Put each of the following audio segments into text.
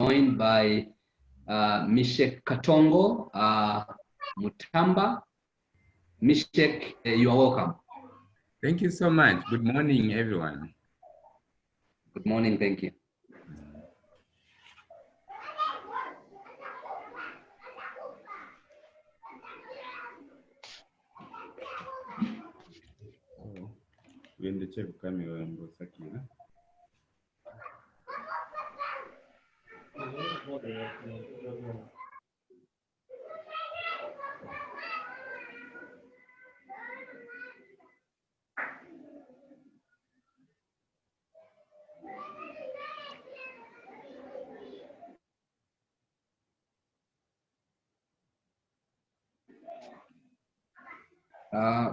joined by Mishek Katongo Mutamba. Mishek, you are welcome. Thank you so much. Good morning, everyone. Good morning, thank you. When the chef come here and go Saki,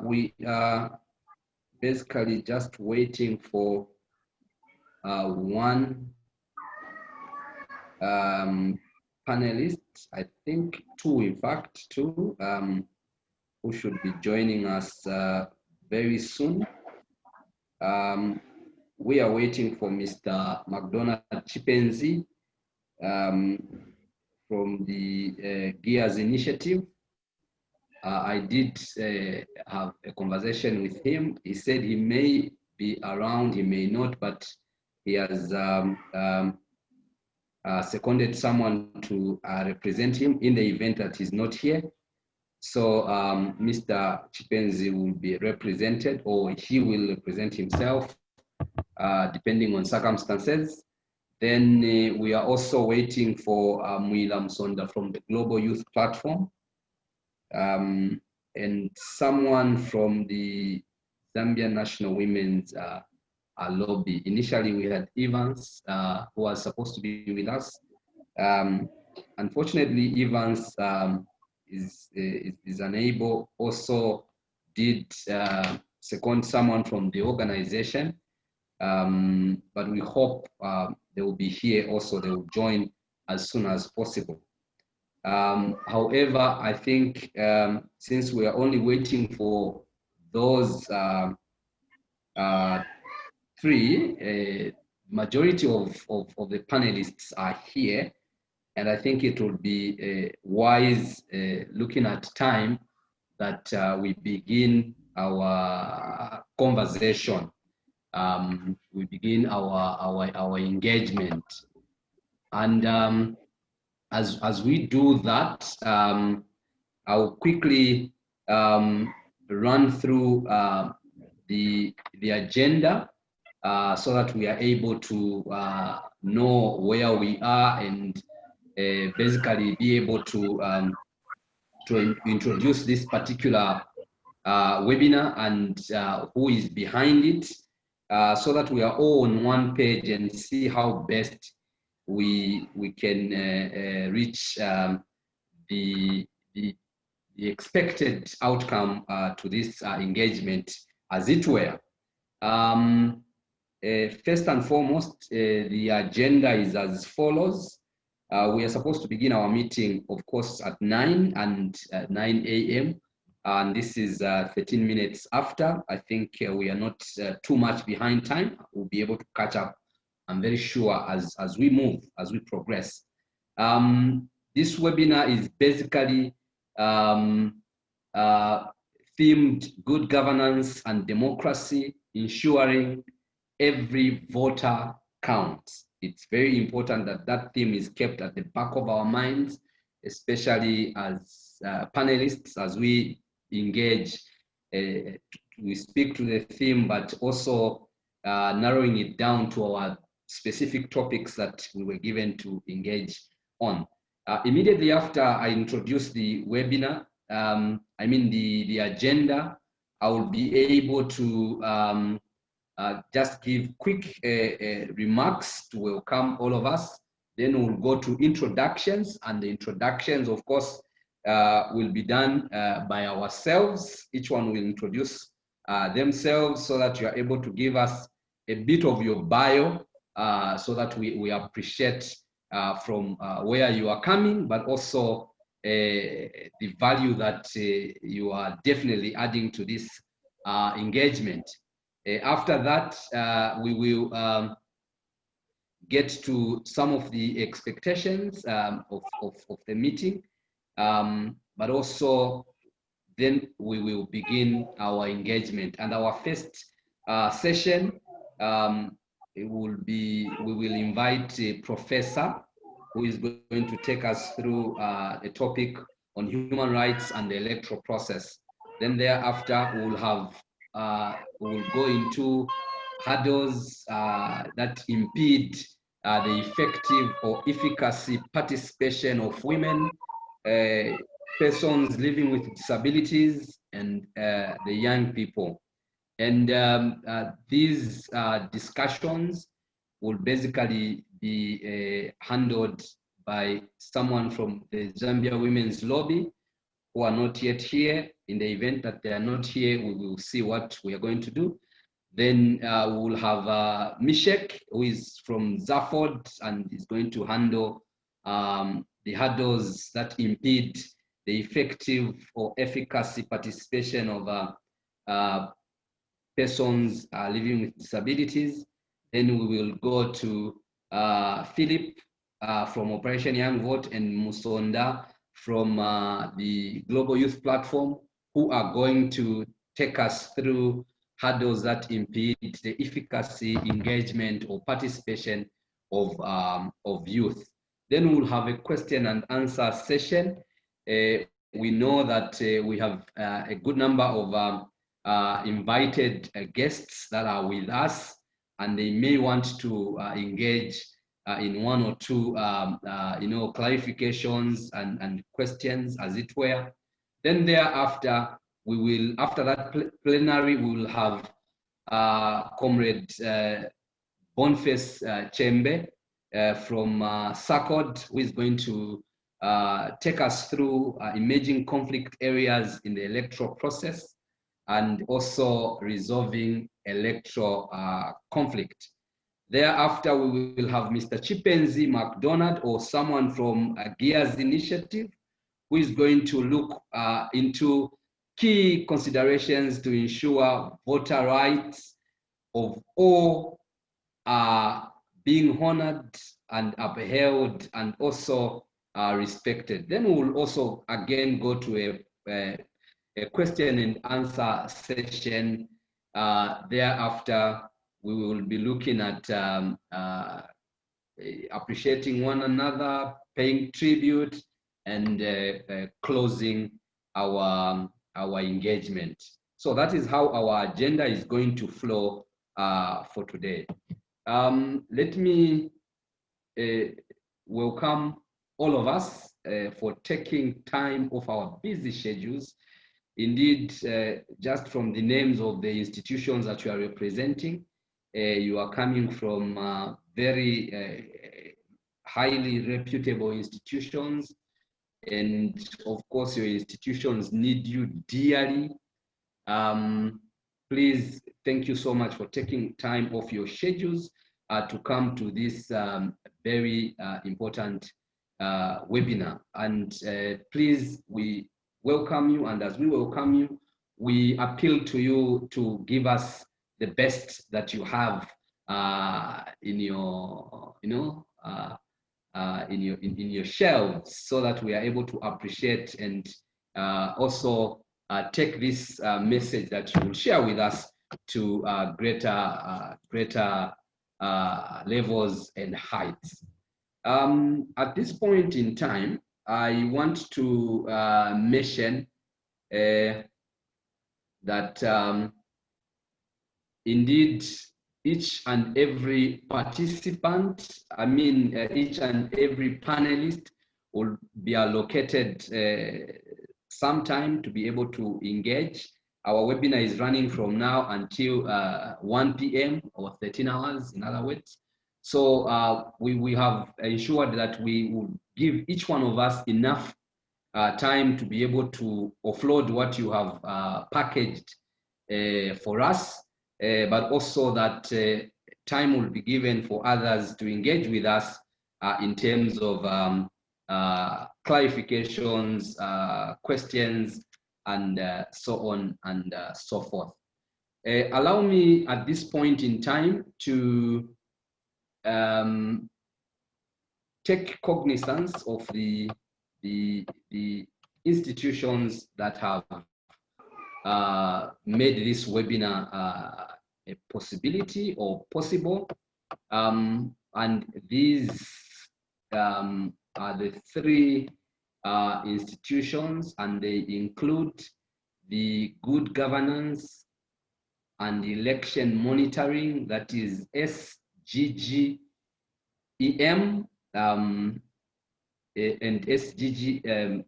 We are basically just waiting for one panelist, I think two, in fact, two, who should be joining us very soon. We are waiting for Mr. McDonald Chipenzi from the Gears Initiative. I did have a conversation with him. He said he may be around, he may not, but he has seconded someone to represent him in the event that he's not here. So Mr. Chipenzi will be represented, or he will represent himself, depending on circumstances. Then we are also waiting for Mwila Msonda from the Global Youth Platform, and someone from the Zambia National Women's Lobby. Initially, we had Evans, who was supposed to be with us. Unfortunately, Evans is unable. Also did second someone from the organization, but we hope they will be here also. They will join as soon as possible. However, I think since we are only waiting for those three, majority of the panelists are here, and I think it would be wise, looking at time, that we begin our conversation. We begin our engagement, and as we do that, I'll quickly run through the agenda so that we are able to know where we are and basically be able to introduce this particular webinar and who is behind it, so that we are all on one page and see how best we can reach the expected outcome to this engagement, as it were. First and foremost, the agenda is as follows. We are supposed to begin our meeting, of course, at 9 a.m. And this is 13 minutes after. I think we are not too much behind time. We'll be able to catch up, I'm very sure, as we move, as we progress. This webinar is basically themed Good Governance and Democracy, Ensuring Every Voter Counts. It's very important that that theme is kept at the back of our minds, especially as panelists, as we engage. We speak to the theme, but also narrowing it down to our specific topics that we were given to engage on. Immediately after I introduce the webinar, the agenda, I will be able to just give quick remarks to welcome all of us. Then we'll go to introductions, and the introductions, of course, will be done by ourselves. Each one will introduce themselves so that you are able to give us a bit of your bio, so that we appreciate from where you are coming, but also the value that you are definitely adding to this engagement. After that, we will get to some of the expectations of the meeting, but also then we will begin our engagement. And our first session, we will invite a professor who is going to take us through a topic on human rights and the electoral process. Then thereafter, we will go into hurdles that impede the effective or efficacy participation of women, persons living with disabilities, and the young people. And these discussions will basically be handled by someone from the Zambia Women's Lobby who are not yet here. In the event that they are not here, we will see what we are going to do. Then we will have Mishek, who is from ZAFOD and is going to handle the hurdles that impede the effective or efficacy participation of persons living with disabilities. Then we will go to Philip from Operation Young Vote and Musonda from the Global Youth Platform, who are going to take us through hurdles that impede the efficacy, engagement, or participation of youth. Then we'll have a question and answer session. We know that we have a good number of invited guests that are with us, and they may want to engage in one or two clarifications and questions, as it were. Then thereafter, we will, after that plenary, we will have Comrade Boniface Chembe from SACCORD, who is going to take us through emerging conflict areas in the electoral process and also resolving electoral conflict. Thereafter, we will have Mr. Chipenzi McDonald or someone from Gears Initiative, who is going to look into key considerations to ensure voter rights of all are being honored and upheld and also respected. Then we will also again go to a question and answer session. Thereafter, we will be looking at appreciating one another, paying tribute, and closing our engagement. So that is how our agenda is going to flow for today. Let me welcome all of us for taking time off our busy schedules. Indeed, just from the names of the institutions that you are representing, you are coming from very highly reputable institutions, and of course your institutions need you dearly. Please, thank you so much for taking time off your schedules to come to this very important webinar. And please, we welcome you, and as we welcome you, we appeal to you to give us the best that you have in your, in your shelves, so that we are able to appreciate and also take this message that you will share with us to greater levels and heights. At this point in time, I want to mention that indeed each and every participant, each and every panelist will be allocated some time to be able to engage. Our webinar is running from now until 1 p.m. or 13 hours, in other words. So we have ensured that we will give each one of us enough time to be able to offload what you have packaged for us, but also that time will be given for others to engage with us in terms of clarifications, questions, and so on and so forth. Allow me at this point in time to take cognizance of the institutions that have made this webinar a possibility or possible. And these are the three institutions, and they include the Good Governance and Election Monitoring, that is SGGEM, and SGGEM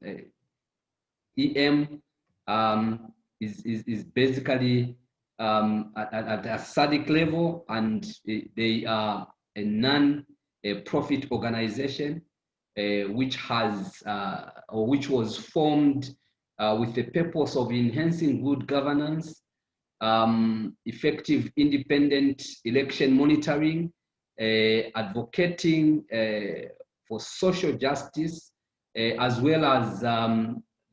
is basically at a SADC level, and they are a non-profit organization which has or which was formed with the purpose of enhancing good governance, effective independent election monitoring, advocating for social justice, as well as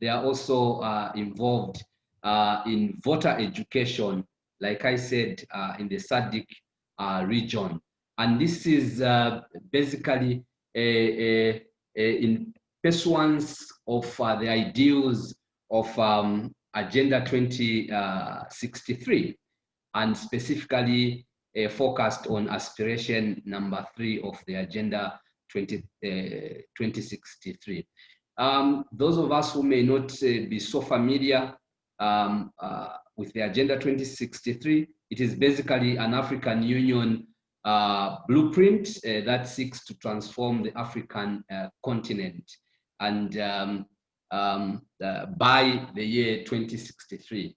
they are also involved in voter education, like I said, in the SADC region. And this is basically in pursuance of the ideals of Agenda 2063, and specifically focused on aspiration number 3 of the Agenda 2063. Those of us who may not be so familiar with the Agenda 2063, it is basically an African Union blueprint that seeks to transform the African continent, and by the year 2063.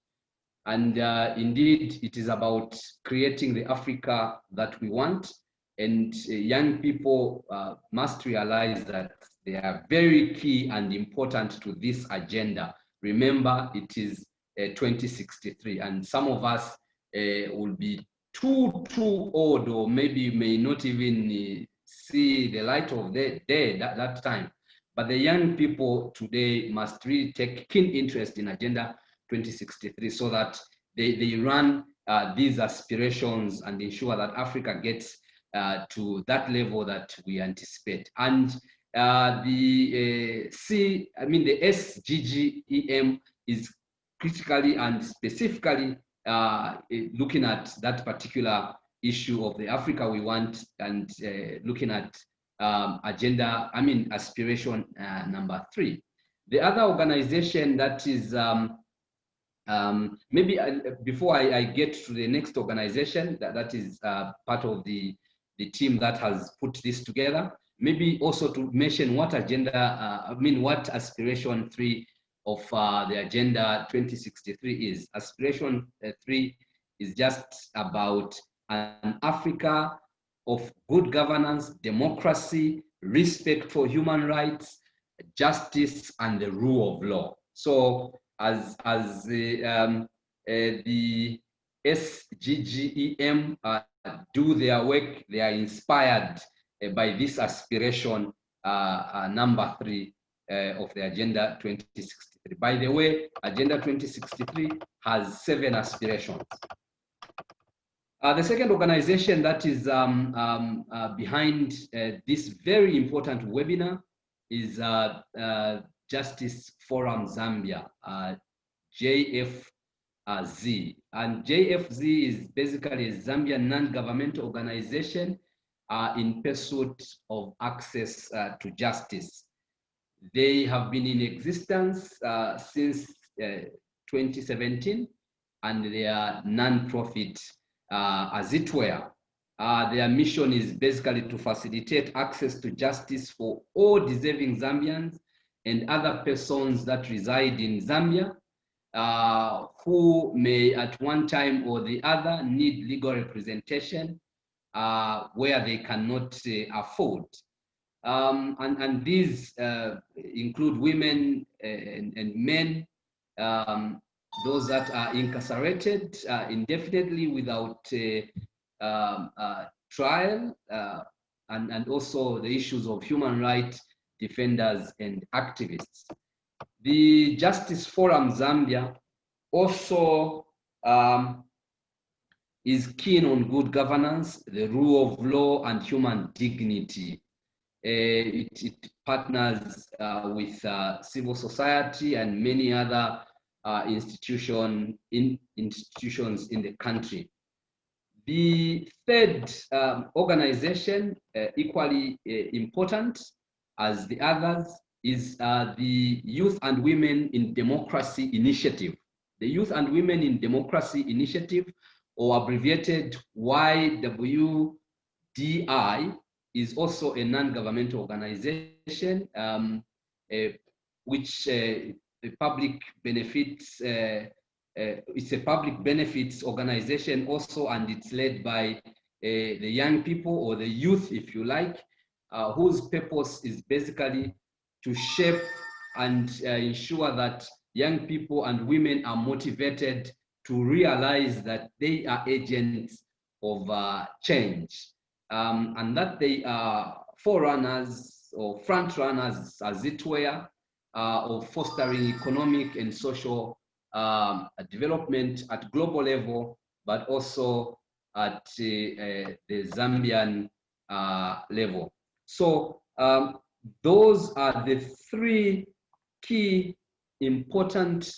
And indeed, it is about creating the Africa that we want. And young people must realize that they are very key and important to this agenda. Remember, it is 2063, and some of us will be too old, or maybe may not even see the light of the day that time. But the young people today must really take keen interest in Agenda 2063, so that they run these aspirations and ensure that Africa gets to that level that we anticipate. And the SGGEM is critically and specifically looking at that particular issue of the Africa we want, and looking at aspiration number 3. The other organization that is maybe before I get to the next organization that is part of the team that has put this together, maybe also to mention what agenda, what aspiration 3 of the Agenda 2063 is. Aspiration 3 is just about an Africa of good governance, democracy, respect for human rights, justice, and the rule of law. So as the SGGEM do their work, they are inspired by this aspiration number 3 of the Agenda 2063. By the way, Agenda 2063 has 7 aspirations. The second organization that is behind this very important webinar is Justice Forum Zambia, JFZ. And JFZ is basically a Zambian non-governmental organization in pursuit of access to justice. They have been in existence since 2017, and they are non-profit as it were. Their mission is basically to facilitate access to justice for all deserving Zambians and other persons that reside in Zambia who may at one time or the other need legal representation where they cannot afford. And these include women and men, those that are incarcerated indefinitely without trial, and also the issues of human rights defenders and activists. The Justice Forum Zambia also is keen on good governance, the rule of law, and human dignity. It partners with civil society and many other institutions in the country. The third organization, equally important as the others, is the Youth and Women in Democracy Initiative. The Youth and Women in Democracy Initiative, or abbreviated YWDI, is also a non-governmental organization which the public benefits. It's a public benefits organization also, and it's led by the young people, or the youth, if you like, whose purpose is basically to shape and ensure that young people and women are motivated to realize that they are agents of change, and that they are forerunners or front runners, as it were, of fostering economic and social development at global level, but also at the Zambian level. So those are the three key important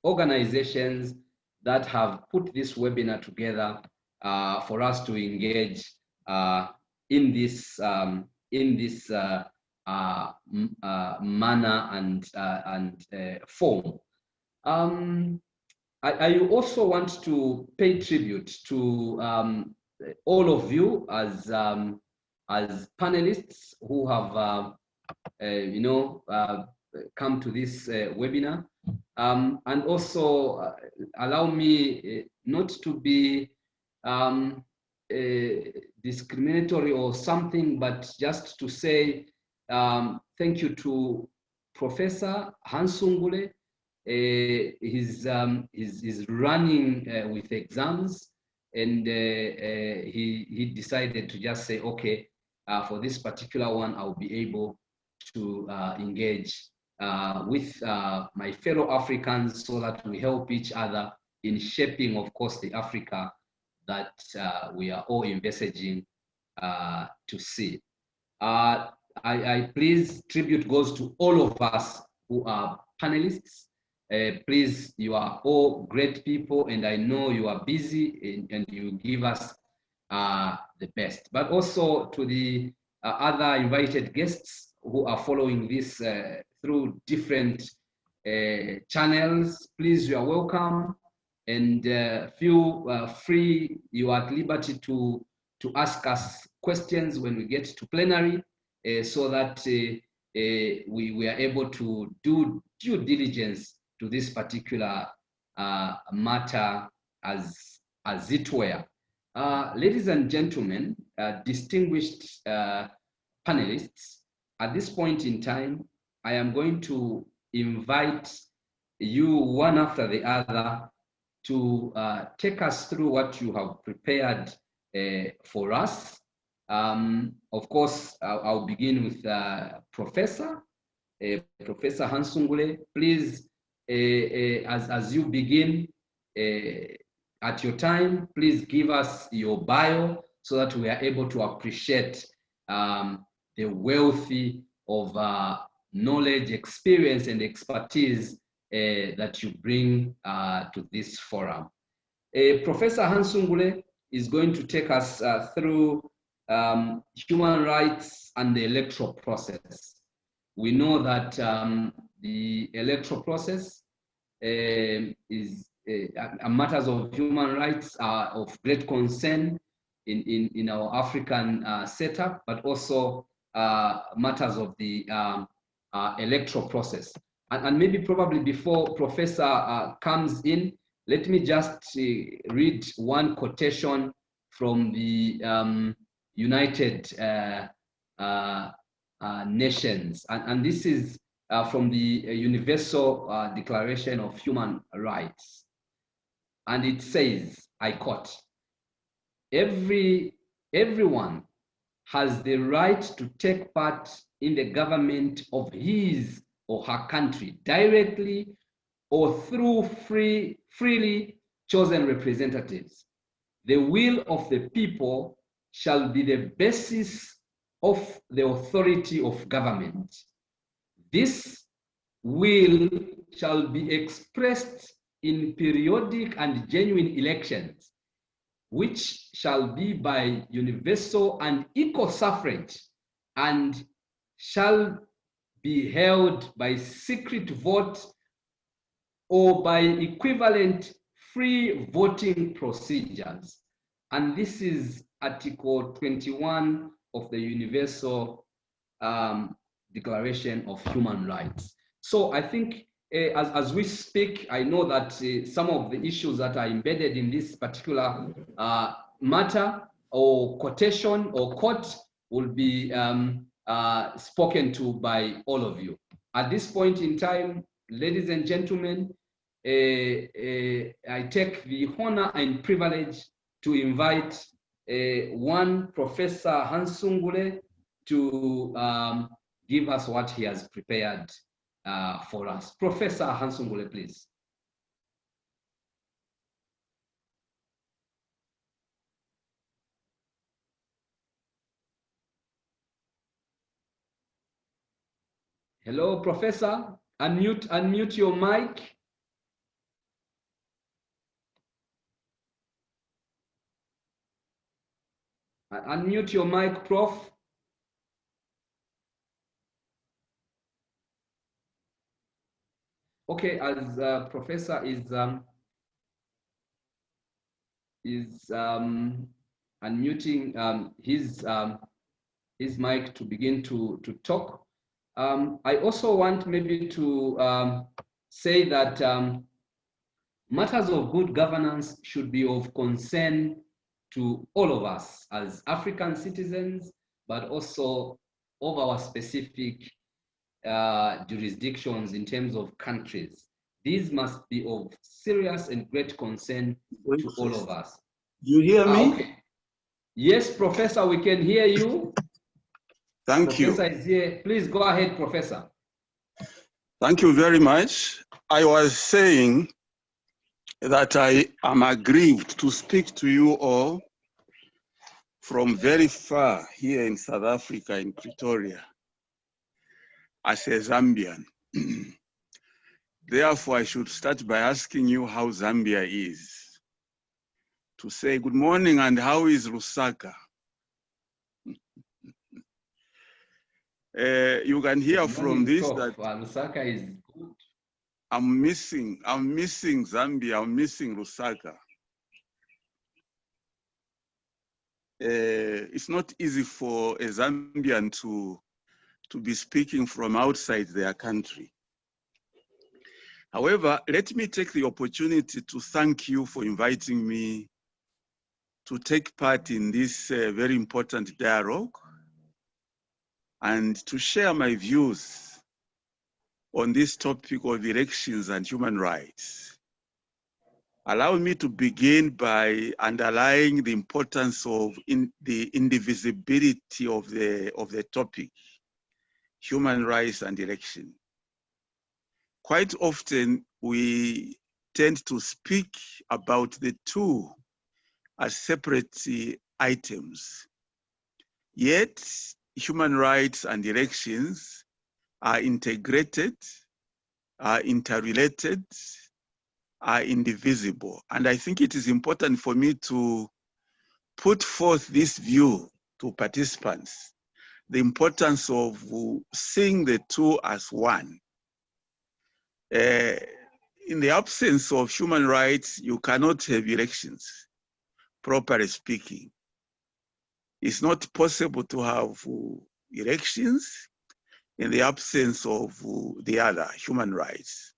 organizations that have put this webinar together for us to engage in this manner and form. I also want to pay tribute to all of you as panelists who have come to this webinar, and also allow me not to be discriminatory or something, but just to say thank you to Professor Hansungule. He's running with exams, and he decided to just say, okay, for this particular one, I'll be able to engage with my fellow Africans so that we help each other in shaping, of course, the Africa that we are all envisaging to see. I please, tribute goes to all of us who are panelists. Please, you are all great people, and I know you are busy and you give us the best. But also to the other invited guests who are following this through different channels, please, you are welcome, and feel free. You are at liberty to ask us questions when we get to plenary, so that we are able to do due diligence to this particular matter as it were. Ladies and gentlemen, distinguished panelists, at this point in time, I am going to invite you one after the other to take us through what you have prepared for us. Of course, I'll begin with Professor Hansungule. Please, as you begin at your time, please give us your bio so that we are able to appreciate the wealthy of knowledge, experience, and expertise that you bring to this forum. Professor Hansungule is going to take us through human rights and the electoral process. We know that the electoral process is matters of human rights are of great concern in our African setup, but also matters of the electoral process. And maybe probably before Professor comes in, let me just read one quotation from the United Nations, and this is from the Universal Declaration of Human Rights, and it says, I quote, everyone has the right to take part in the government of his or her country, directly or through freely chosen representatives. the will of the people shall be the basis of the authority of government. This will shall be expressed in periodic and genuine elections, which shall be by universal and equal suffrage, and shall be held by secret vote or by equivalent free voting procedures. And this is Article 21 of the Universal Declaration of Human Rights. So I think as we speak, I know that some of the issues that are embedded in this particular matter or quotation or quote will be spoken to by all of you. At this point in time, ladies and gentlemen, I take the honor and privilege to invite one Professor Hansungule to give us what he has prepared for us. Professor Hansungule, please. Hello, Professor. Unmute your mic. Unmute your mic, Prof. Okay, as Professor is unmuting his mic to begin to talk. I also want maybe to say that matters of good governance should be of concern to all of us as African citizens, but also of our specific jurisdictions in terms of countries. These must be of serious and great concern to all of us. You hear me? Okay. Yes, Professor, we can hear you. Thank you. Professor is here. Please go ahead, Professor. Thank you very much. I was saying that I am aggrieved to speak to you all from very far here in South Africa, in Pretoria, as a Zambian. Therefore, I should start by asking you how Zambia is. To say good morning and how is Lusaka? You can hear from this that Lusaka is good. I'm missing Zambia, I'm missing Lusaka. It's not easy for a Zambian to be speaking from outside their country. However, let me take the opportunity to thank you for inviting me to take part in this very important dialogue and to share my views on this topic of elections and human rights. Allow me to begin by underlying the importance of the indivisibility of the topic, human rights and election. Quite often, we tend to speak about the two as separate items. Yet, human rights and elections are integrated, are interrelated, are indivisible. And I think it is important for me to put forth this view to participants, the importance of seeing the two as one. In the absence of human rights, you cannot have elections, properly speaking. It's not possible to have elections in the absence of the other, human rights.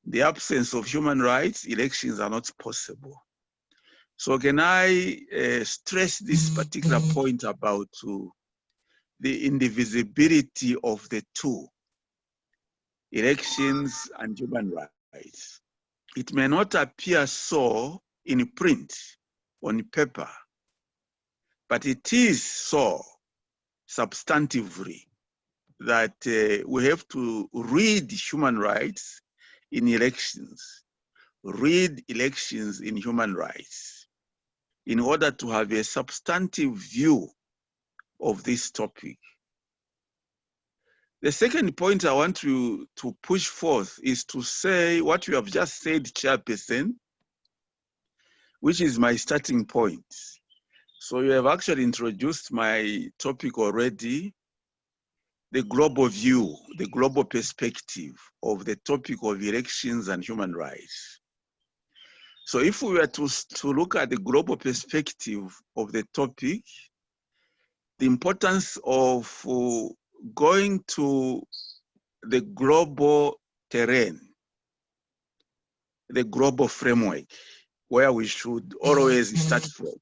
In the absence of human rights, elections are not possible. So can I stress this particular point about the indivisibility of the two, elections and human rights. It may not appear so in print, on paper, but it is so substantively that we have to read human rights in elections, read elections in human rights. in order to have a substantive view of this topic. The second point I want you to push forth is to say what you have just said, Chairperson, which is my starting point. So you have actually introduced my topic already, the global view, the global perspective of the topic of elections and human rights. So if we were to look at the global perspective of the topic, the importance of going to the global terrain, the global framework, where we should always start from,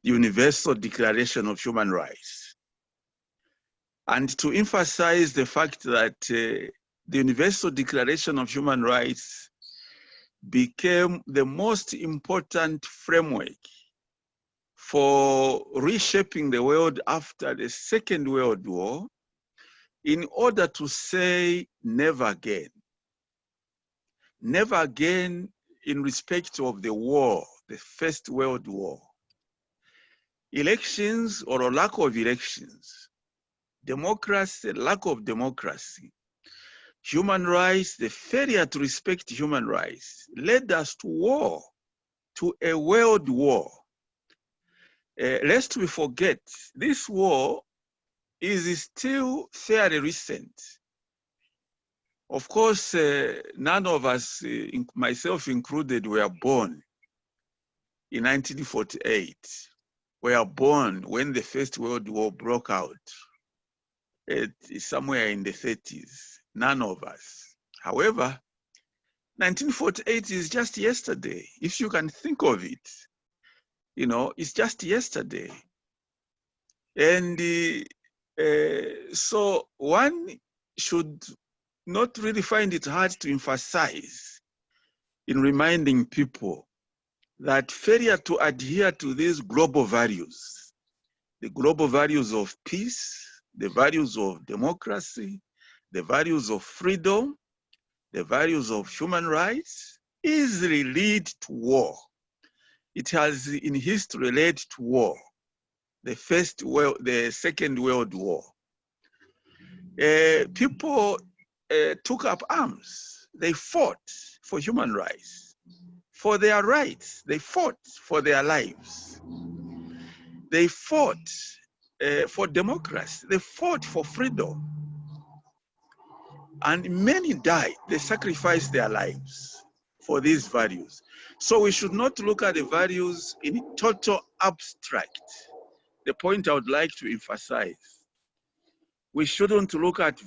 the Universal Declaration of Human Rights. And to emphasize the fact that the Universal Declaration of Human Rights became the most important framework for reshaping the world after the Second World War, in order to say never again. Never again in respect of the war, the First World War. Elections or a lack of elections, democracy, lack of democracy, human rights, the failure to respect human rights led us to war, to a world war. Lest we forget, this war is still fairly recent. Of course, none of us, myself included, were born in 1948. We were born when the First World War broke out, somewhere in the 30s, none of us. However, 1948 is just yesterday. If you can think of it, you know, it's just yesterday. And so one should not really find it hard to emphasize in reminding people that failure to adhere to these global values, the global values of peace, the values of democracy, the values of freedom, the values of human rights, easily lead to war. It has in history led to war. The Second World War. People took up arms. They fought for human rights, for their rights. They fought for their lives. They fought for democracy. They fought for freedom. And many died. They sacrificed their lives for these values. So we should not look at the values in total abstract. The point I would like to emphasize, we shouldn't look at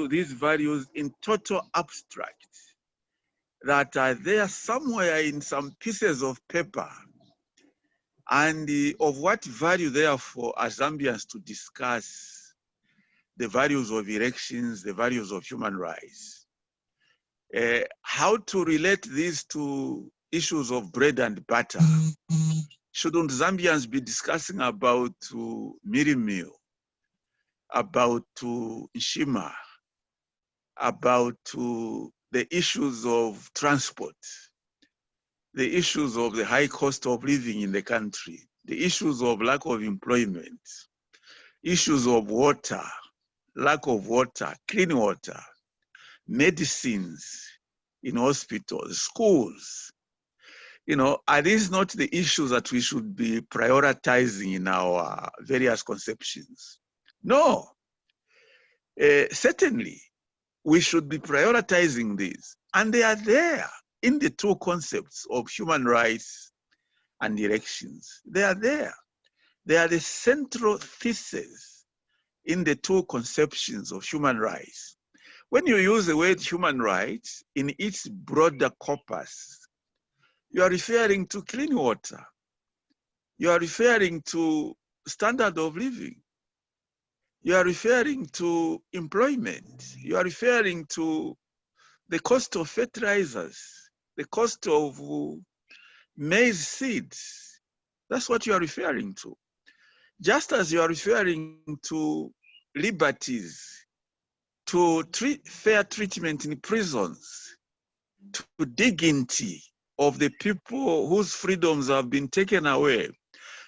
these values in total abstract, that are there somewhere in some pieces of paper, and of what value therefore are Zambians to discuss the values of elections, the values of human rights. How to relate these to issues of bread and butter. Shouldn't Zambians be discussing about mealie meal, about Nshima, about the issues of transport, the issues of the high cost of living in the country, the issues of lack of employment, issues of water, lack of water, clean water, medicines in hospitals, schools. You know, are these not the issues that we should be prioritizing in our various conceptions? No. Certainly, we should be prioritizing these. And they are there in the two concepts of human rights and elections. They are there. They are the central thesis in the two conceptions of human rights. When you use the word human rights in its broader corpus, you are referring to clean water. You are referring to standard of living. You are referring to employment. You are referring to the cost of fertilizers, the cost of maize seeds. That's what you are referring to. Just as you are referring to liberties, to fair treatment in prisons, to dignity of the people whose freedoms have been taken away.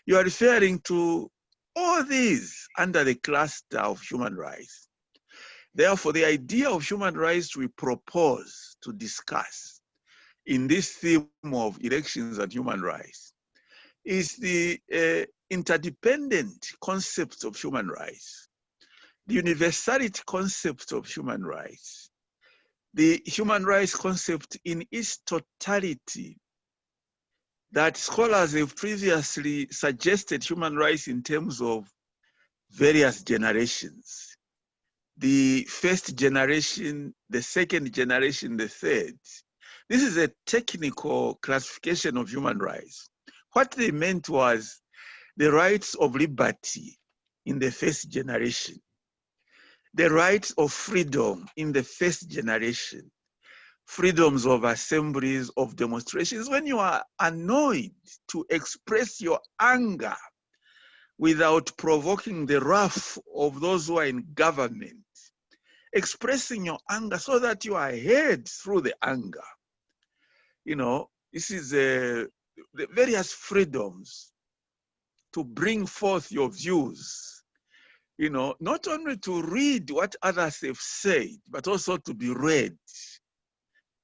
You are referring to all these under the cluster of human rights. Therefore, the idea of human rights we propose to discuss in this theme of elections and human rights is the interdependent concept of human rights, the universality concept of human rights, the human rights concept in its totality that scholars have previously suggested human rights in terms of various generations. The first generation, the second generation, the third. This is a technical classification of human rights. What they meant was the rights of liberty in the first generation, the rights of freedom in the first generation, freedoms of assemblies, of demonstrations. When you are annoyed, to express your anger without provoking the wrath of those who are in government, expressing your anger so that you are heard through the anger. You know, this is the various freedoms to bring forth your views, you know, not only to read what others have said, but also to be read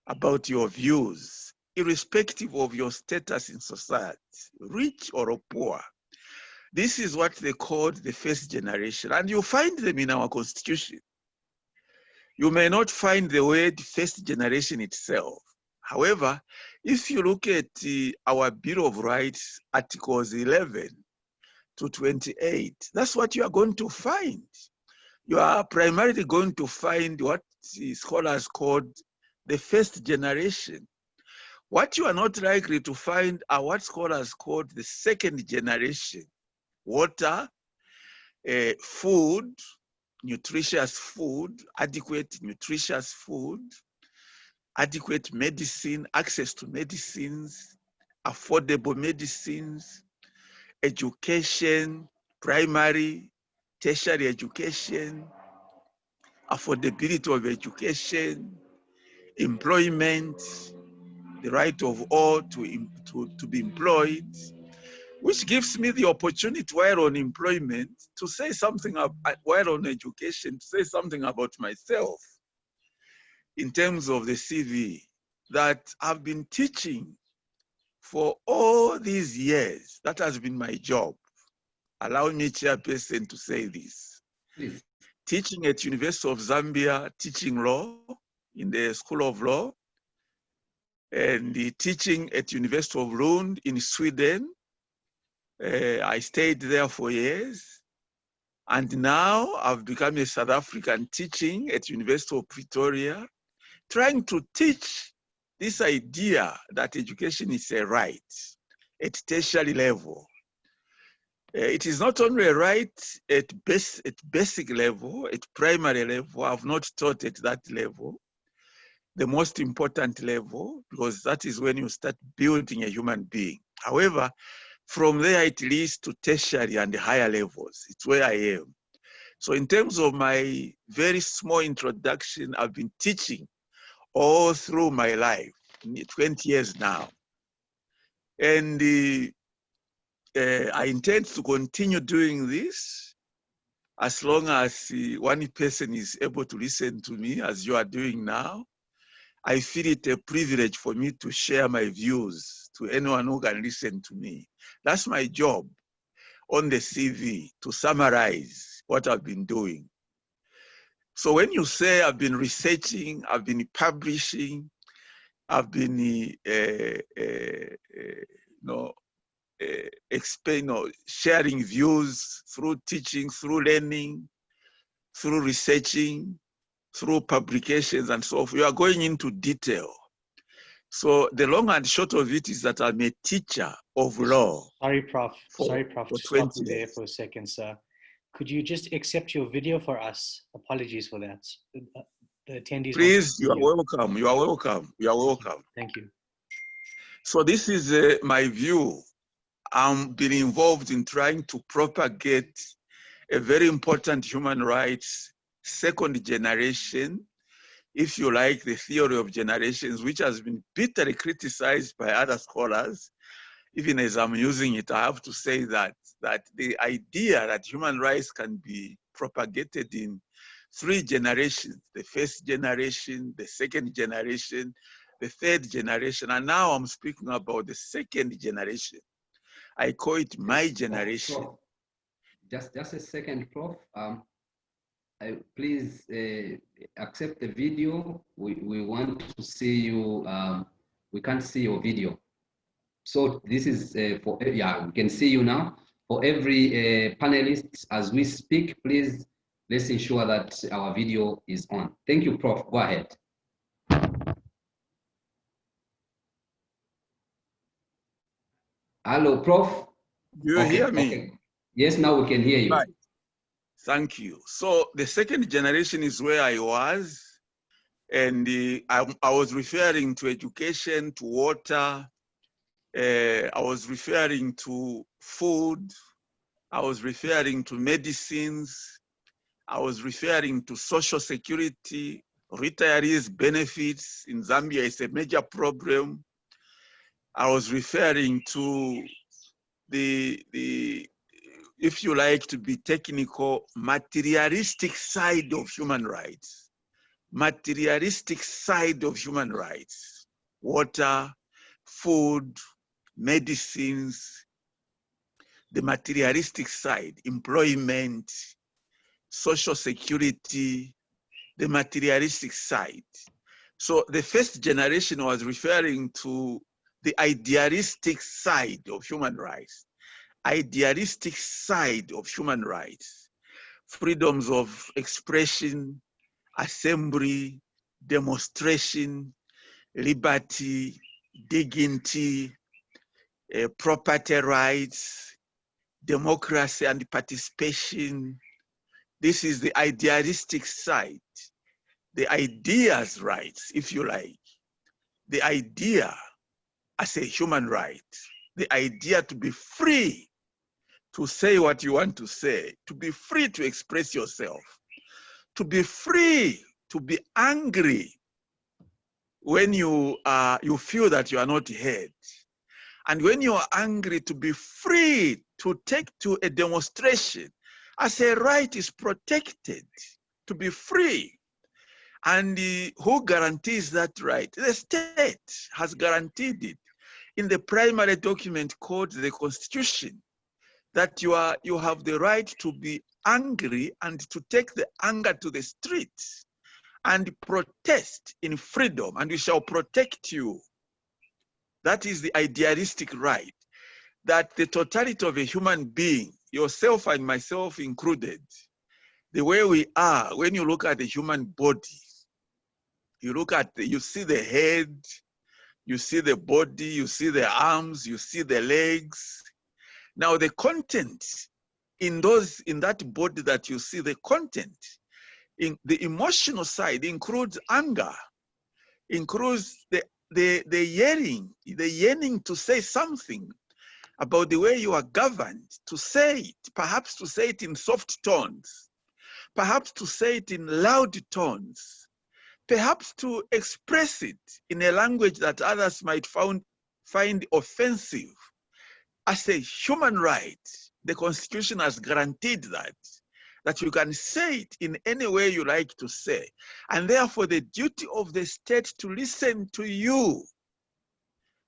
about your views, irrespective of your status in society, rich or poor. This is what they called the first generation, and you find them in our constitution. You may not find the word first generation itself. However, if you look at our Bill of Rights, Articles 11 to 28, that's what you are going to find. You are primarily going to find what scholars called the first generation. What you are not likely to find are what scholars called the second generation. Water, food, nutritious food, adequate nutritious food, adequate medicine, access to medicines, affordable medicines, education, primary, tertiary education, affordability of education, employment, the right of all to be employed, which gives me the opportunity while on employment to say something, while on education, to say something about myself in terms of the CV that I've been teaching for all these years. That has been my job. Allow me, Chairperson, to say this. Please. Teaching at University of Zambia, teaching law in the School of Law, and the teaching at University of Lund in Sweden. I stayed there for years. And now I've become a South African teaching at University of Pretoria, trying to teach this idea that education is a right at tertiary level. It is not only a right at basic level, at primary level. I've not taught at that level, the most important level, because that is when you start building a human being. However, from there it leads to tertiary and higher levels. It's where I am. So in terms of my very small introduction, I've been teaching all through my life, 20 years now. And I intend to continue doing this as long as one person is able to listen to me as you are doing now. I feel it a privilege for me to share my views to anyone who can listen to me. That's my job on the CV, to summarize what I've been doing. So when you say I've been researching, I've been publishing, I've been sharing views through teaching, through learning, through researching, through publications and so forth. You are going into detail. So the long and short of it is that I'm a teacher of law. Sorry, Prof. Sorry, Prof. For To stop 20 you there years. for a second, sir. Could you just accept your video for us? Apologies for that. The attendees. Please, you are welcome. You are welcome. You are welcome. Thank you. So this is my view. I'm been involved in trying to propagate a very important human rights, second generation, if you like, the theory of generations, which has been bitterly criticized by other scholars. Even as I'm using it, I have to say that the idea that human rights can be propagated in 3 generations, the first generation, the second generation, the third generation, and now I'm speaking about the second generation. I call it my generation. Prof, just a second, Prof. Please accept the video. We want to see you. We can't see your video. So this is for, yeah, we can see you now. For every panelist, as we speak, please, let's ensure that our video is on. Thank you, Prof. Go ahead. Hello, Prof. Do you hear me? Okay. Yes, now we can hear you. Right. Thank you. So the second generation is where I was, and I was referring to education, to water, I was referring to food, I was referring to medicines, I was referring to social security, retirees benefits. In Zambia, it's a major problem. I was referring to the if you like to be technical, materialistic side of human rights. Materialistic side of human rights. Water, food, medicines, the materialistic side, employment, social security, the materialistic side. So the first generation was referring to the idealistic side of human rights. Idealistic side of human rights, freedoms of expression, assembly, demonstration, liberty, dignity, property rights, democracy and participation. This is the idealistic side, the ideas rights, if you like, the idea as a human right, the idea to be free to say what you want to say, to be free to express yourself, to be free to be angry when you feel that you are not heard. And when you are angry, to be free to take to a demonstration as a right is protected, to be free. And who guarantees that right? The state has guaranteed it in the primary document called the Constitution, that you have the right to be angry and to take the anger to the streets and protest in freedom, and we shall protect you. That is the idealistic right, that the totality of a human being, yourself and myself included, the way we are, when you look at the human body, you see the head, you see the body, you see the arms, you see the legs. Now the content in that body that you see, the content in the emotional side includes anger, includes the yearning to say something about the way you are governed, to say it, perhaps to say it in soft tones, perhaps to say it in loud tones, perhaps to express it in a language that others might find offensive. As a human right, the Constitution has guaranteed that you can say it in any way you like to say. And therefore, the duty of the state to listen to you,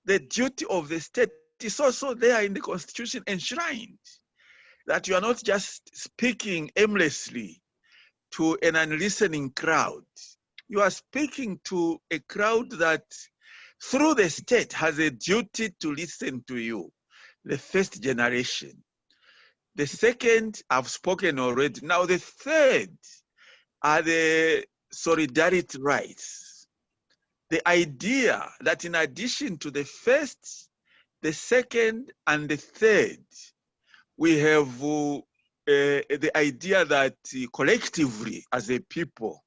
the duty of the state is also there in the Constitution enshrined, that you are not just speaking aimlessly to an unlistening crowd. You are speaking to a crowd that through the state has a duty to listen to you. The first generation. The second, I've spoken already. Now the third are the solidarity rights. The idea that in addition to the first, the second, and the third, we have the idea that collectively as a people,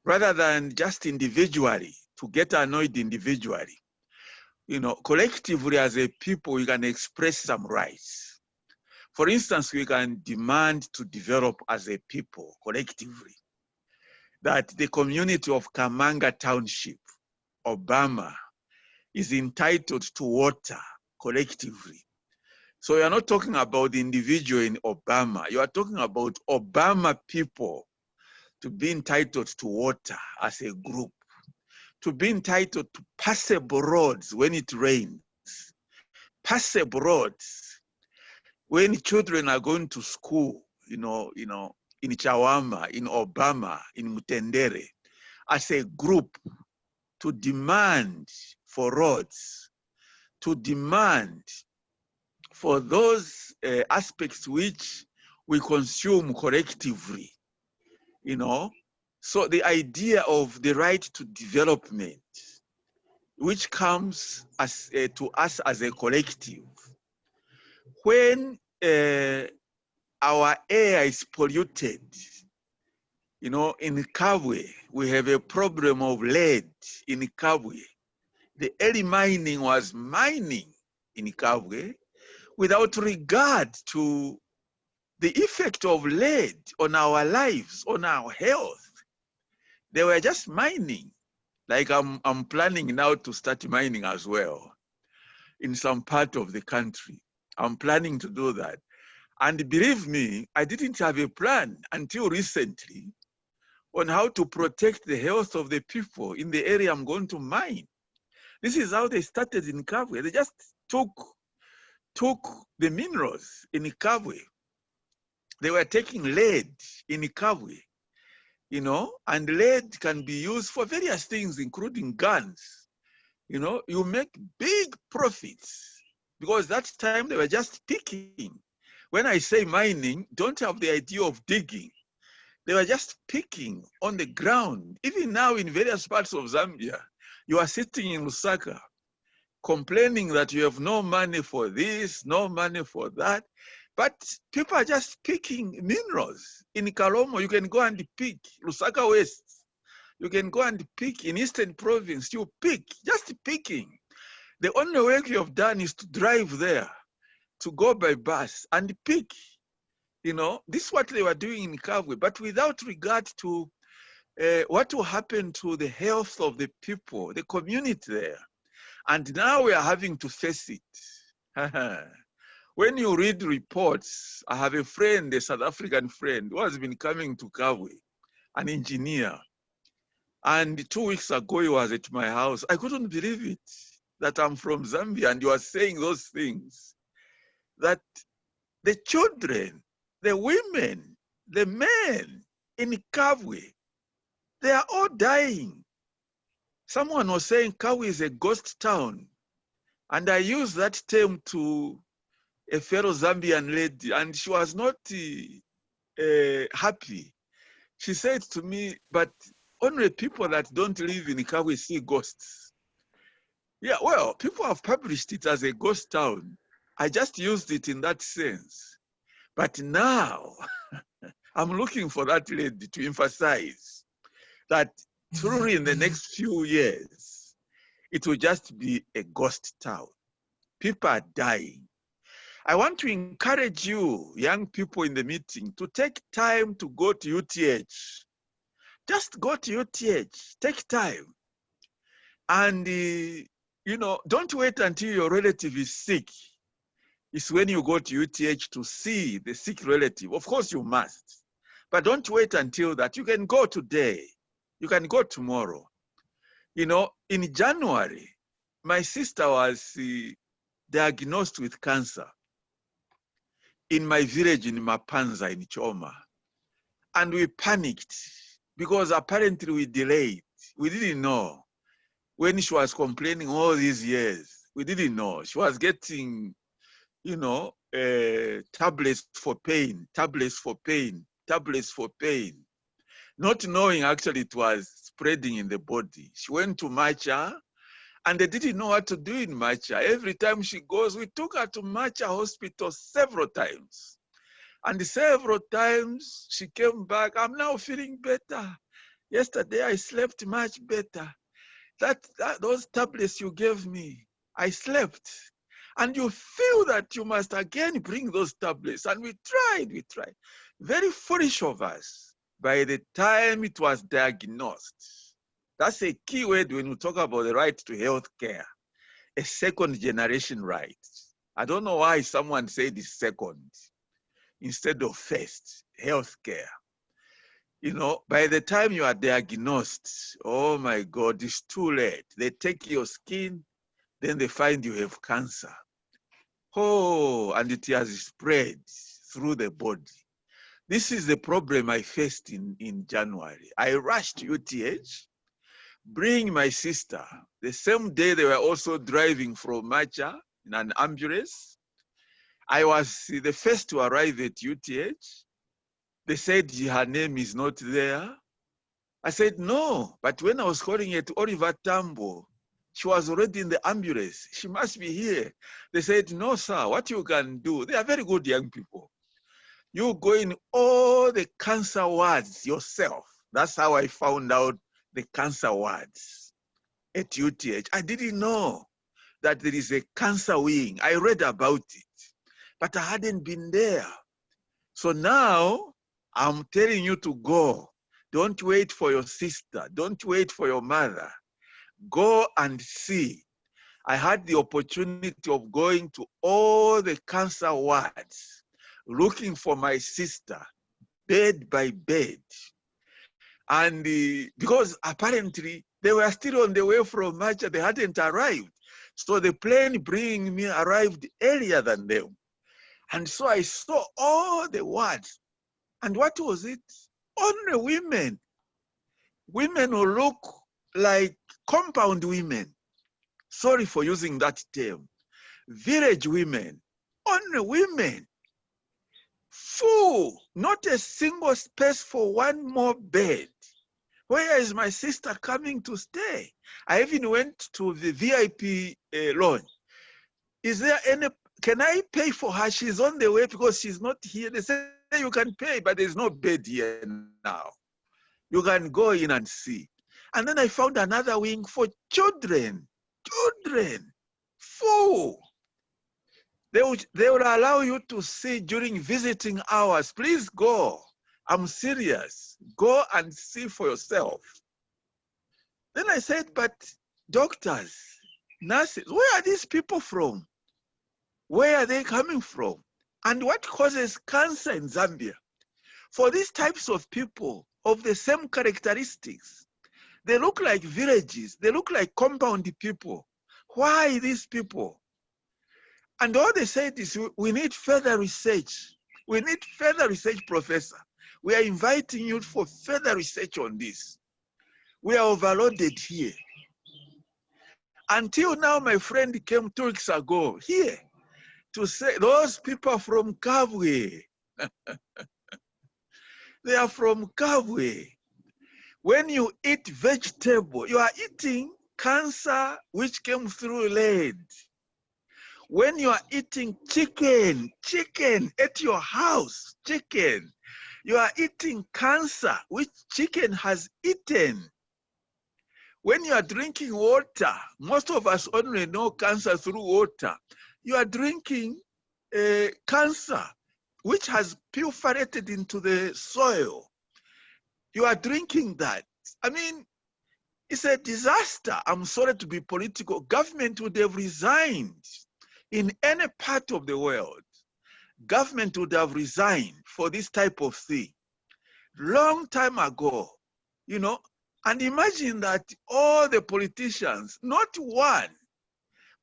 rather than just individually, to get annoyed individually, collectively as a people, we can express some rights. For instance, we can demand to develop as a people collectively. that the community of Kamanga Township, Obama, is entitled to water collectively. So you are not talking about the individual in Obama. You are talking about Obama people to be entitled to water as a group, to be entitled to passable roads when it rains, passable roads when children are going to school, in Chawama, in Obama, in Mutendere, as a group to demand for roads, to demand for those aspects which we consume collectively, So the idea of the right to development, which comes as to us as a collective, when our air is polluted, in Kabwe, we have a problem of lead in Kabwe. The early mining was mining in Kabwe without regard to the effect of lead on our lives, on our health. They were just mining. Like I'm planning now to start mining as well in some part of the country. I'm planning to do that. And believe me, I didn't have a plan until recently on how to protect the health of the people in the area I'm going to mine. This is how they started in Kabwe. They just took the minerals in Kabwe. They were taking lead in Kabwe, and lead can be used for various things, including guns. You make big profits because that time they were just picking. When I say mining, don't have the idea of digging. They were just picking on the ground. Even now in various parts of Zambia, you are sitting in Lusaka complaining that you have no money for this, no money for that. But people are just picking minerals. In Kalomo, you can go and pick. Lusaka West, you can go and pick. In Eastern Province, you pick, just picking. The only work you have done is to drive there, to go by bus and pick. This is what they were doing in Kabwe, but without regard to what will happen to the health of the people, the community there. And now we are having to face it. When you read reports, I have a friend, a South African friend, who has been coming to Kabwe, an engineer. And 2 weeks ago, he was at my house. I couldn't believe it, that I'm from Zambia and you are saying those things. That the children, the women, the men in Kabwe, they are all dying. Someone was saying Kabwe is a ghost town. And I used that term to a fellow Zambian lady, and she was not happy. She said to me, but only people that don't live in Kabwe see ghosts. Yeah, well, people have published it as a ghost town. I just used it in that sense. But now, I'm looking for that lady to emphasize that truly in the next few years, it will just be a ghost town. People are dying. I want to encourage you, young people in the meeting, to take time to go to UTH. Just go to UTH, take time. And, don't wait until your relative is sick. It's when you go to UTH to see the sick relative. Of course you must, but don't wait until that. You can go today. You can go tomorrow. In January, my sister was diagnosed with cancer in my village in Mapanza in Choma. And we panicked because apparently we delayed. We didn't know. When she was complaining all these years, we didn't know. She was getting, tablets for pain, tablets for pain, tablets for pain. Not knowing actually it was spreading in the body. She went to Macha, and they didn't know what to do in Macha. Every time she goes, we took her to Macha Hospital several times. And several times she came back, I'm now feeling better. Yesterday I slept much better. Those tablets you gave me, I slept. And you feel that you must again bring those tablets. And we tried. Very foolish of us. by the time it was diagnosed, that's a key word when we talk about the right to health care, a second generation right. I don't know why someone said it's second instead of first, health care. You know, by the time you are diagnosed, oh my God, it's too late. They take your skin, then they find you have cancer. Oh, and it has spread through the body. This is the problem I faced in January. I rushed UTH, bring my sister. The same day they were also driving from Macha in an ambulance. I was the first to arrive at UTH. They said her name is not there. I said, no, but when I was calling at Oliver Tambo, she was already in the ambulance. She must be here. They said, no, sir, what you can do, they are very good young people. You go in all the cancer wards yourself. That's how I found out the cancer wards at UTH. I didn't know that there is a cancer wing. I read about it, but I hadn't been there. So now I'm telling you to go. Don't wait for your sister. Don't wait for your mother. Go and see. I had the opportunity of going to all the cancer wards, looking for my sister, bed by bed. And because apparently they were still on the way from Macha, they hadn't arrived. So the plane bringing me arrived earlier than them. And so I saw all the wards. And what was it? Only women. Women who look like compound women. Sorry for using that term. Village women. Only women. Full. Not a single space for one more bed. Where is my sister coming to stay? I even went to the VIP lounge. Is there any, can I pay for her? She's on the way because she's not here. They say you can pay, but there's no bed here now. You can go in and see. And then I found another wing for children. Children. Full. They will allow you to see during visiting hours. Please go. I'm serious. Go and see for yourself. Then I said, but doctors, nurses, where are these people from? Where are they coming from? And what causes cancer in Zambia? For these types of people of the same characteristics, they look like villages. They look like compound people. Why these people? And all they said is, we need further research. We need further research, Professor. We are inviting you for further research on this. We are overloaded here. Until now, my friend came 2 weeks ago here to say, those people from Kabwe, they are from Kabwe. When you eat vegetable, you are eating cancer which came through lead. When you are eating chicken at your house, chicken, you are eating cancer which chicken has eaten. When you are drinking water, most of us only know cancer through water. You are drinking cancer which has perforated into the soil. You are drinking that. I mean, it's a disaster. I'm sorry to be political. Government would have resigned in any part of the world. Government would have resigned for this type of thing long time ago, you know. And imagine that all the politicians, not one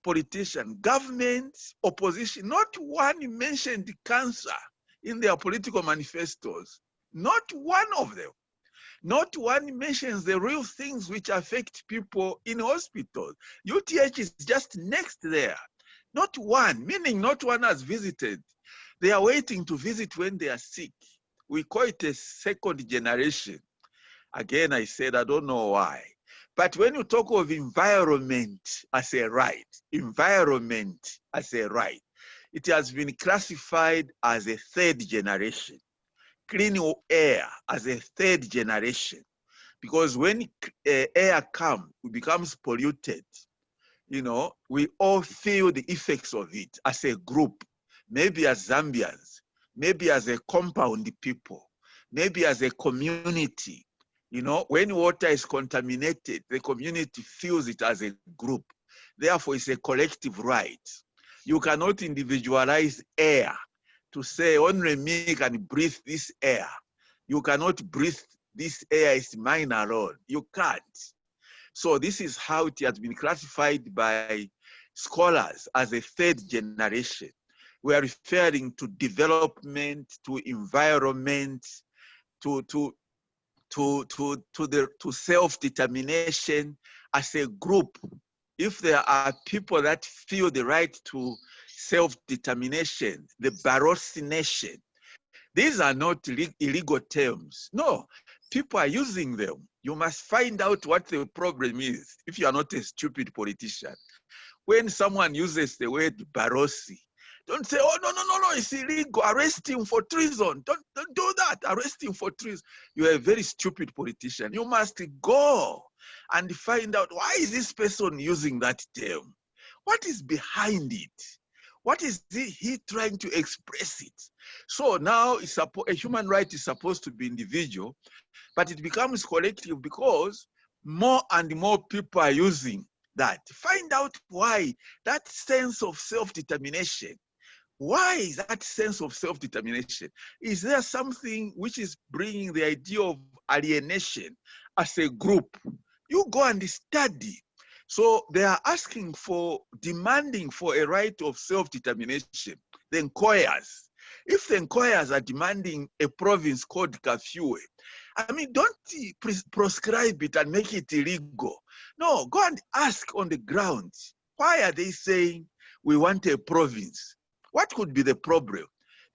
politician, government, opposition, not one mentioned cancer in their political manifestos. Not one of them. Not one mentions the real things which affect people in hospitals. UTH is just next there. Not one, meaning not one has visited. They are waiting to visit when they are sick. We call it a second generation. Again, I said, I don't know why. But when you talk of environment as a right, environment as a right, it has been classified as a third generation. Clean air as a third generation. Because when air comes, it becomes polluted. You know, we all feel the effects of it as a group, maybe as Zambians, maybe as a compound people, maybe as a community. You know, when water is contaminated, the community feels it as a group. Therefore, it's a collective right. You cannot individualize air to say only me can breathe this air. You cannot breathe this air, is mine alone. You can't. So this is how it has been classified by scholars as a third generation. We are referring to development, to environment, to self-determination as a group. If there are people that feel the right to self-determination, the Barossi nation, these are not illegal terms. No, people are using them. You must find out what the problem is if you are not a stupid politician. When someone uses the word Barossi, don't say, oh, no, it's illegal. Arrest him for treason. Don't do that. Arrest him for treason. You are a very stupid politician. You must go and find out, why is this person using that term? What is behind it? What is he trying to express it? So now a human right is supposed to be individual, but it becomes collective because more and more people are using that. Find out why that sense of self-determination. Why is that sense of self-determination? Is there something which is bringing the idea of alienation as a group? You go and study. So they are demanding for a right of self-determination. The Nkoyas. If the Nkoyas are demanding a province called Kafue, I mean, don't proscribe it and make it illegal. No, go and ask on the ground. Why are they saying we want a province? What could be the problem?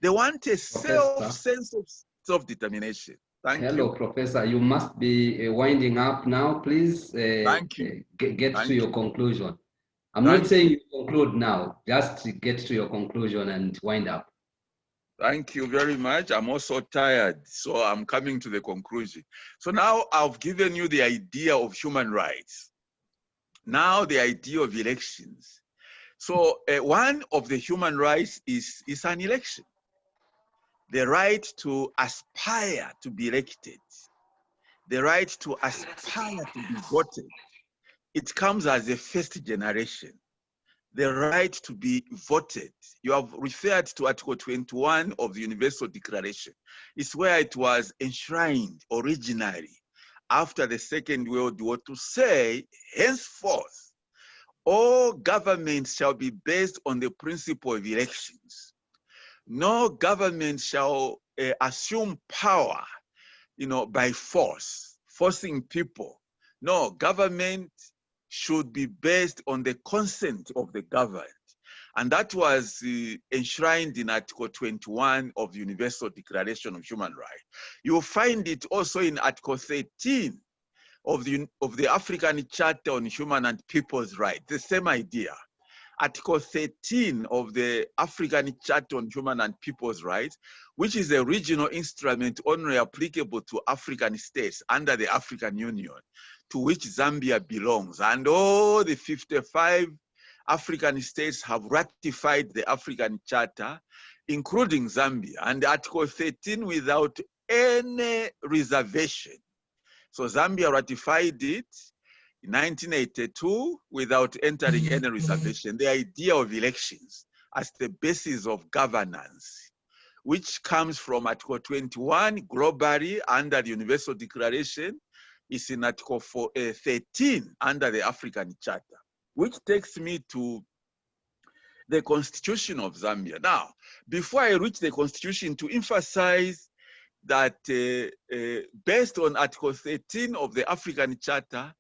They want a sense of self-determination. Thank you. Hello, Professor. You must be winding up now. Please Thank you. Get Thank to your you. conclusion. I'm Thank not saying you conclude now. Just get to your conclusion and wind up. Thank you very much. I'm also tired, so I'm coming to the conclusion. So now I've given you the idea of human rights. Now the idea of elections. So one of the human rights is an election. The right to aspire to be elected. The right to aspire to be voted. It comes as a first generation. The right to be voted. You have referred to Article 21 of the Universal Declaration. It's where it was enshrined originally after the Second World War to say, henceforth, all governments shall be based on the principle of elections. No government shall assume power, by force, forcing people. No, government should be based on the consent of the governed. And that was enshrined in Article 21 of the Universal Declaration of Human Rights. You'll find it also in Article 13 of the African Charter on Human and People's Rights, the same idea. Article 13 of the African Charter on Human and People's Rights, which is a regional instrument only applicable to African states under the African Union, to which Zambia belongs. And all the 55 African states have ratified the African Charter, including Zambia, and Article 13 without any reservation. So Zambia ratified it in 1982 without entering any reservation. The idea of elections as the basis of governance, which comes from Article 21 globally under the Universal Declaration, is in Article 13 under the African Charter, which takes me to the Constitution of Zambia. Now, before I reach the Constitution, to emphasize that based on Article 13 of the African Charter,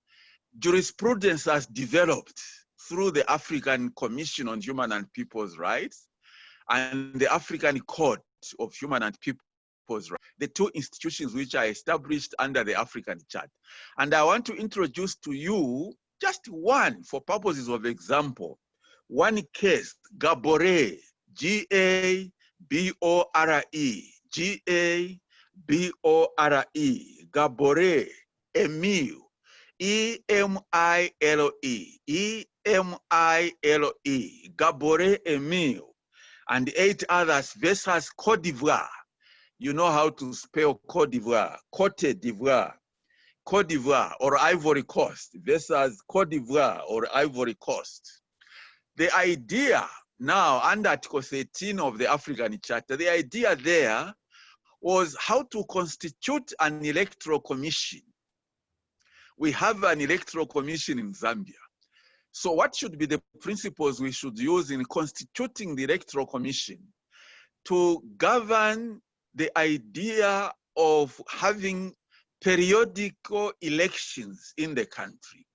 jurisprudence has developed through the African Commission on Human and People's Rights and the African Court of Human and People's Rights, the two institutions which are established under the African Charter. And I want to introduce to you just one, for purposes of example, one case, Gabore, G-A-B-O-R-E, G-A-B-O-R-E, Gabore, Emile, E-M-I-L-E, E-M-I-L-E, Gabore Emile, and 8 others versus Cote d'Ivoire. you know how to spell Côte d'Ivoire, Côte d'Ivoire, Côte d'Ivoire or Ivory Coast versus Côte d'Ivoire or Ivory Coast. The idea now under Article 13 of the African Charter, the idea there was how to constitute an electoral commission. We have an electoral commission in Zambia. So what should be the principles we should use in constituting the electoral commission to govern the idea of having periodical elections in the country?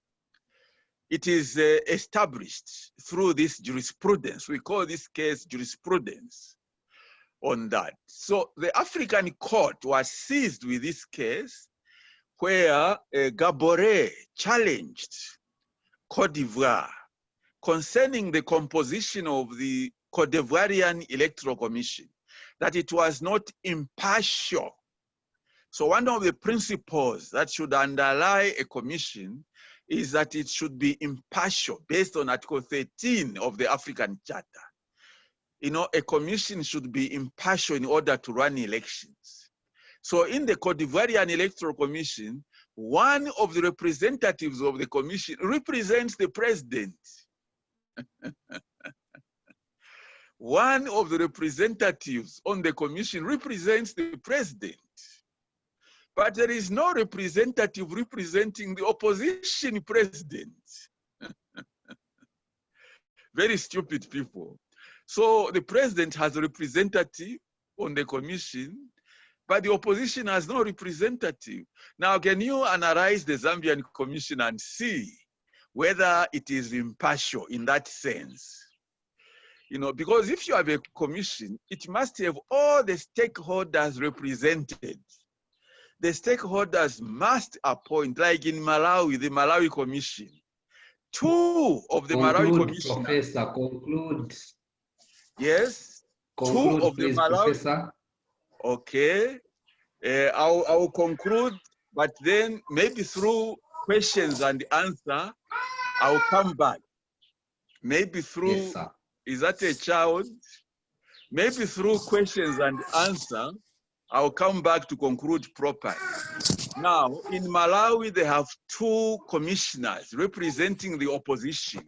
It is established through this jurisprudence. We call this case jurisprudence on that. So the African court was seized with this case where Gaboré challenged Côte d'Ivoire concerning the composition of the Côte d'Ivoirian Electoral Commission, that it was not impartial. So one of the principles that should underlie a commission is that it should be impartial based on Article 13 of the African Charter. You know, a commission should be impartial in order to run elections. So in the Côte d'Ivoirian Electoral Commission, one of the representatives of the commission represents the president. One of the representatives on the commission represents the president. But there is no representative representing the opposition president. Very stupid people. So the president has a representative on the commission, but the opposition has no representative. Now, can you analyze the Zambian commission and see whether it is impartial in that sense? You know, because if you have a commission, it must have all the stakeholders represented. The stakeholders must appoint, like in Malawi, the Malawi Commission. Two of the Malawi commissioners. Professor, conclude. Yes. Conclude, two of please, the Malawi. Professor. Okay. I'll conclude, but then maybe through questions and answer, I'll come back. Maybe through, Yes, sir. is that a child? Maybe through questions and answer, I'll come back to conclude properly. Now, in Malawi, they have two commissioners representing the opposition.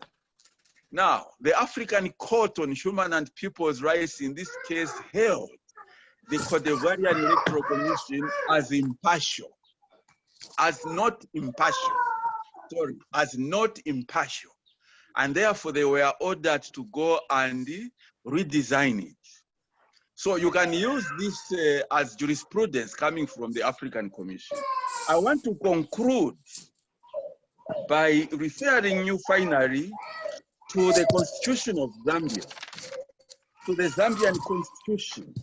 Now, the African Court on Human and People's Rights in this case held the Côte d'Ivoirian Electoral Commission as impartial, as not impartial, as not impartial. And therefore, they were ordered to go and redesign it. So you can use this as jurisprudence coming from the African Commission. I want to conclude by referring you finally to the Constitution of Zambia, to the Zambian Constitution.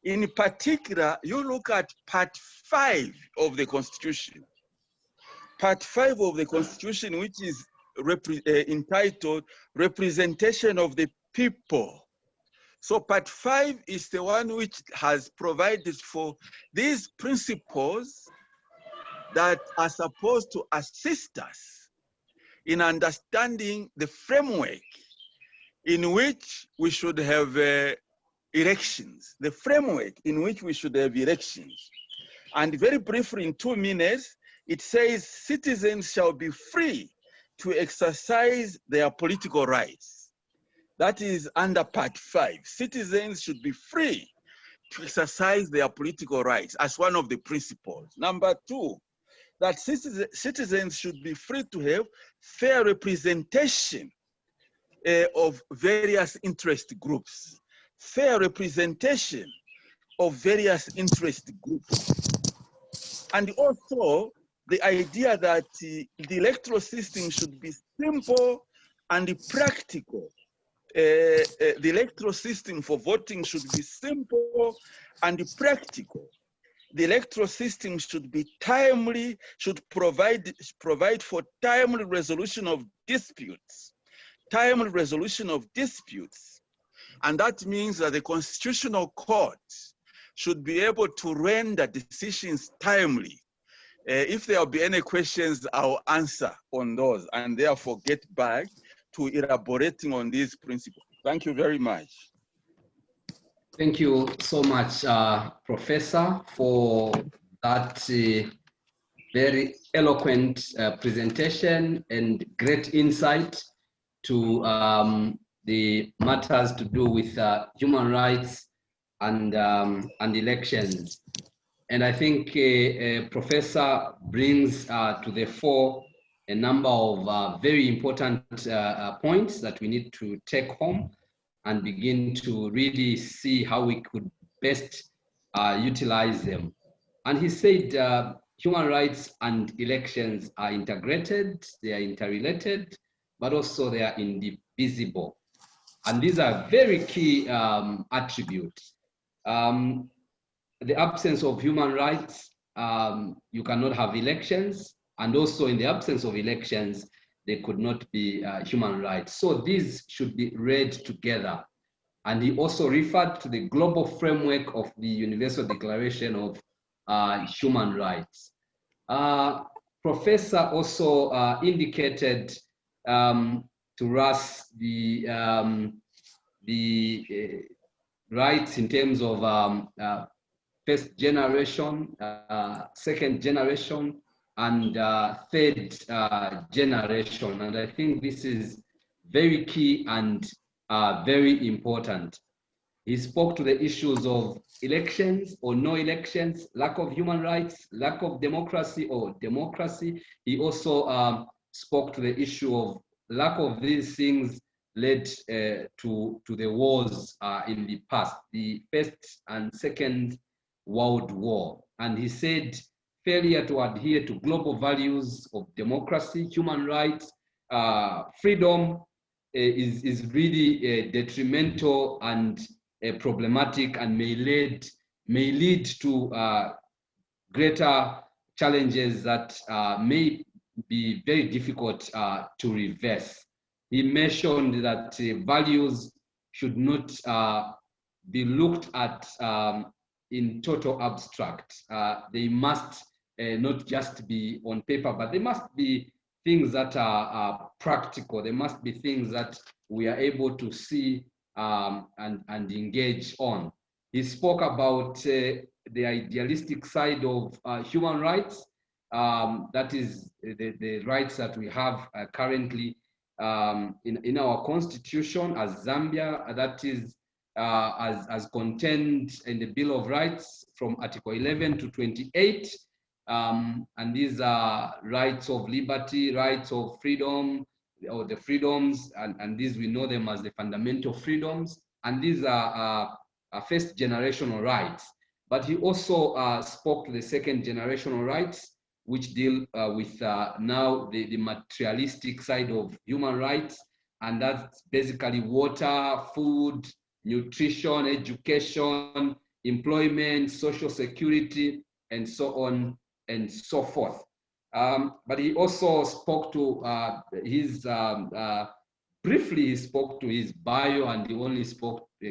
In particular, you look at Part 5 of the Constitution. Part 5 of the Constitution, which is entitled Representation of the People. So Part 5 is the one which has provided for these principles that are supposed to assist us in understanding the framework in which we should have elections, the framework in which we should have elections. And very briefly, in 2 minutes, it says citizens shall be free to exercise their political rights. That is under Part 5. Citizens should be free to exercise their political rights as one of the principles. Number 2, that citizens should be free to have fair representation of various interest groups. Fair representation of various interest groups. And also the idea that the electoral system should be simple and practical. The electoral system for voting should be simple and practical. The electoral system should be timely, should provide for timely resolution of disputes. Timely resolution of disputes. And that means that the Constitutional Court should be able to render decisions timely. If there will be any questions, I'll answer on those and therefore get back to elaborating on these principles. Thank you very much. Thank you so much, Professor, for that very eloquent presentation and great insight to the matters to do with human rights and elections. And I think Professor brings to the fore a number of very important points that we need to take home and begin to really see how we could best utilize them. And he said human rights and elections are integrated, they are interrelated, but also they are indivisible. And these are very key attributes. The absence of human rights, you cannot have elections. And also in the absence of elections, there could not be human rights. So these should be read together. And he also referred to the global framework of the Universal Declaration of Human Rights. Professor also indicated to us the rights in terms of first generation, second generation, and third generation. And I think this is very key and very important. He spoke to the issues of elections or no elections, lack of human rights, lack of democracy or democracy. He also spoke to the issue of lack of these things led to the wars in the past, the First and Second World War. And he said failure to adhere to global values of democracy, human rights, freedom is really detrimental and problematic, and may lead to greater challenges that may be very difficult to reverse. He mentioned that values should not be looked at in total abstract. They must not just be on paper, but they must be things that are practical. They must be things that we are able to see and engage on. He spoke about the idealistic side of human rights. That is the rights that we have currently in our constitution as Zambia, that is as contained in the Bill of Rights from Article 11 to 28. And these are rights of liberty, rights of freedom, or the freedoms, and these we know them as the fundamental freedoms. And these are first generational rights. But he also spoke to the second generational rights, which deal with now the materialistic side of human rights. And that's basically water, food, nutrition, education, employment, social security, and so on and so forth. But he also spoke to briefly he spoke to his bio, and he only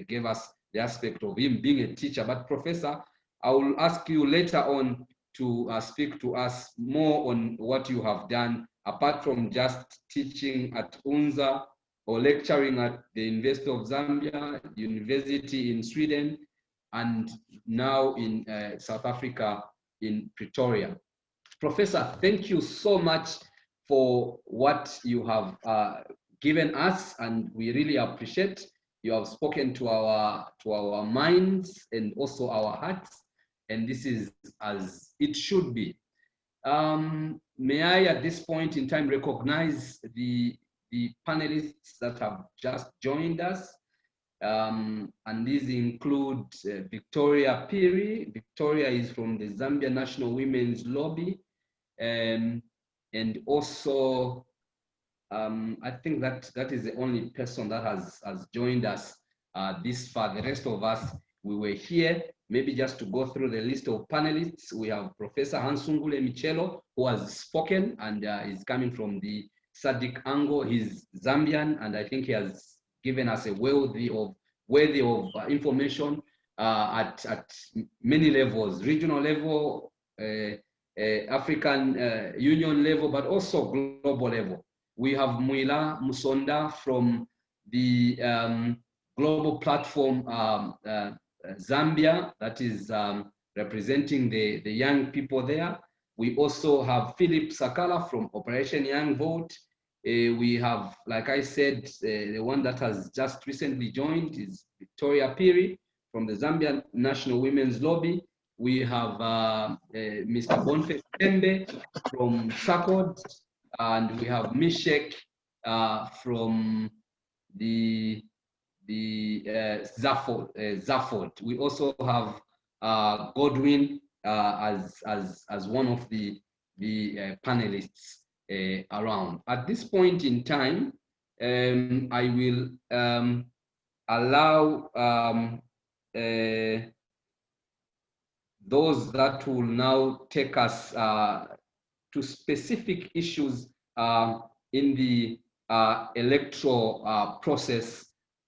gave us the aspect of him being a teacher. But Professor, I will ask you later on to speak to us more on what you have done, apart from just teaching at UNZA or lecturing at the University of Zambia, University in Sweden, and now in South Africa in Pretoria. Professor, thank you so much for what you have given us, and we really appreciate. You have spoken to our minds and also our hearts, and this is as it should be. May I, at this point in time, recognize the panelists that have just joined us, and these include Victoria Piri. Victoria is from the Zambia National Women's Lobby, and also I think that is the only person that has joined us this far. The rest of us, we were here. Maybe just to go through the list of panelists, we have Professor Hansungule Michelo, who has spoken and is coming from the SADC angle. He's Zambian, and I think he has given us a worthy of information at many levels, regional level, African Union level, but also global level. We have Mwila Musonda from the Global Platform Zambia, that is representing the young people there. We also have Philip Sakala from Operation Young Vote. We have, like I said, the one that has just recently joined is Victoria Piri from the Zambian National Women's Lobby. We have Mr. Bonfe Tembe from SACCORD, and we have Mishek from the ZAFOD. We also have Godwin as one of the panelists around. At this point in time, I will allow those that will now take us to specific issues in the electoral process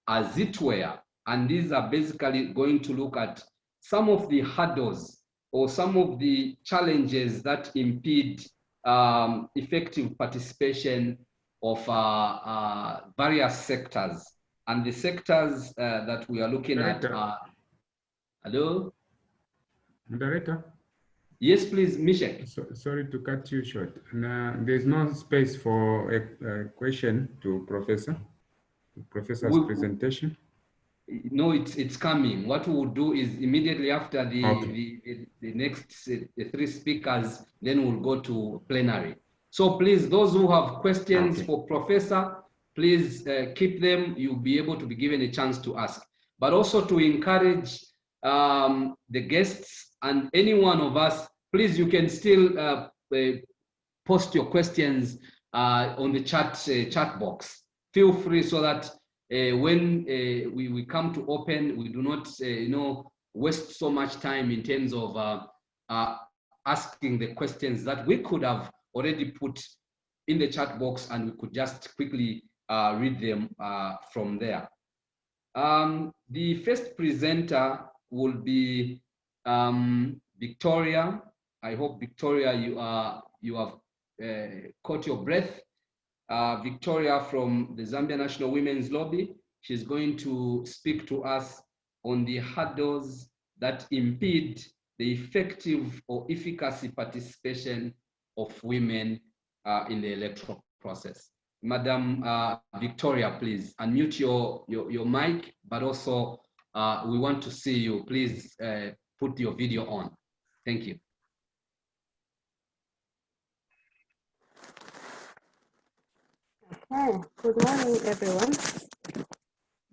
as it were. And these are basically going to look at some of the hurdles or some of the challenges that impede effective participation of various sectors. And the sectors that we are looking Moderator. at are, hello? Moderator, Yes, please, Mishek. sorry to cut you short. There's no space for a question to Professor's presentation. No, it's coming. What we will do is immediately after Okay. the next three speakers, then we'll go to plenary. So please, those who have questions Okay. for Professor, please keep them. You'll be able to be given a chance to ask. But also to encourage the guests and any one of us, please, you can still post your questions on the chat box. Feel free so that when we come to open, we do not waste so much time in terms of asking the questions that we could have already put in the chat box, and we could just quickly read them from there. The first presenter will be Victoria. I hope, Victoria, you have caught your breath. Victoria from the Zambia National Women's Lobby. She's going to speak to us on the hurdles that impede the effective or efficacy participation of women in the electoral process. Madam Victoria, please unmute your mic, but also we want to see you. Please put your video on. Thank you. Okay, good morning, everyone.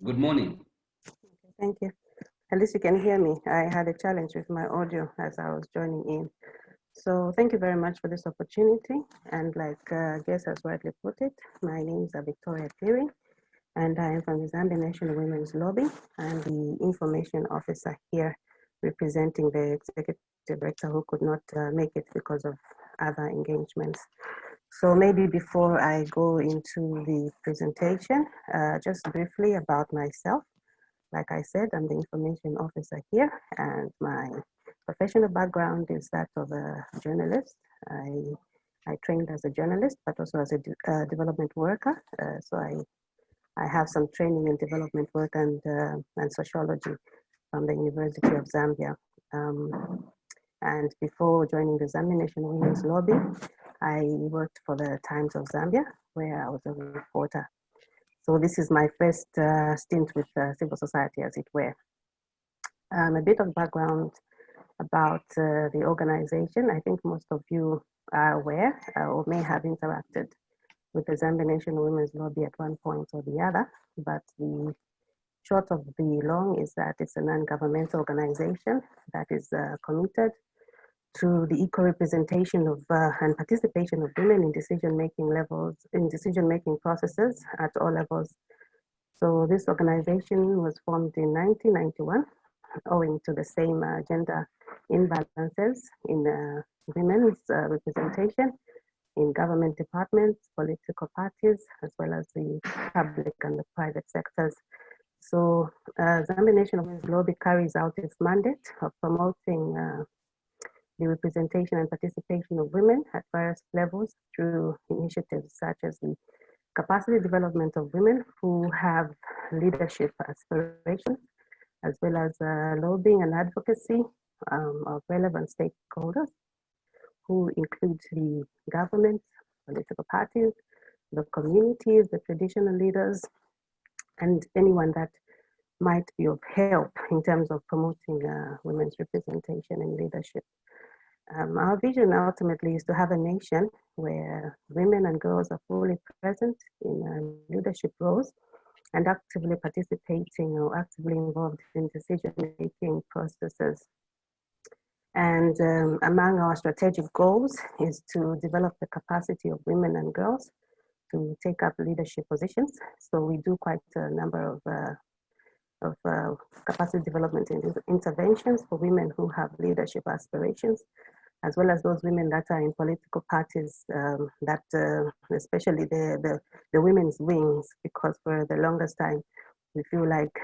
Good morning. Thank you. At least you can hear me. I had a challenge with my audio as I was joining in. So thank you very much for this opportunity. And like Guess has rightly put it, my name is Victoria Piri, and I am from the Zambia National Women's Lobby. I'm the information officer here representing the executive director who could not make it because of other engagements. So maybe before I go into the presentation, just briefly about myself. Like I said, I'm the information officer here, and my professional background is that of a journalist. I trained as a journalist, but also as a development worker. So I have some training in development work and sociology from the University of Zambia. And before joining the Zambia National Women's Lobby, I worked for the Times of Zambia, where I was a reporter. So this is my first stint with civil society, as it were. A bit of background about the organization. I think most of you are aware or may have interacted with the Zambia National Women's Lobby at one point or the other, but the short of the long is that it's a non-governmental organization that is committed to the equal representation of and participation of women in decision-making levels, in decision-making processes at all levels. So this organization was formed in 1991, owing to the same gender imbalances in women's representation in government departments, political parties, as well as the public and the private sectors. So Zambia National Women's Lobby carries out its mandate of promoting the representation and participation of women at various levels through initiatives such as the capacity development of women who have leadership aspirations, as well as lobbying and advocacy of relevant stakeholders, who include the government, political parties, the communities, the traditional leaders, and anyone that might be of help in terms of promoting women's representation in leadership. Our vision ultimately is to have a nation where women and girls are fully present in leadership roles and actively participating or actively involved in decision-making processes. And among our strategic goals is to develop the capacity of women and girls to take up leadership positions. So we do quite a number of capacity development interventions for women who have leadership aspirations, as well as those women that are in political parties, especially the women's wings, because for the longest time, we feel like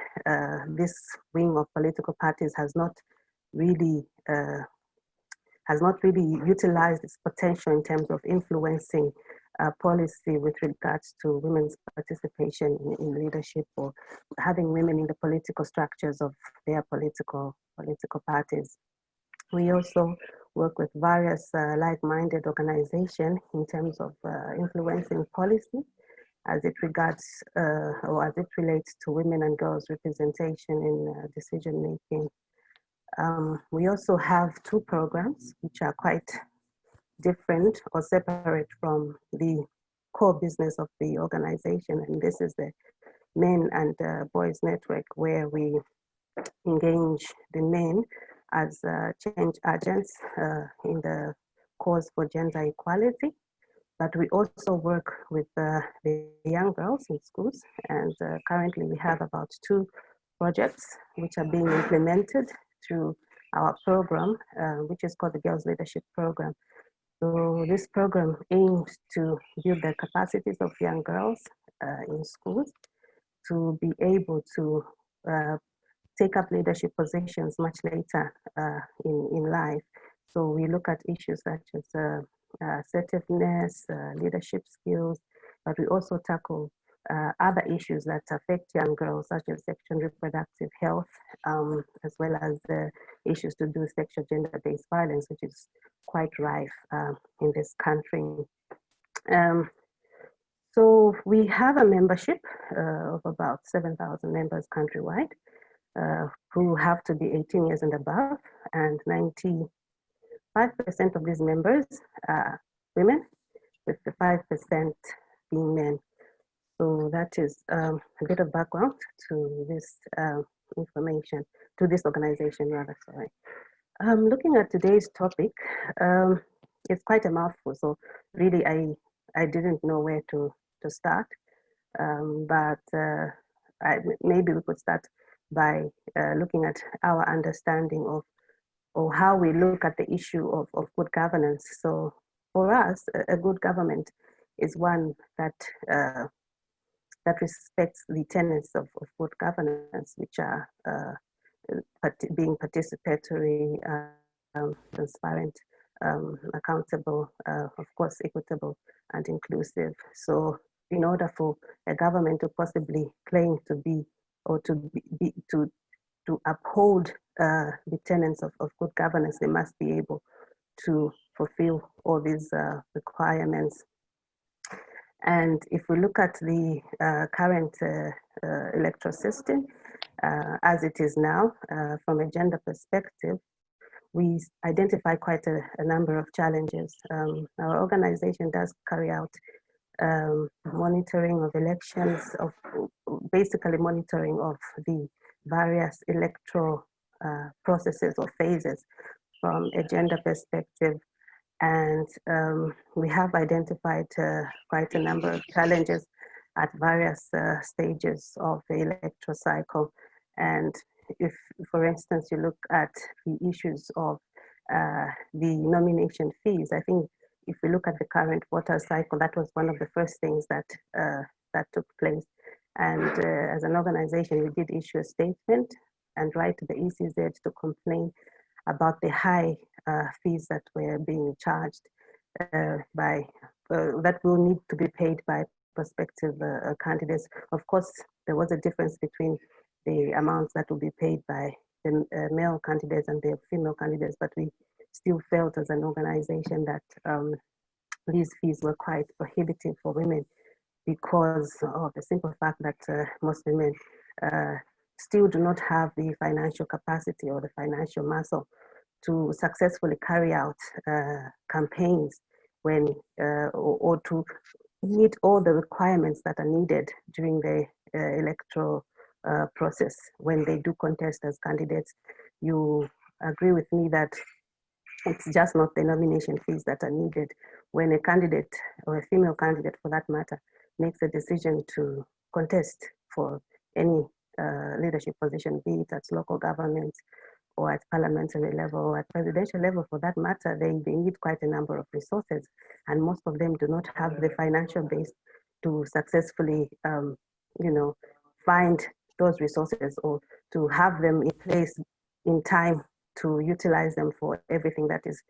this wing of political parties has not really utilized its potential in terms of influencing policy with regards to women's participation in leadership or having women in the political structures of their political parties. We also work with various like-minded organizations in terms of influencing policy as it regards or as it relates to women and girls' representation in decision-making. We also have two programs which are quite different or separate from the core business of the organization. And this is the Men and Boys Network, where we engage the men as change agents in the cause for gender equality. But we also work with the young girls in schools. And currently we have about 2 projects which are being implemented through our program, which is called the Girls Leadership Program. So this program aims to build the capacities of young girls in schools to be able to take up leadership positions much later in life. So we look at issues such as assertiveness, leadership skills, but we also tackle other issues that affect young girls, such as sexual and reproductive health, as well as issues to do with sexual gender-based violence, which is quite rife in this country. So we have a membership of about 7,000 members countrywide who have to be 18 years and above, and 95% of these members are women, with the 5% being men. So that is a bit of background to this information, to this organization rather, sorry. Looking at today's topic, it's quite a mouthful, so really I didn't know where to start, but maybe we could start by looking at our understanding of, or how we look at the issue of good governance. So for us, a good government is one that that respects the tenets of good governance, which are being participatory, transparent, accountable, of course, equitable and inclusive. So in order for a government to possibly claim to be, or to uphold the tenets of good governance, they must be able to fulfill all these requirements. And if we look at the current electoral system as it is now, from a gender perspective, we identify quite a number of challenges. Our organization does carry out monitoring of elections, of basically monitoring of the various electoral processes or phases from a gender perspective. And we have identified quite a number of challenges at various stages of the electoral cycle. And if, for instance, you look at the issues of the nomination fees, I think if we look at the current voter cycle, that was one of the first things that that took place. And as an organization, we did issue a statement and write to the ECZ to complain about the high fees that were being charged that will need to be paid by prospective candidates. Of course, there was a difference between the amounts that will be paid by the male candidates and the female candidates, but we still felt as an organization that these fees were quite prohibitive for women because of the simple fact that most women still do not have the financial capacity or the financial muscle to successfully carry out campaigns when or to meet all the requirements that are needed during the electoral process when they do contest as candidates. You agree with me that it's just not the nomination fees that are needed when a candidate or a female candidate for that matter makes a decision to contest for any leadership position, be it at local government or at parliamentary level or at presidential level for that matter. They need quite a number of resources, and most of them do not have the financial base to successfully find those resources or to have them in place in time to utilize them for everything that is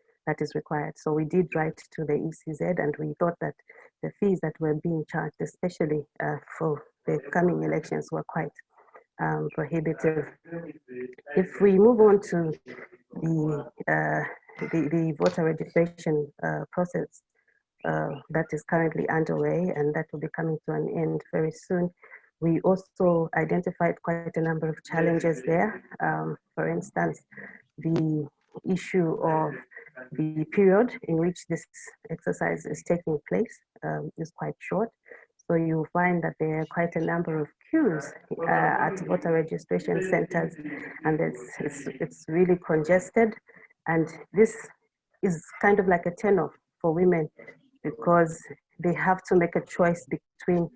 required. So we did write to the ECZ, and we thought that the fees that were being charged, especially for the coming elections, were quite prohibitive. If we move on to the voter registration process that is currently underway and that will be coming to an end very soon, we also identified quite a number of challenges there. For instance, the issue of the period in which this exercise is taking place is quite short. So you find that there are quite a number of queues at voter registration centers, and it's really congested. And this is kind of like a turn-off for women because they have to make a choice between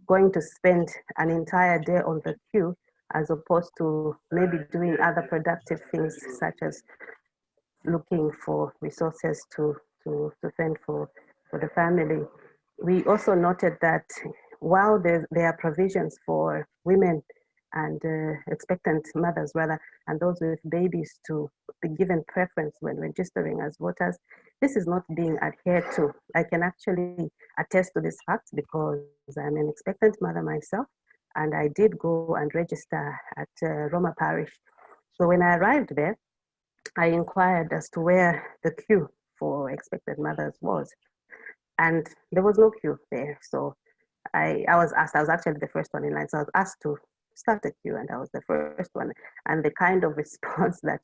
going to spend an entire day on the queue as opposed to maybe doing other productive things such as looking for resources to fend for the family. We also noted that while there are provisions for women and expectant mothers rather, and those with babies to be given preference when registering as voters, this is not being adhered to. I can actually attest to this fact because I'm an expectant mother myself, and I did go and register at Roma Parish. So when I arrived there, I inquired as to where the queue for expectant mothers was, and there was no queue there. So I was asked, I was actually the first one in line, so I was asked to start the queue, and I was the first one. And the kind of response that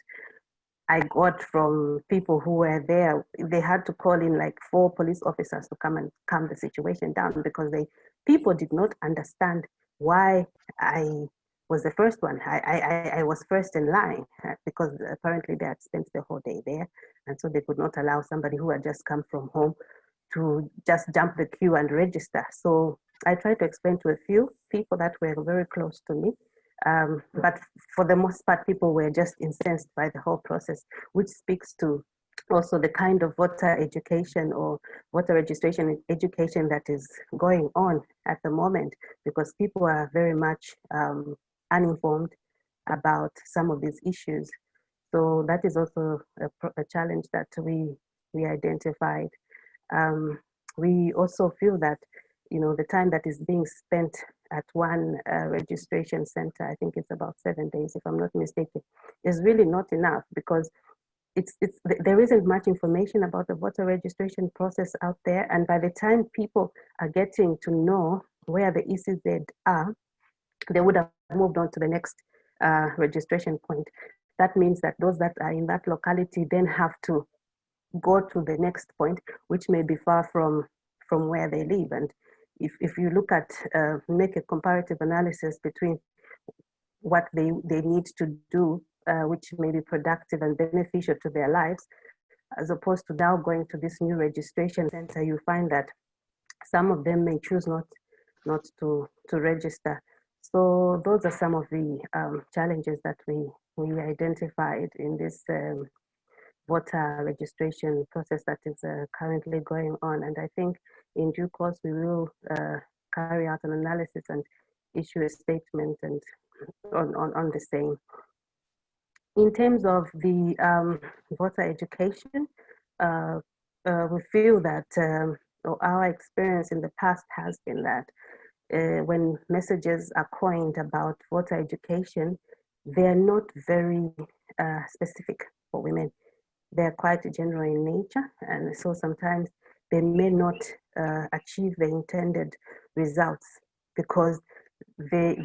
I got from people who were there, they had to call in like 4 police officers to come and calm the situation down because people did not understand why I was the first one. I was first in line because apparently they had spent the whole day there, and so they could not allow somebody who had just come from home to just jump the queue and register. So I tried to explain to a few people that were very close to me, but for the most part, people were just incensed by the whole process, which speaks to also the kind of voter education or voter registration education that is going on at the moment, because people are very much uninformed about some of these issues. So that is also a challenge that we identified. We also feel that, the time that is being spent at one registration center, I think it's about 7 days, if I'm not mistaken, is really not enough because there isn't much information about the voter registration process out there. And by the time people are getting to know where the ECZ are, they would have moved on to the next registration point. That means that those that are in that locality then have to go to the next point, which may be far from where they live. And if you look at, make a comparative analysis between what they need to do, which may be productive and beneficial to their lives, as opposed to now going to this new registration center, you find that some of them may choose not to register. So those are some of the challenges that we identified in this voter registration process that is currently going on. And I think in due course, we will carry out an analysis and issue a statement and on the same. In terms of the voter education, we feel that our experience in the past has been that when messages are coined about voter education, they're not very specific for women. They're quite general in nature, and so sometimes they may not achieve the intended results because they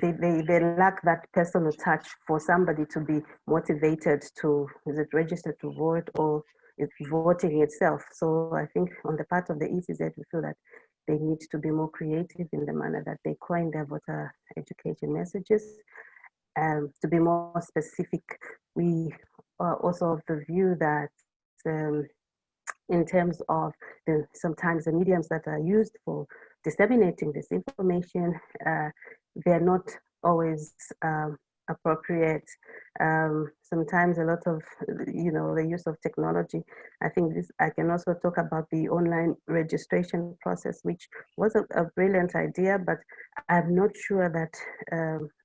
lack that personal touch for somebody to be motivated to, is it register to vote or is voting itself. So I think on the part of the ECZ, we feel that they need to be more creative in the manner that they coin their voter education messages. To be more specific, we are also of the view that in terms of sometimes the mediums that are used for disseminating this information, they're not always appropriate. Sometimes a lot of, the use of technology. I think I can also talk about the online registration process, which was a brilliant idea, but I'm not sure that,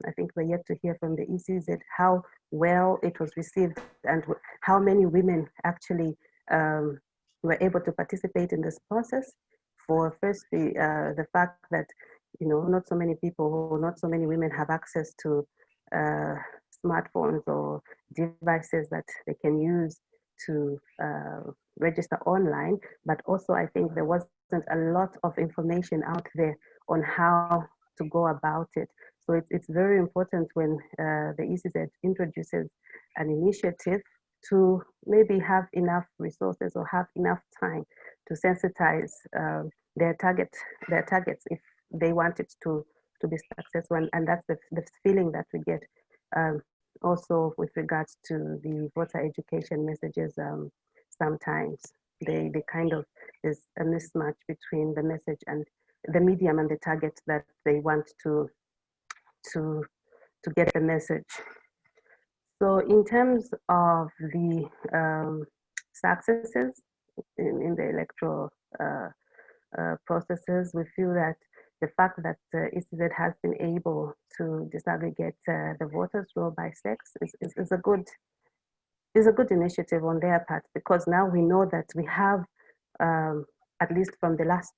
I think we're yet to hear from the ECZ how well it was received and how many women actually were able to participate in this process. For firstly, the fact that not so many people or not so many women have access to smartphones or devices that they can use to register online, but also I think there wasn't a lot of information out there on how to go about it. So it's very important when the ECZ introduces an initiative to maybe have enough resources or have enough time to sensitize their targets if they want it to be successful. And that's the feeling that we get also with regards to the voter education messages. Sometimes they kind of, there's a mismatch between the message and the medium and the target that they want to get the message. So in terms of the successes in the electoral processes, we feel that the fact that ECZ has been able to disaggregate the voters roll by sex is a good initiative on their part, because now we know that we have, at least from the last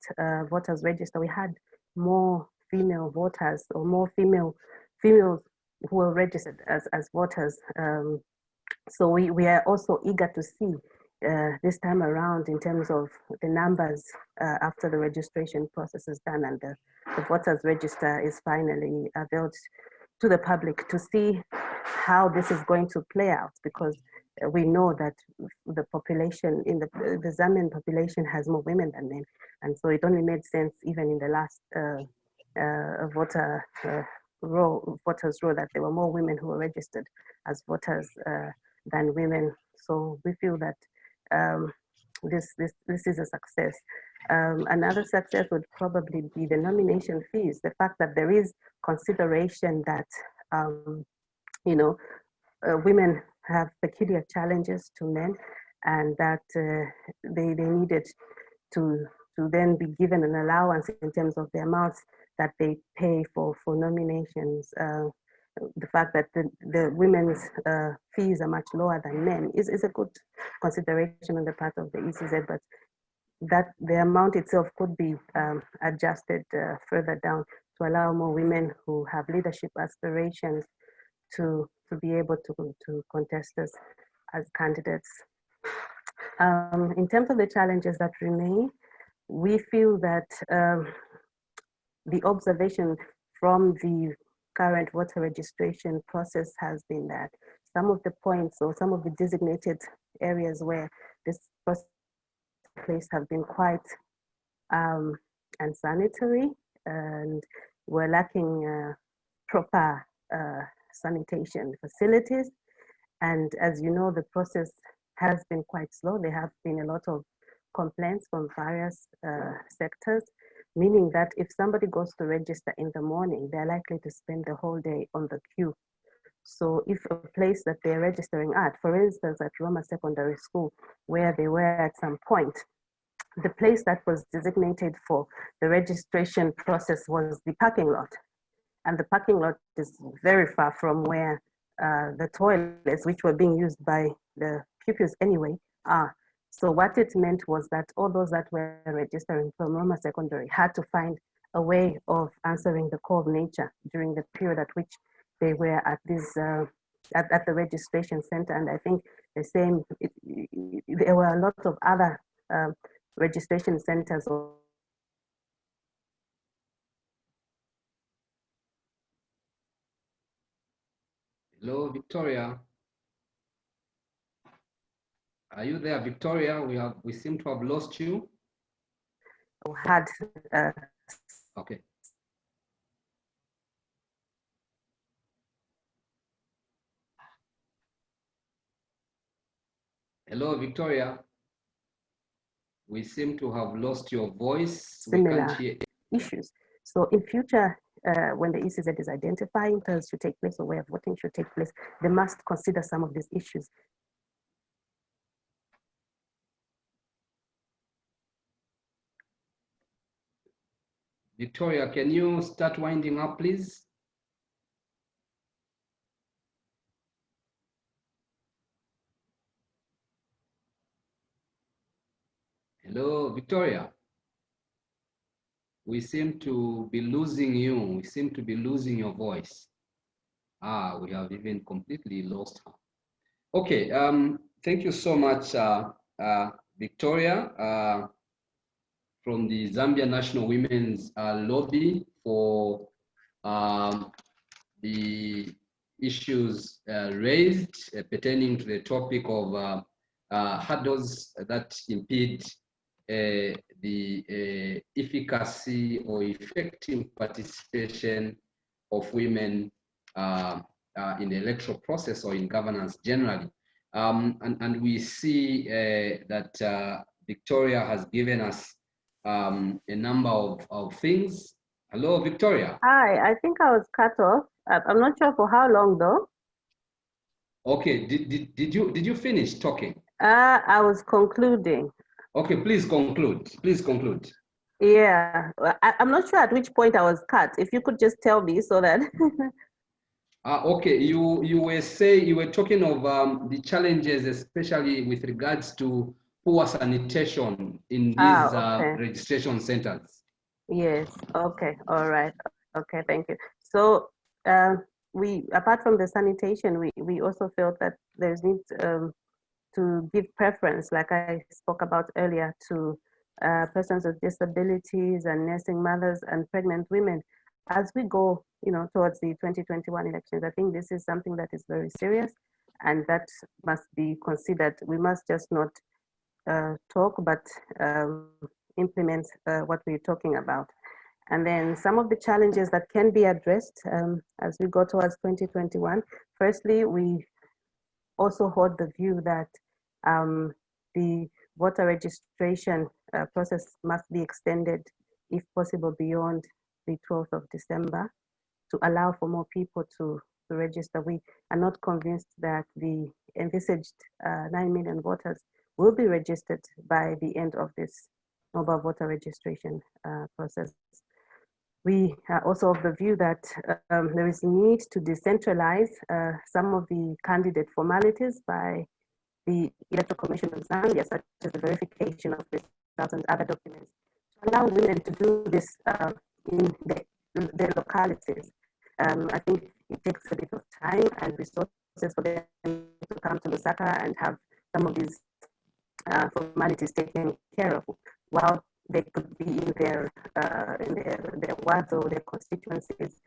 voters register, we had more female voters or more females who were registered as voters. So we are also eager to see this time around in terms of the numbers after the registration process is done and the voters register is finally availed to the public, to see how this is going to play out, because we know that the population in the Zambian population has more women than men, and so it only made sense even in the last voters roll that there were more women who were registered as voters than women. So we feel that this is a success. Another success would probably be the nomination fees. The fact that there is consideration that women have peculiar challenges to men, and that they needed to then be given an allowance in terms of the amounts that they pay for nominations. The fact that the women's fees are much lower than men is a good consideration on the part of the ECZ, but that the amount itself could be adjusted further down to allow more women who have leadership aspirations to be able to contest as candidates. In terms of the challenges that remain, we feel that the observation from the current voter registration process has been that some of the points or some of the designated areas where this place have been quite unsanitary, and we're lacking proper sanitation facilities. And as you know, the process has been quite slow. There have been a lot of complaints from various sectors, meaning that if somebody goes to register in the morning, they're likely to spend the whole day on the queue. So if a place that they're registering at, for instance, at Roma Secondary School, where they were at some point, the place that was designated for the registration process was the parking lot. And the parking lot is very far from where the toilets, which were being used by the pupils anyway, are. So what it meant was that all those that were registering from Roma Secondary had to find a way of answering the call of nature during the period at which they were at this at the registration center. And I think the same, there were a lot of other registration centers. Hello, Victoria. Are you there, Victoria? We seem to have lost you. Had okay. Hello, Victoria. We seem to have lost your voice. Similar issues. So in future, when the ECZ is identifying polls should take place or where voting should take place, they must consider some of these issues. Victoria, can you start winding up, please? Hello, Victoria. We seem to be losing you. We seem to be losing your voice. We have even completely lost her. Okay, thank you so much, Victoria, from the Zambia National Women's Lobby for the issues raised pertaining to the topic of hurdles that impede the efficacy or effective participation of women in the electoral process or in governance generally. And we see that Victoria has given us a number of things. Hello, Victoria. Hi, I think I was cut off. I'm not sure for how long though. Okay, did you finish talking? I was concluding. Okay, please conclude. Please conclude. Yeah, I'm not sure at which point I was cut. If you could just tell me so that. Okay, you were talking of the challenges, especially with regards to poor sanitation in these registration centers. Yes. Okay. All right. Okay. Thank you. So we, apart from the sanitation, we also felt that there's need to give preference, like I spoke about earlier, to persons with disabilities and nursing mothers and pregnant women as we go, towards the 2021 elections. I think this is something that is very serious and that must be considered. We must just not talk, but implement what we're talking about. And then some of the challenges that can be addressed as we go towards 2021. Firstly, we also hold the view that the voter registration process must be extended, if possible, beyond the 12th of December to allow for more people to register. We are not convinced that the envisaged 9 million voters will be registered by the end of this mobile voter registration process. We are also of the view that there is need to decentralize some of the candidate formalities by the Electoral Commission of Zambia, such as the verification of results and other documents, to allow women to do this in their localities. I think it takes a bit of time and resources for them to come to Lusaka and have some of these formalities taken care of, while they could be in their wards or their constituencies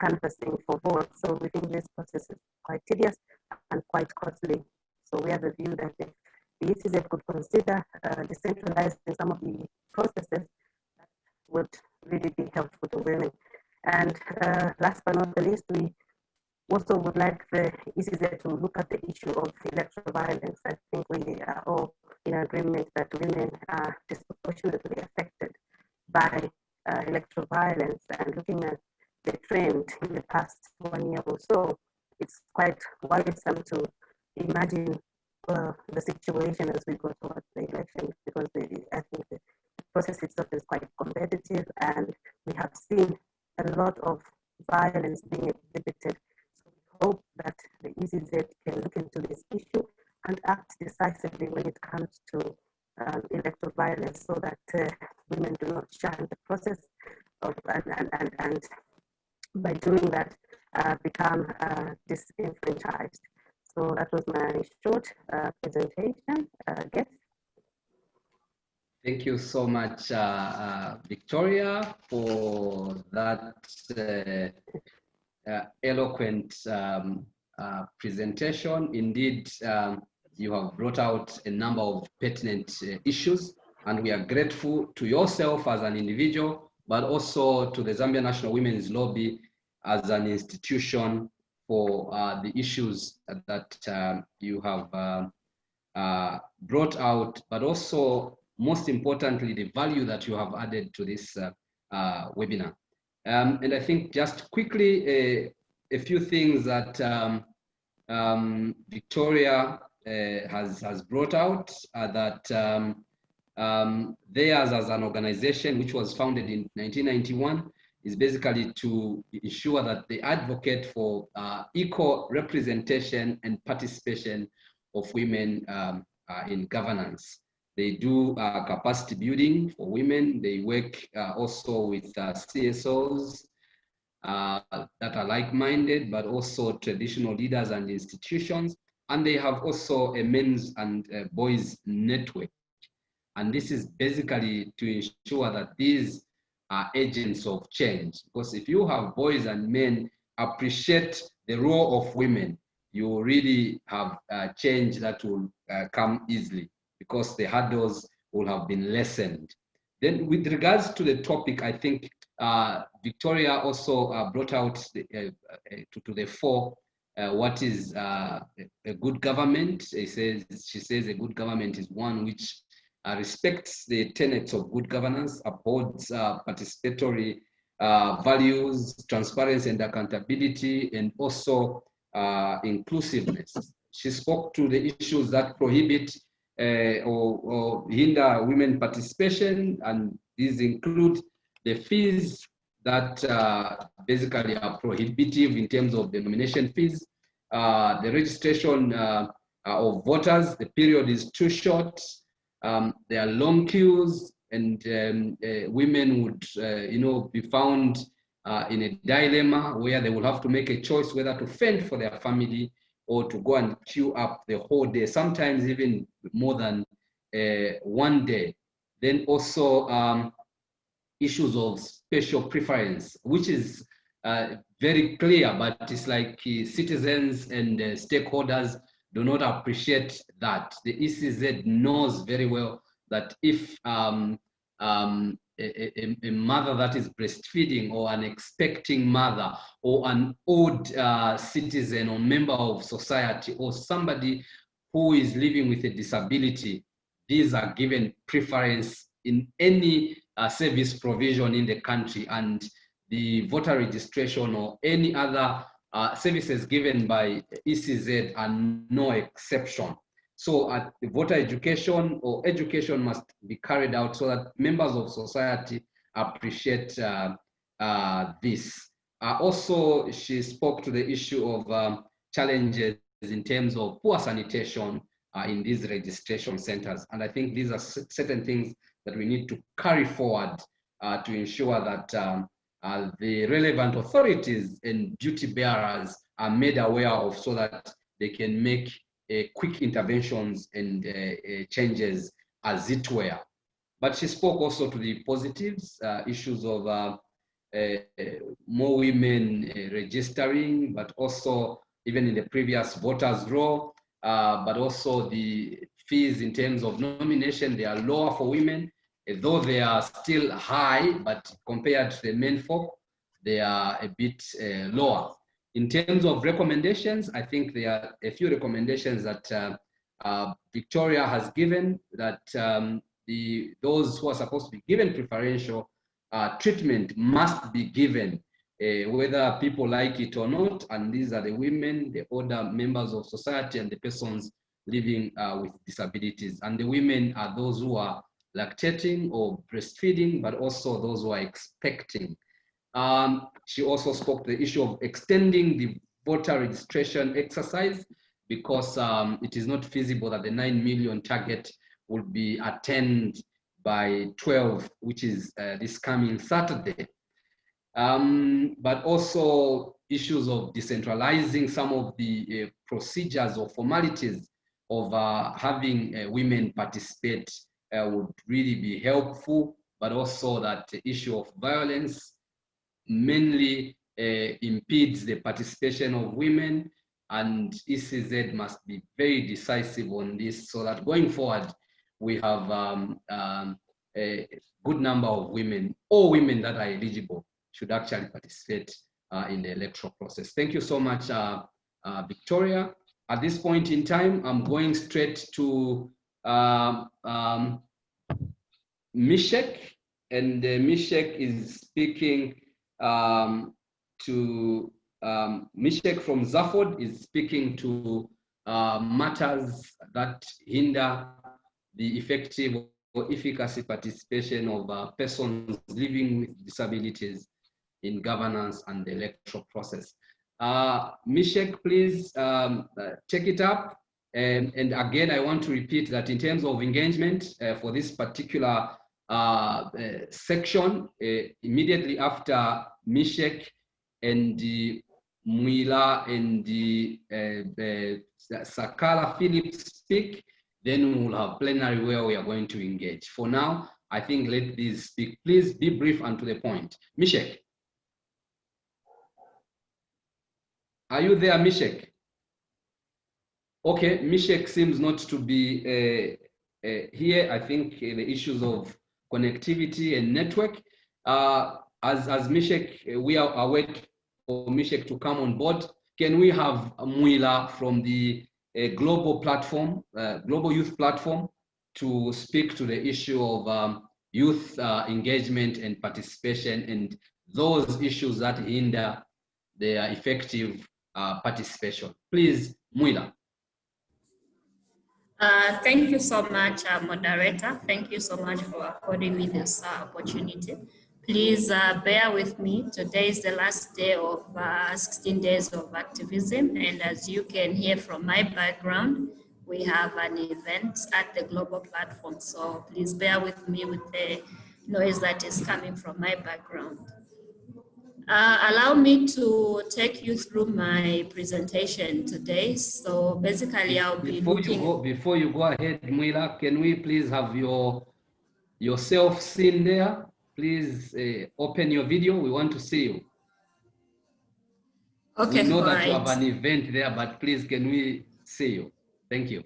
canvassing for votes. So we think this process is quite tedious and quite costly. So we have a view that if the ECZ could consider decentralizing some of the processes, that would really be helpful to women. And last but not the least, we also would like the ECZ to look at the issue of electoral violence. I think we are all in agreement that women are disproportionately affected by electoral violence, and looking at the trend in the past 1 year or so, it's quite worrisome to imagine the situation as we go towards the elections, because I think the process itself is quite competitive and we have seen a lot of violence being exhibited. So we hope that the ECZ can look into this issue and act decisively when it comes to electoral violence, so that women do not shun the process of and by doing that, become disenfranchised. So that was my short presentation. Guess. Thank you so much, Victoria, for that eloquent presentation. Indeed, you have brought out a number of pertinent issues, and we are grateful to yourself as an individual, but also to the Zambia National Women's Lobby as an institution for the issues that you have brought out, but also, most importantly, the value that you have added to this webinar. And I think just quickly, a few things that Victoria has brought out that theirs as an organization, which was founded in 1991, is basically to ensure that they advocate for equal representation and participation of women in governance. They do capacity building for women. They work also with CSOs that are like-minded, but also traditional leaders and institutions. And they have also a men's and boys network. And this is basically to ensure that these are agents of change. Because if you have boys and men appreciate the role of women, you will really have change that will come easily, because the hurdles will have been lessened. Then with regards to the topic, I think Victoria also brought out to the fore what is a good government. She says a good government is one which respects the tenets of good governance, upholds participatory values, transparency and accountability, and also inclusiveness. She spoke to the issues that prohibit or hinder women participation, and these include the fees that basically are prohibitive in terms of the nomination fees, the registration of voters, the period is too short, there are long queues, and women would be found in a dilemma where they will have to make a choice whether to fend for their family or to go and queue up the whole day, sometimes even more than one day. Then also issues of special preference, which is very clear, but it's like citizens and stakeholders do not appreciate that. The ECZ knows very well that if a mother that is breastfeeding, or an expecting mother, or an old citizen or member of society, or somebody who is living with a disability, these are given preference in any service provision in the country, and the voter registration or any other services given by ECZ are no exception. So voter education or education must be carried out so that members of society appreciate this. Also, she spoke to the issue of challenges in terms of poor sanitation in these registration centers. And I think these are certain things that we need to carry forward to ensure that the relevant authorities and duty bearers are made aware of, so that they can make quick interventions and changes as it were. But she spoke also to the positives, issues of more women registering, but also even in the previous voters' roll, but also the fees in terms of nomination, they are lower for women, though they are still high, but compared to the men folk, they are a bit lower. In terms of recommendations, I think there are a few recommendations that Victoria has given, that those who are supposed to be given preferential treatment must be given, whether people like it or not. And these are the women, the older members of society, and the persons living with disabilities. And the women are those who are lactating or breastfeeding, but also those who are expecting. She also spoke to the issue of extending the voter registration exercise, because it is not feasible that the 9 million target will be attained by 12, which is this coming Saturday. but also issues of decentralizing some of the procedures or formalities of having women participate would really be helpful, but also that the issue of violence mainly impedes the participation of women, and ECZ must be very decisive on this so that going forward, we have a good number of women, all women that are eligible should actually participate in the electoral process. Thank you so much, Victoria. At this point in time, I'm going straight to Mishek, and Mishek is speaking Mishek from ZAFOD is speaking to matters that hinder the effective or efficacy participation of persons living with disabilities in governance and the electoral process. Mishek, please take it up. And again, I want to repeat that in terms of engagement for this particular section, immediately after Mishek and Mwila and Sakala Phillips speak, then we will have plenary where we are going to engage. For now, I think let these speak. Please be brief and to the point. Mishek. Are you there, Mishek? Okay, Mishek seems not to be here. I think the issues of connectivity and network. As Mishek, we are waiting for Mishek to come on board. Can we have Mwila from the global platform, global youth platform, to speak to the issue of youth engagement and participation and those issues that hinder their effective participation? Please, Mwila. Thank you so much, moderator. Thank you so much for according me this opportunity. Please bear with me. Today is the last day of 16 days of activism. And as you can hear from my background, we have an event at the global platform. So please bear with me with the noise that is coming from my background. Allow me to take you through my presentation today. So basically, I'll be Before you go ahead, Mwila, can we please have yourself seen there? Please open your video. We want to see you. Okay. We know that you have an event there, but please, can we see you? Thank you.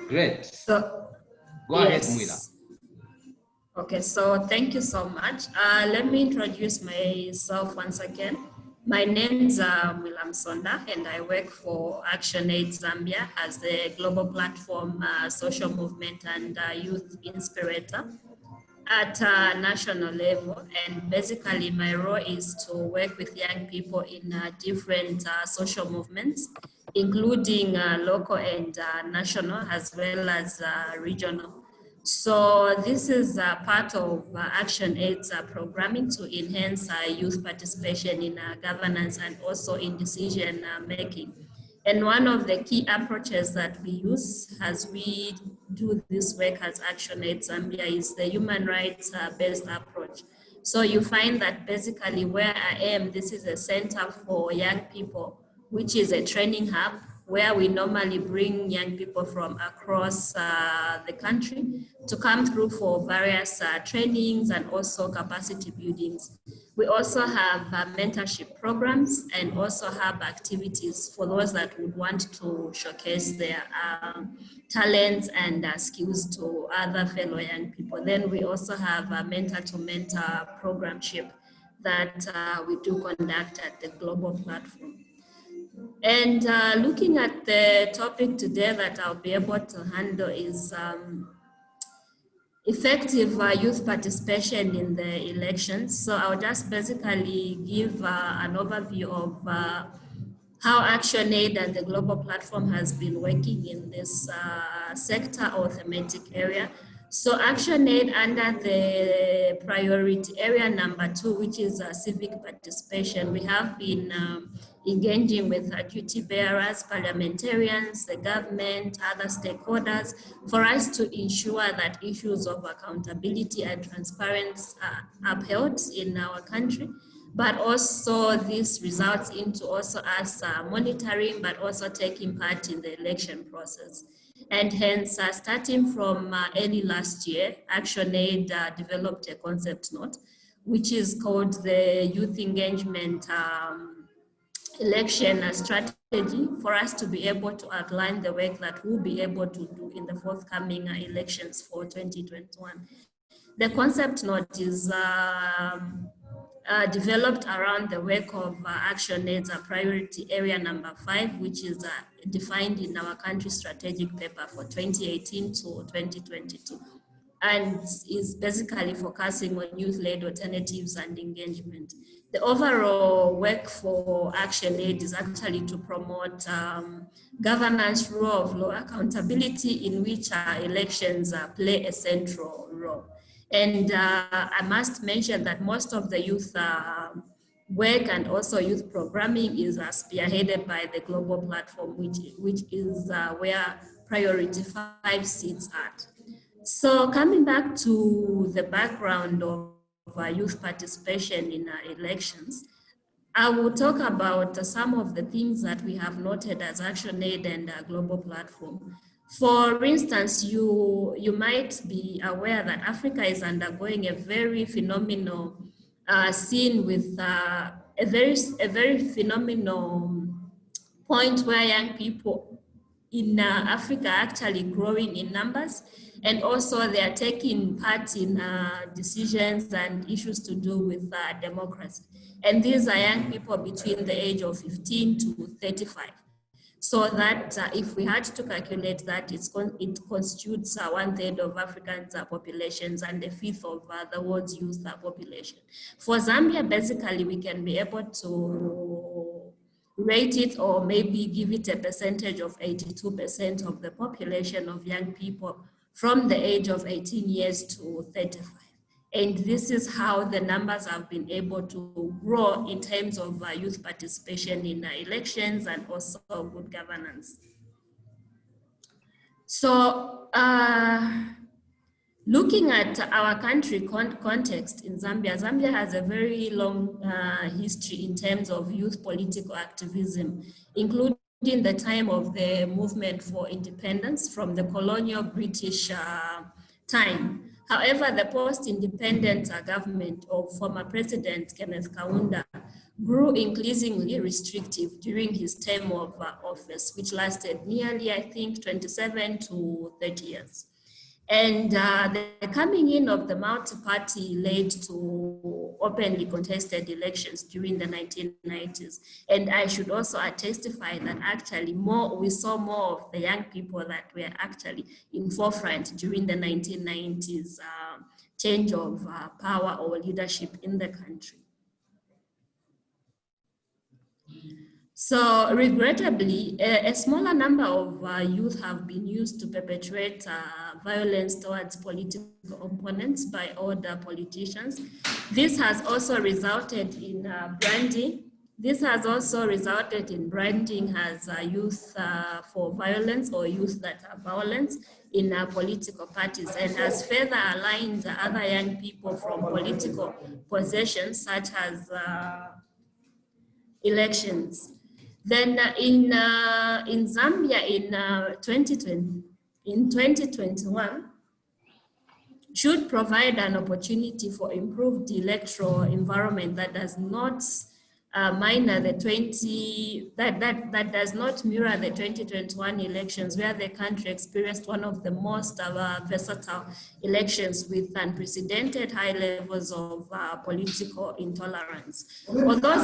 Great. So, go ahead, Mwila. Okay, so thank you so much. Let me introduce myself once again. My name is Mwila Msonda, and I work for ActionAid Zambia as the global platform social movement and youth inspirator at national level. And basically my role is to work with young people in different social movements, including local and national, as well as regional. So this is part of ActionAid's programming to enhance youth participation in governance and also in decision making. And one of the key approaches that we use as we do this work as ActionAid Zambia is the human rights based approach. So you find that basically where I am, this is a center for young people, which is a training hub where we normally bring young people from across the country to come through for various trainings and also capacity buildings. We also have mentorship programs and also have activities for those that would want to showcase their talents and skills to other fellow young people. Then we also have a mentor-to-mentor programship that we do conduct at the global platform. And looking at the topic today that I'll be able to handle is effective youth participation in the elections. So I'll just basically give an overview of how ActionAid and the global platform has been working in this sector or thematic area. So ActionAid under the priority area number 2, which is civic participation, we have been engaging with duty bearers, parliamentarians, the government, other stakeholders, for us to ensure that issues of accountability and transparency are upheld in our country. But also this results into also us monitoring, but also taking part in the election process. And hence, starting from early last year, ActionAid developed a concept note, which is called the Youth Engagement Election Strategy, for us to be able to outline the work that we'll be able to do in the forthcoming elections for 2021. The concept note is developed around the work of ActionAid's priority area number 5, which is defined in our country strategic paper for 2018 to 2022, and is basically focusing on youth-led alternatives and engagement. The overall work for ActionAid is actually to promote governance, rule of law, accountability, in which elections play a central role. And I must mention that most of the youth work and also youth programming is spearheaded by the global platform, which is where priority 5 sits at. So coming back to the background of youth participation in elections, I will talk about some of the things that we have noted as ActionAid and global platform. For instance, you might be aware that Africa is undergoing a very phenomenal scene with a very phenomenal point where young people in Africa are actually growing in numbers, and also they are taking part in decisions and issues to do with democracy. And these are young people between the age of 15 to 35. So that if we had to calculate that, it constitutes 1/3 of Africans' populations and 1/5 of the world's youth population. For Zambia, basically, we can be able to rate it or maybe give it a percentage of 82% of the population of young people from the age of 18 years to 35. And this is how the numbers have been able to grow in terms of youth participation in elections and also good governance. So looking at our country context in Zambia, Zambia has a very long history in terms of youth political activism, including the time of the movement for independence from the colonial British time. However, the post-independent government of former President Kenneth Kaunda grew increasingly restrictive during his term of office, which lasted nearly, I think, 27 to 30 years. And the coming in of the multi-party led to openly contested elections during the 1990s. And I should also testify that actually we saw more of the young people that were actually in forefront during the 1990s change of power or leadership in the country. So regrettably, a smaller number of youth have been used to perpetrate violence towards political opponents by older politicians. This has also resulted in branding. This has also resulted in branding as youth for violence or youth that are violent in political parties, and has further aligned other young people from political positions such as elections. Then in Zambia in 2021 should provide an opportunity for improved electoral environment that does not that does not mirror the 2021 elections, where the country experienced one of the most versatile elections with unprecedented high levels of political intolerance. Although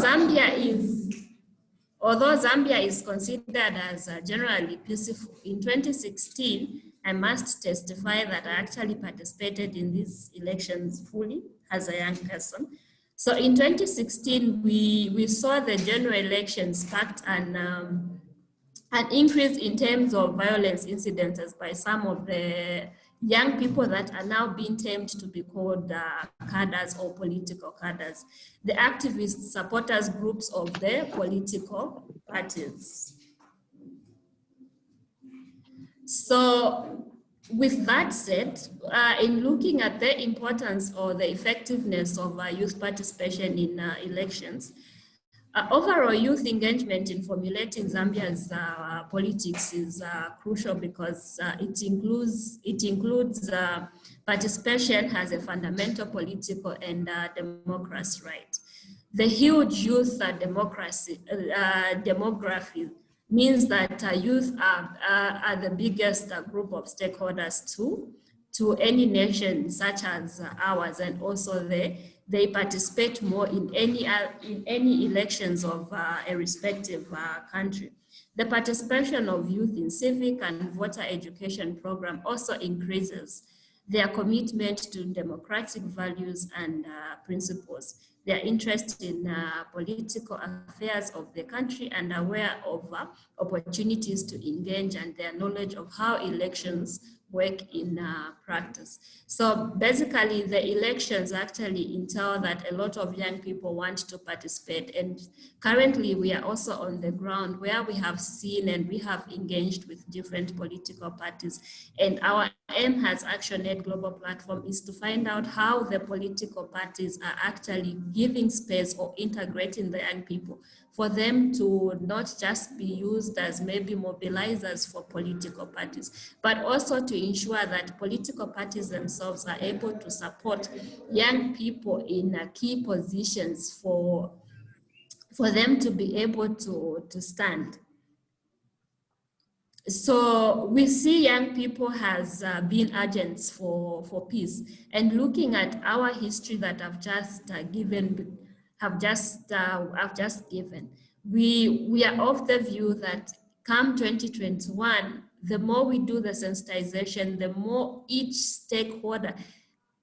Zambia is considered as generally peaceful, in 2016, I must testify that I actually participated in these elections fully as a young person. So in 2016, we saw the general elections sparked an increase in terms of violence incidences by some of the young people that are now being termed to be called cadres or political cadres, the activist supporters groups of the political parties. So with that said, in looking at the importance or the effectiveness of youth participation in elections, overall youth engagement in formulating Zambia's politics is crucial because it includes participation as a fundamental political and democracy right. The huge youth demography means that youth are the biggest group of stakeholders to any nation such as ours, and also they participate more in any elections of a respective country. The participation of youth in civic and voter education program also increases their commitment to democratic values and principles, their interest in political affairs of the country, and aware of opportunities to engage, and their knowledge of how elections work in practice. So basically the elections actually entail that a lot of young people want to participate, and currently we are also on the ground where we have seen and we have engaged with different political parties, and our aim as ActionAid Global Platform is to find out how the political parties are actually giving space or integrating the young people for them to not just be used as maybe mobilizers for political parties, but also to ensure that political parties themselves are able to support young people in key positions for them to be able to stand. So we see young people as being agents for peace, and looking at our history that I've just given, we are of the view that come 2021, the more we do the sensitization, the more each stakeholder,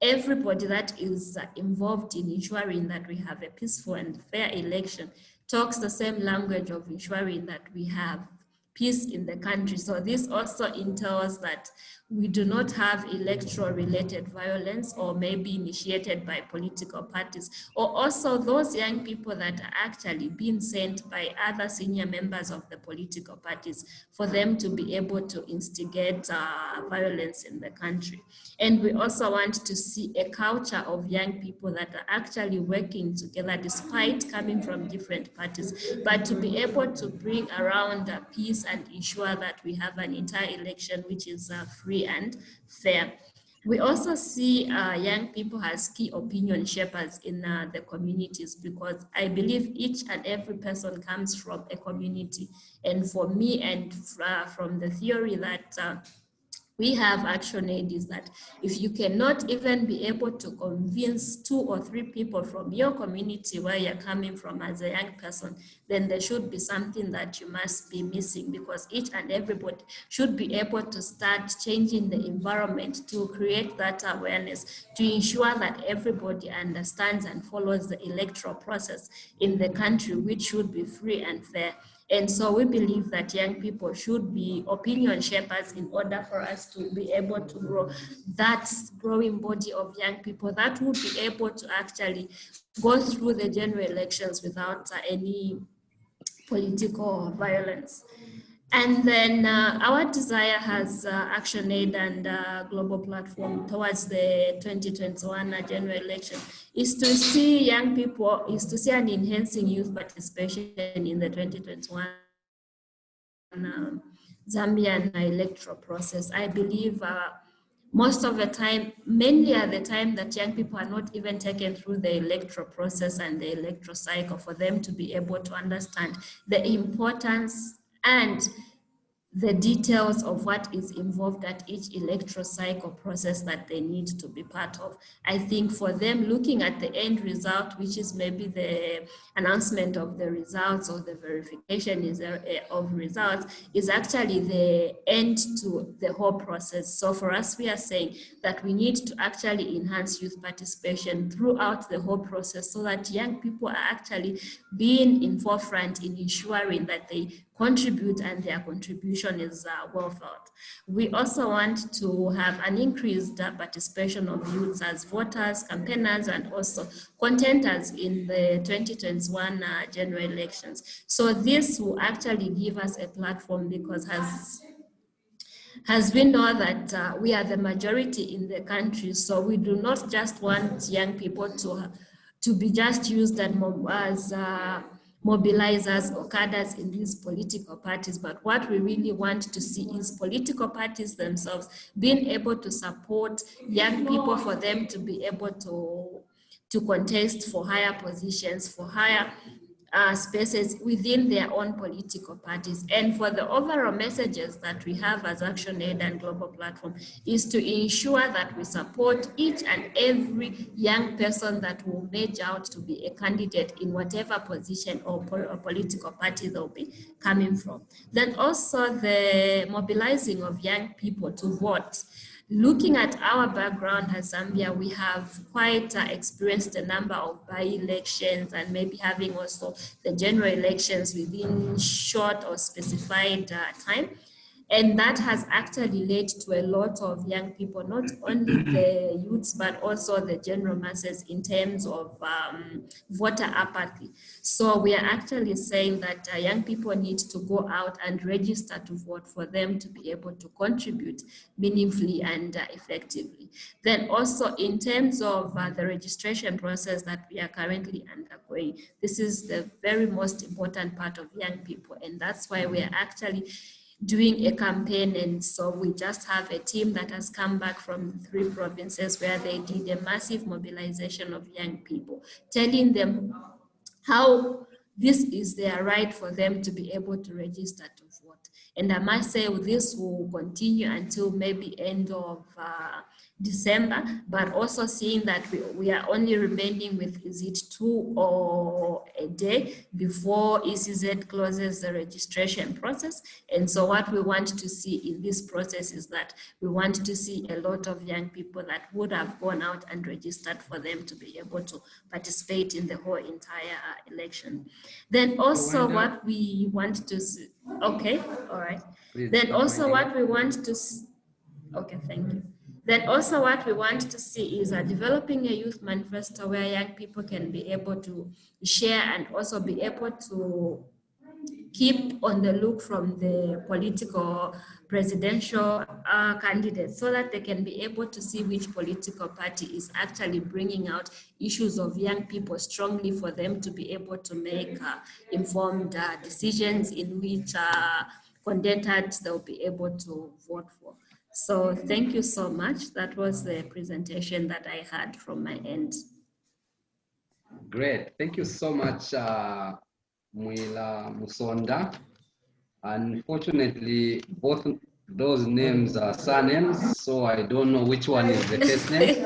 everybody that is involved in ensuring that we have a peaceful and fair election, talks the same language of ensuring that we have peace in the country. So this also entails that we do not have electoral related violence or maybe initiated by political parties, or also those young people that are actually being sent by other senior members of the political parties for them to be able to instigate violence in the country. And we also want to see a culture of young people that are actually working together despite coming from different parties, but to be able to bring around peace and ensure that we have an entire election which is free and fair. We also see young people as key opinion shapers in the communities, because I believe each and every person comes from a community. And for me, and from the theory that we have ActionAid, is that if you cannot even be able to convince 2 or 3 people from your community where you're coming from as a young person, then there should be something that you must be missing, because each and everybody should be able to start changing the environment to create that awareness, to ensure that everybody understands and follows the electoral process in the country, which should be free and fair. And so we believe that young people should be opinion shapers in order for us to be able to grow that growing body of young people that would be able to actually go through the general elections without any political violence. And then our desire as ActionAid and Global Platform towards the 2021 general election is to see young people, is to see an enhancing youth participation in the 2021 Zambian electoral process. I believe most of the time, mainly at the time that young people are not even taken through the electoral process and the electoral cycle for them to be able to understand the importance and the details of what is involved at each electoral cycle process that they need to be part of. I think for them, looking at the end result, which is maybe the announcement of the results or the verification of results, is actually the end to the whole process. So for us, we are saying that we need to actually enhance youth participation throughout the whole process so that young people are actually being in forefront in ensuring that they contribute and their contribution is well felt. We also want to have an increased participation of youths as voters, campaigners, and also contenders in the 2021 general elections. So this will actually give us a platform, because as we know that we are the majority in the country, so we do not just want young people to be just used as mobilizers or cadres in these political parties, but what we really want to see is political parties themselves being able to support young people for them to be able to contest for higher positions, for higher spaces within their own political parties. And for the overall messages that we have as ActionAid and Global Platform is to ensure that we support each and every young person that will merge out to be a candidate in whatever position or political party they'll be coming from. Then also the mobilizing of young people to vote. Looking at our background as Zambia, we have quite experienced a number of by-elections and maybe having also the general elections within short or specified time. And that has actually led to a lot of young people, not only the youths, but also the general masses in terms of voter apathy. So we are actually saying that young people need to go out and register to vote for them to be able to contribute meaningfully and effectively. Then also in terms of the registration process that we are currently undergoing, this is the very most important part of young people. And that's why we are actually doing a campaign. And so we just have a team that has come back from 3 provinces where they did a massive mobilization of young people, telling them how this is their right for them to be able to register to vote. And I must say this will continue until maybe end of December, but also seeing that we are only remaining with, is it 2 or a day before ECZ closes the registration process. And so what we want to see in this process is that we want to see a lot of young people that would have gone out and registered for them to be able to participate in the whole entire election. Then also what we want to see, okay, all right. Then also what we want to see, okay, thank you. Then also what we want to see is developing a youth manifesto where young people can be able to share and also be able to keep on the look from the political presidential candidates, so that they can be able to see which political party is actually bringing out issues of young people strongly for them to be able to make informed decisions in which candidates they'll be able to vote for. So thank you so much. That was the presentation that I had from my end. Great. Thank you so much, Mwila Musonda. Unfortunately, both those names are surnames, so I don't know which one is the first name.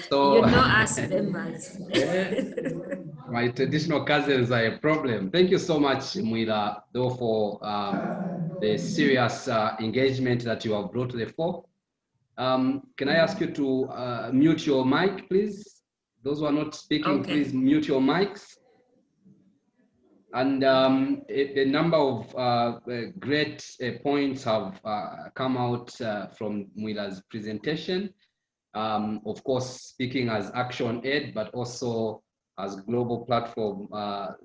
So, you know us members. My traditional cousins are a problem. Thank you so much, Mwila, though, for the serious engagement that you have brought to the fore. Can I ask you to mute your mic, please? Those who are not speaking, okay, please mute your mics. And a number of great points have come out from Mwila's presentation. Of course, speaking as ActionAid, but also as Global Platform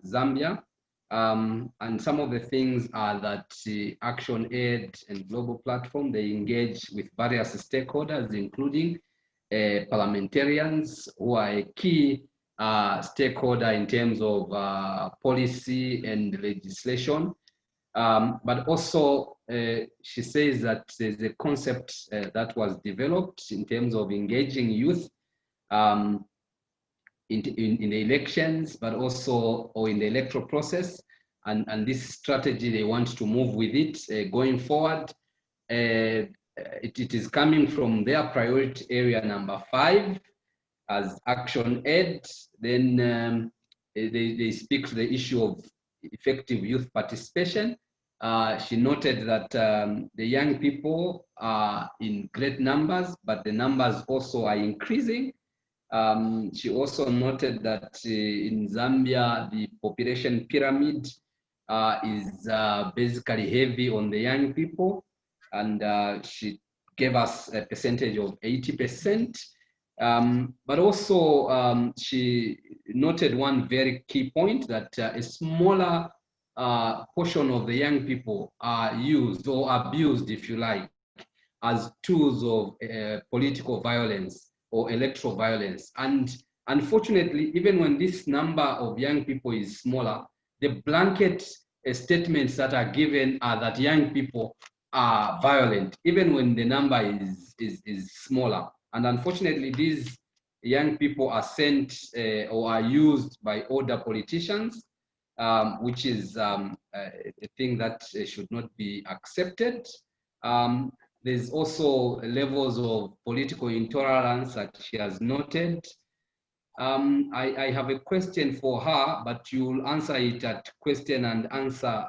Zambia. And some of the things are that ActionAid and Global Platform, they engage with various stakeholders, including parliamentarians, who are a key stakeholder in terms of policy and legislation. But also, she says that there's a concept that was developed in terms of engaging youth in the elections, but also in the electoral process. And this strategy, they want to move with it going forward. It is coming from their priority area number 5 as ActionAid. Then they speak to the issue of effective youth participation. She noted that the young people are in great numbers, but the numbers also are increasing. She also noted that in Zambia, the population pyramid is basically heavy on the young people, and she gave us a percentage of 80%. But also she noted one very key point that a smaller portion of the young people are used or abused, if you like, as tools of political violence or electoral violence. And unfortunately, even when this number of young people is smaller, the blanket statements that are given are that young people are violent, even when the number is smaller. And unfortunately, these young people are sent or are used by older politicians, which is a thing that should not be accepted. There's also levels of political intolerance that she has noted. I have a question for her, but you'll answer it at question and answer,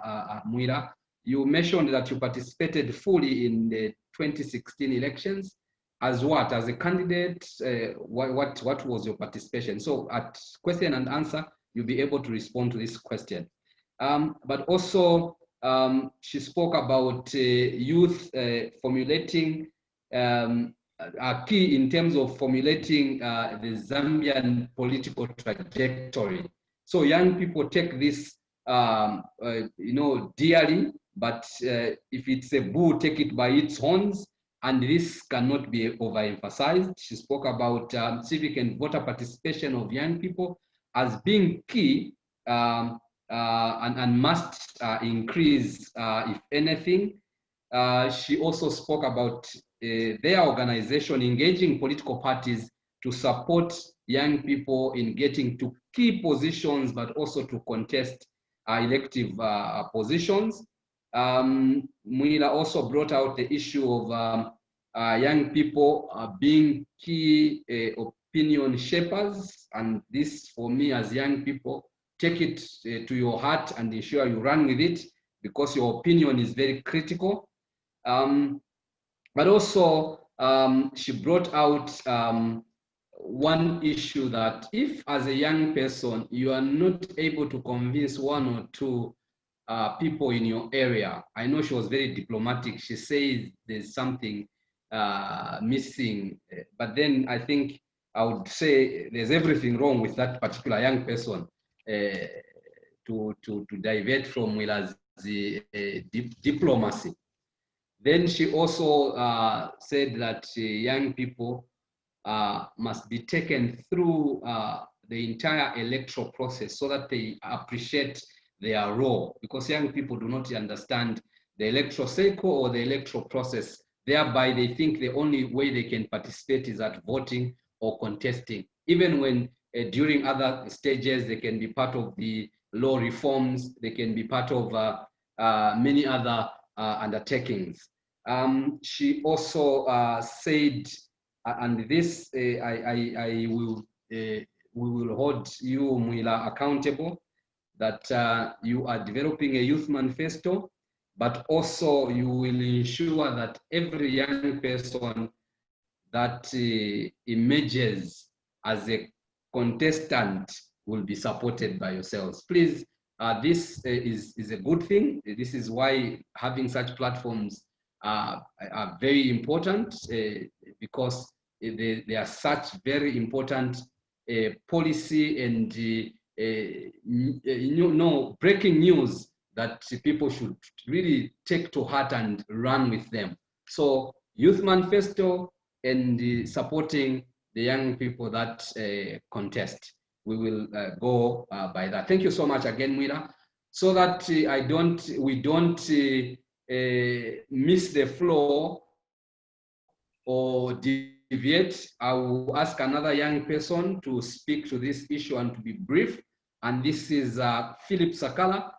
Mwira. You mentioned that you participated fully in the 2016 elections. As what? As a candidate? What was your participation? So at question and answer, you'll be able to respond to this question. But also, she spoke about youth formulating a key in terms of formulating the Zambian political trajectory. So young people take this, dearly, but if it's a bull, take it by its horns, and this cannot be overemphasized. She spoke about civic and voter participation of young people as being key and must increase, if anything. She also spoke about their organization engaging political parties to support young people in getting to key positions, but also to contest elective positions. Mwira also brought out the issue of young people being key opinion shapers, and this, for me, as young people, take it to your heart and ensure you run with it, because your opinion is very critical. But also, she brought out one issue that if, as a young person, you are not able to convince one or two people in your area, I know she was very diplomatic. She says there's something missing, but then I think I would say there's everything wrong with that particular young person to divert from Mwira's diplomacy. Then she also said that young people must be taken through the entire electoral process so that they appreciate their role, because young people do not understand the electoral cycle or the electoral process. Thereby, they think the only way they can participate is at voting or contesting. Even when during other stages, they can be part of the law reforms, they can be part of many other undertakings. She also said, and this we will hold you, Mwira, accountable, that you are developing a youth manifesto, but also you will ensure that every young person that emerges as a contestant will be supported by yourselves. Please, this is a good thing. This is why having such platforms are very important, because they are such very important policy and breaking news that people should really take to heart and run with them. So youth manifesto and supporting the young people that contest. We will go by that. Thank you so much again, Mwira. So that we don't miss the flow or deviate, I will ask another young person to speak to this issue and to be brief. And this is Philip Sakala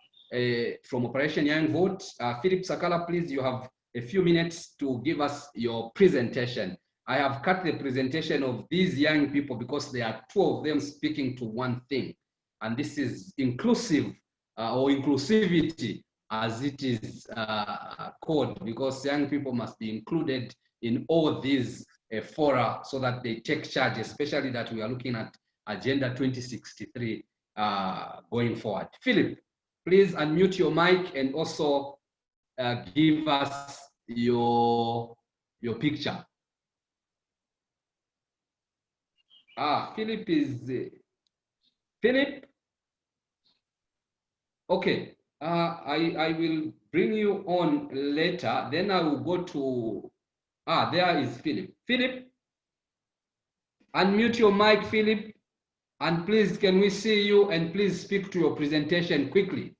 from Operation Young Vote. Philip Sakala, please, you have a few minutes to give us your presentation. I have cut the presentation of these young people because there are two of them speaking to one thing. And this is inclusive or inclusivity, as it is called, because young people must be included in all these fora so that they take charge, especially that we are looking at Agenda 2063 going forward. Philip, please unmute your mic and also give us your picture. Philip is Philip. Okay, I will bring you on later. Then I will go to there is Philip. Philip, unmute your mic, Philip, and please can we see you and please speak to your presentation quickly.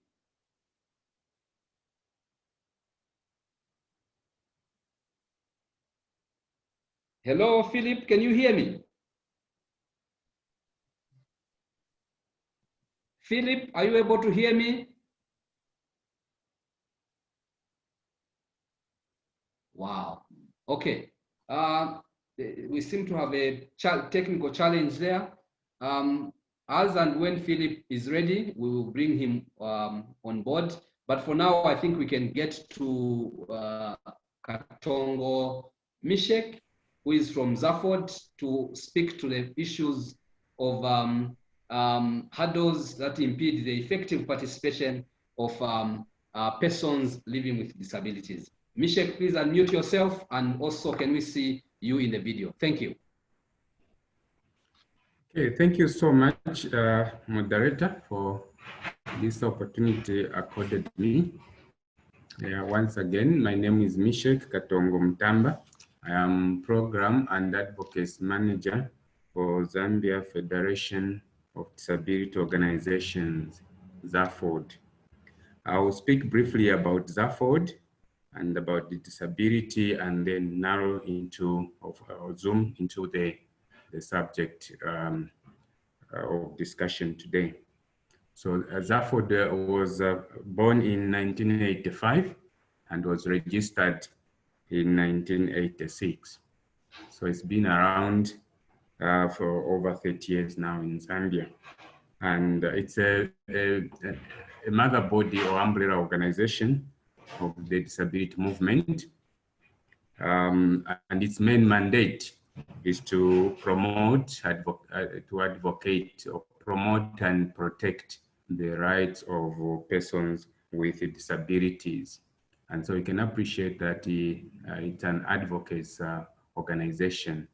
Hello, Philip, can you hear me? Philip, are you able to hear me? Wow. Okay. We seem to have a technical challenge there. As and when Philip is ready, we will bring him on board. But for now, I think we can get to Katongo Mishek, who is from ZAFOD, to speak to the issues of hurdles that impede the effective participation of persons living with disabilities. Mishek, please unmute yourself, and also can we see you in the video? Thank you. Okay, thank you so much, Moderator, for this opportunity accorded me. Once again, my name is Mishek Katongo Mtamba. I am Program and Advocacy Manager for Zambia Federation of Disability Organizations, ZAFOD. I will speak briefly about ZAFOD and about the disability, and then narrow into, or zoom into the subject of discussion today. So ZAFOD was born in 1985 and was registered in 1986. So it's been around for over 30 years now in Zambia. And it's a mother body or umbrella organization of the disability movement. And its main mandate is to promote, to advocate, or promote and protect the rights of persons with disabilities. And so you can appreciate that it's an advocacy organization,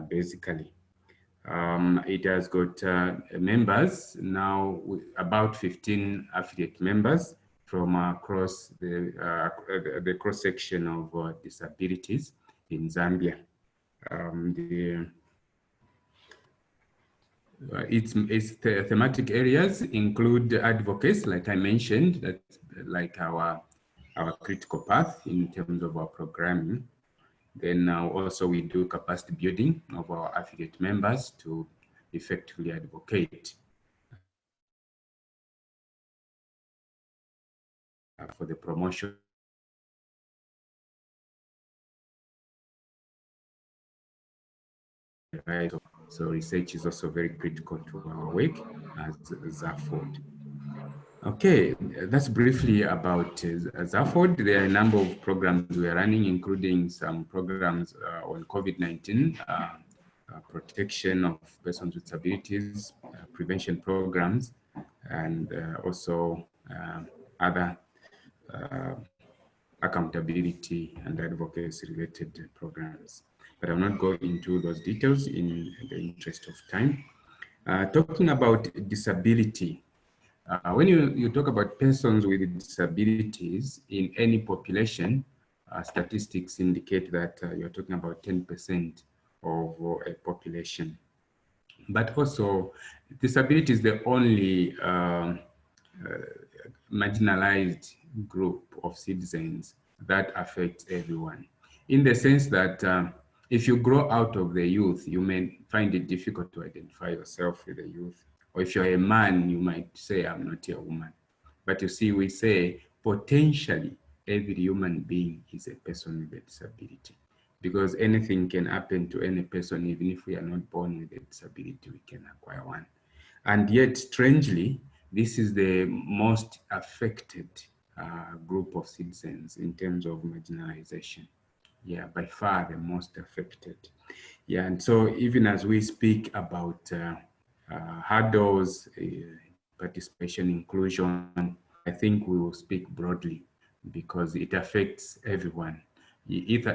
basically. It has got members now, about 15 affiliate members from across the cross-section of disabilities in Zambia. Its thematic areas include advocacy, like I mentioned, that's like our critical path in terms of our programming. Then also we do capacity building of our affiliate members to effectively advocate for the promotion. Right. So research is also very critical to our work as ZAFOD. Okay, that's briefly about ZAFOD. There are a number of programs we are running, including some programs on COVID-19, protection of persons with disabilities, prevention programs, and also other accountability and advocacy related programs. But I'll not go into those details in the interest of time. Talking about disability, when you talk about persons with disabilities in any population, statistics indicate that you're talking about 10% of a population. But also, disability is the only marginalized group of citizens that affects everyone, in the sense that if you grow out of the youth, you may find it difficult to identify yourself with the youth. Or if you're a man, you might say, I'm not a woman. But you see, we say potentially every human being is a person with a disability, because anything can happen to any person. Even if we are not born with a disability, we can acquire one. And yet, strangely, this is the most affected group of citizens in terms of marginalization. Yeah, by far the most affected. Yeah, and so even as we speak about hurdles, participation, inclusion, I think we will speak broadly because it affects everyone. If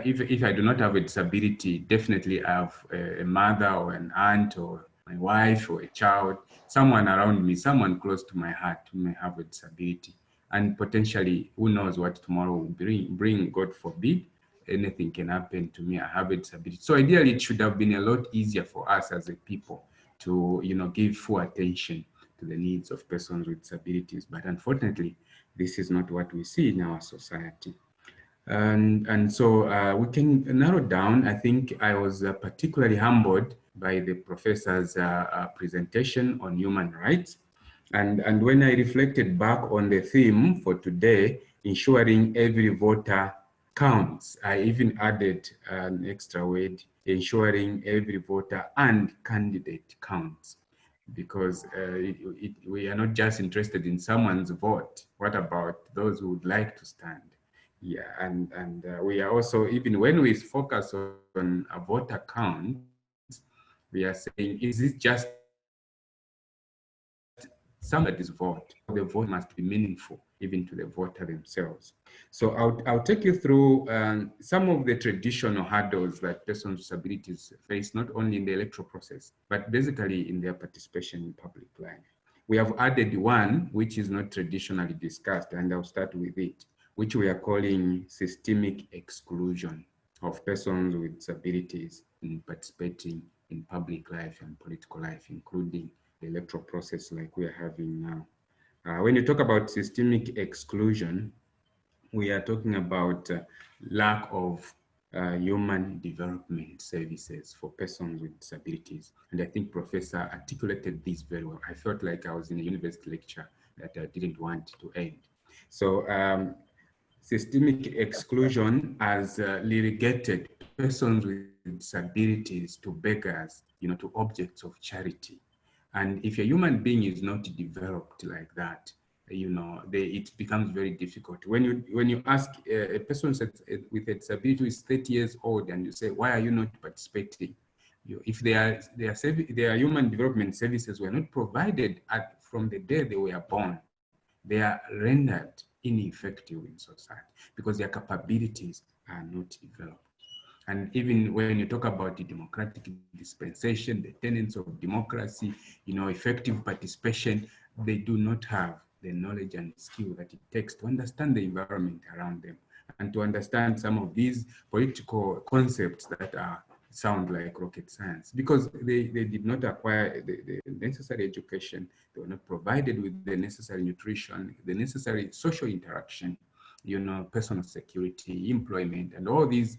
I do not have a disability, definitely I have a mother or an aunt or my wife or a child, someone around me, someone close to my heart who may have a disability. And potentially, who knows what tomorrow will bring, God forbid, anything can happen to me. I have a disability. So ideally, it should have been a lot easier for us as a people to, give full attention to the needs of persons with disabilities. But unfortunately, this is not what we see in our society. And so we can narrow down. I think I was particularly humbled by the professor's presentation on human rights. And when I reflected back on the theme for today, ensuring every voter counts, I even added an extra word, ensuring every voter and candidate counts. Because we are not just interested in someone's vote. What about those who would like to stand? Yeah, and we are also, even when we focus on a voter count, we are saying, is it just somebody's vote? The vote must be meaningful, even to the voter themselves. So I'll take you through some of the traditional hurdles that persons with disabilities face, not only in the electoral process, but basically in their participation in public life. We have added one, which is not traditionally discussed, and I'll start with it, which we are calling systemic exclusion of persons with disabilities in participating in public life and political life, including the electoral process like we are having now. When you talk about systemic exclusion, we are talking about lack of human development services for persons with disabilities. And I think Professor articulated this very well. I felt like I was in a university lecture that I didn't want to end. So systemic exclusion has relegated persons with disabilities to beggars, to objects of charity. And if a human being is not developed like that, it becomes very difficult. When you ask a person with a disability who is 30 years old and you say, why are you not participating? If their human development services were not provided from the day they were born, they are rendered ineffective in society because their capabilities are not developed. And even when you talk about the democratic dispensation, the tenets of democracy, effective participation, they do not have the knowledge and skill that it takes to understand the environment around them and to understand some of these political concepts that sound like rocket science, because they did not acquire the necessary education. They were not provided with the necessary nutrition, the necessary social interaction, personal security, employment, and all these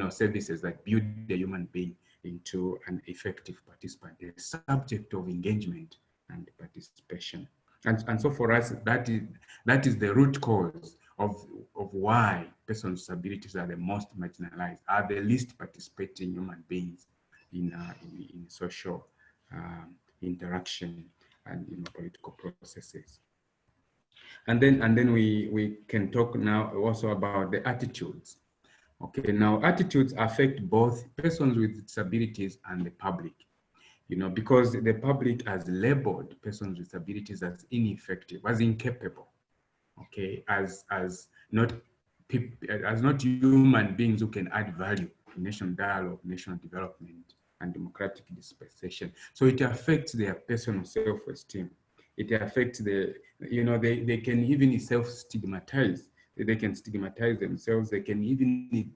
services that build the human being into an effective participant, a subject of engagement and participation. And so for us, that is the root cause of why persons with disabilities are the most marginalized, are the least participating human beings in social interaction and political processes. And then we can talk now also about the attitudes. Okay, now attitudes affect both persons with disabilities and the public, because the public has labeled persons with disabilities as ineffective, as incapable, okay, as not human beings who can add value to national dialogue, national development, and democratic dispensation. So it affects their personal self-esteem. It affects they can even self-stigmatize. They can stigmatize themselves. They can even,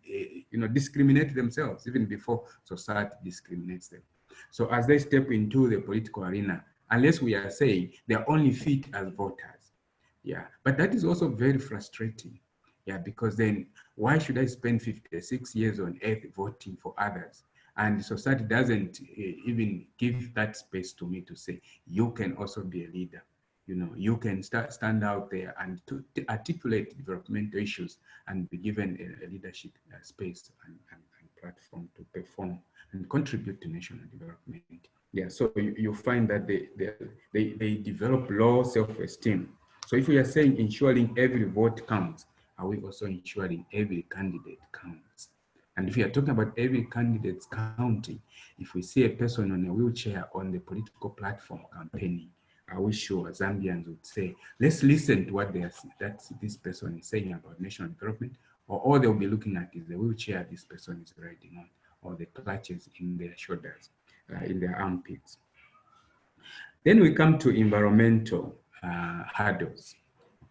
discriminate themselves even before society discriminates them. So as they step into the political arena, unless we are saying they are only fit as voters, yeah, but that is also very frustrating, yeah, because then why should I spend 56 years on earth voting for others? And society doesn't even give that space to me to say, you can also be a leader. You can stand out there and to articulate developmental issues and be given a leadership space and platform to perform and contribute to national development. Yeah, so you find that they develop low self-esteem. So if we are saying ensuring every vote counts, are we also ensuring every candidate counts? And if we are talking about every candidate's counting, if we see a person on a wheelchair on the political platform campaigning, are we sure Zambians would say, let's listen to what this person is saying about national development, or all they'll be looking at is the wheelchair this person is riding on, or the clutches in their shoulders, in their armpits. Then we come to environmental hurdles.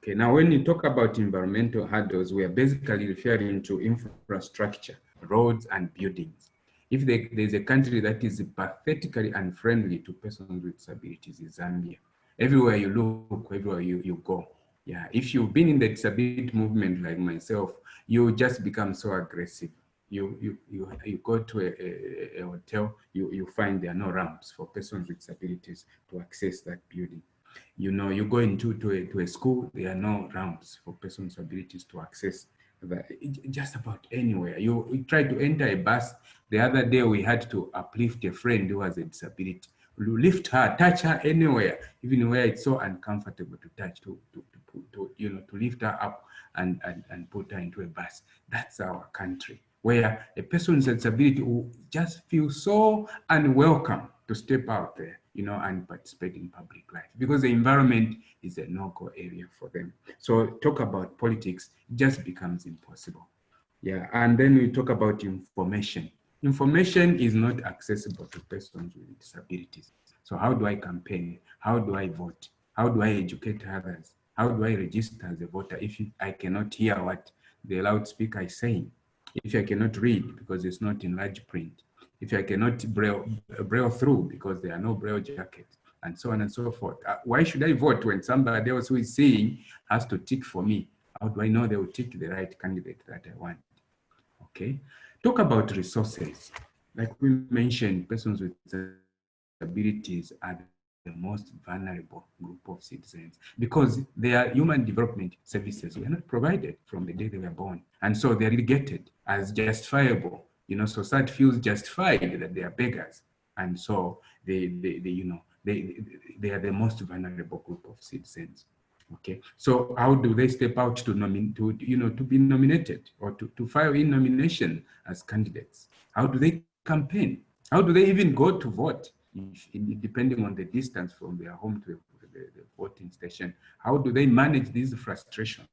Okay, now when you talk about environmental hurdles, we are basically referring to infrastructure, roads and buildings. If there's a country that is pathetically unfriendly to persons with disabilities, is Zambia. Everywhere you look, everywhere you go. Yeah, if you've been in the disability movement like myself, you just become so aggressive. You go to a hotel, you find there are no ramps for persons with disabilities to access that building. You know, you go to a school, there are no ramps for persons with disabilities to access just about anywhere. You try to enter a bus. The other day we had to uplift a friend who has a disability. You lift her, touch her anywhere, even where it's so uncomfortable to touch, to lift her up and put her into a bus. That's our country, where a person with disability will just feel so unwelcome to step out there, and participate in public life, because the environment is a no-go area for them. So talk about politics, it just becomes impossible. Yeah, and then we talk about information. Information is not accessible to persons with disabilities. So how do I campaign? How do I vote? How do I educate others? How do I register as a voter if I cannot hear what the loudspeaker is saying? If I cannot read because it's not in large print? If I cannot braille through because there are no braille jackets, and so on and so forth? Why should I vote when somebody else who is seeing has to tick for me? How do I know they will tick the right candidate that I want? Okay, talk about resources. Like we mentioned, persons with disabilities are the most vulnerable group of citizens because their human development services were not provided from the day they were born. And so they're relegated as justifiable. Society feels justified that they are beggars. And so they are the most vulnerable group of citizens. Okay, so how do they step out to be nominated or to file in nomination as candidates? How do they campaign? How do they even go to vote? Depending on the distance from their home to the voting station, how do they manage these frustrations,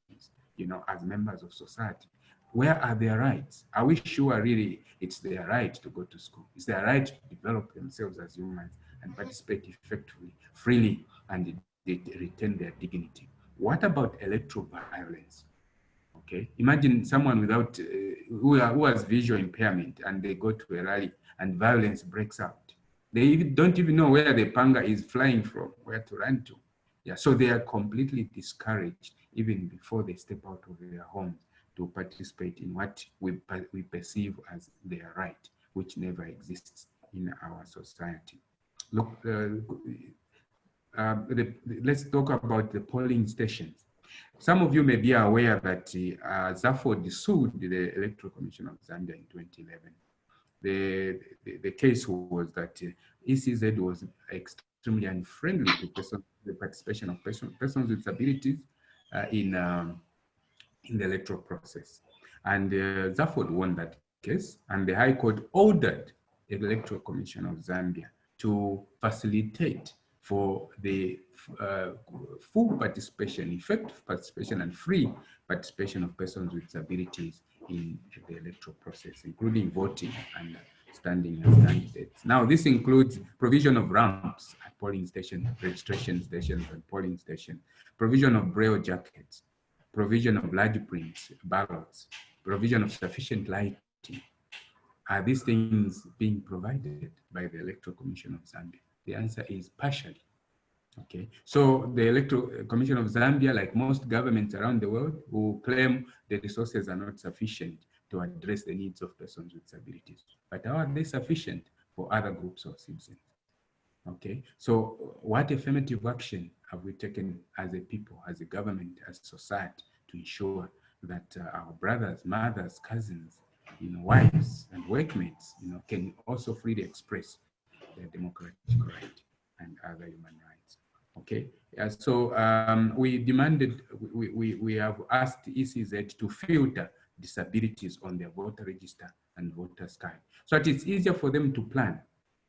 as members of society? Where are their rights? Are we sure really it's their right to go to school? It's their right to develop themselves as humans and participate effectively, freely, and they retain their dignity? What about electoral violence? Okay, imagine someone without who has visual impairment, and they go to a rally and violence breaks out. They don't even know where the panga is flying from, where to run to. Yeah, so they are completely discouraged even before they step out of their homes to participate in what we perceive as their right, which never exists in our society. Look, let's talk about the polling stations. Some of you may be aware that ZAFOD sued the Electoral Commission of Zambia in 2011. The case was that ECZ was extremely unfriendly to the participation of persons with disabilities in the electoral process. And ZAFOD won that case, and the High Court ordered the Electoral Commission of Zambia to facilitate for the full participation, effective participation, and free participation of persons with disabilities in the electoral process, including voting and standing as candidates. Now, this includes provision of ramps at polling stations, registration stations, and polling stations, provision of braille jackets, provision of large prints, ballots, provision of sufficient lighting. Are these things being provided by the Electoral Commission of Zambia? The answer is partially. Okay, so the Electoral Commission of Zambia, like most governments around the world, will claim the resources are not sufficient to address the needs of persons with disabilities. But are they sufficient for other groups of citizens? Okay, so what affirmative action have we taken as a people, as a government, as a society to ensure that our brothers, mothers, cousins, wives and workmates, can also freely express their democratic right and other human rights? Okay, yeah, so we demanded, we have asked ECZ to filter disabilities on their voter register and voters card, so that it's easier for them to plan.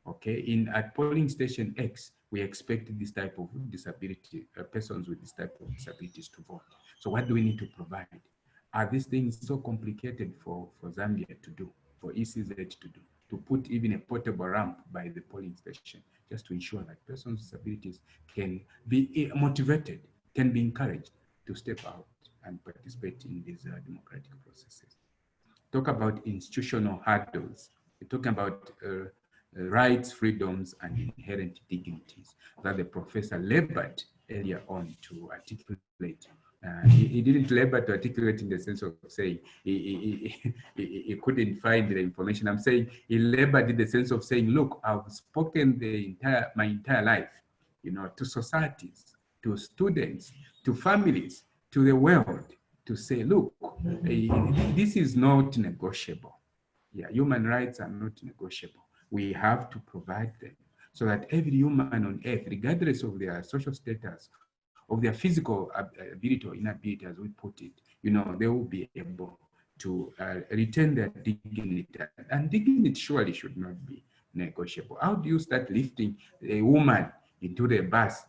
Okay, at polling station X, we expect this type of disability, persons with this type of disabilities to vote. So what do we need to provide? Are these things so complicated for Zambia to do, for ECZ to do, to put even a portable ramp by the polling station, just to ensure that persons with disabilities can be motivated, can be encouraged to step out and participate in these democratic processes. Talk about institutional hurdles. We're talking about rights, freedoms, and inherent dignities that the professor labored earlier on to articulate. He didn't labor to articulate in the sense of saying he couldn't find the information. I'm saying he labored in the sense of saying, look, I've spoken my entire life, to societies, to students, to families, to the world, to say, look, this is not negotiable. Yeah, human rights are not negotiable. We have to provide them so that every human on earth, regardless of their social status, of their physical ability or inability, as we put it, they will be able to retain their dignity. And dignity surely should not be negotiable. How do you start lifting a woman into the bus,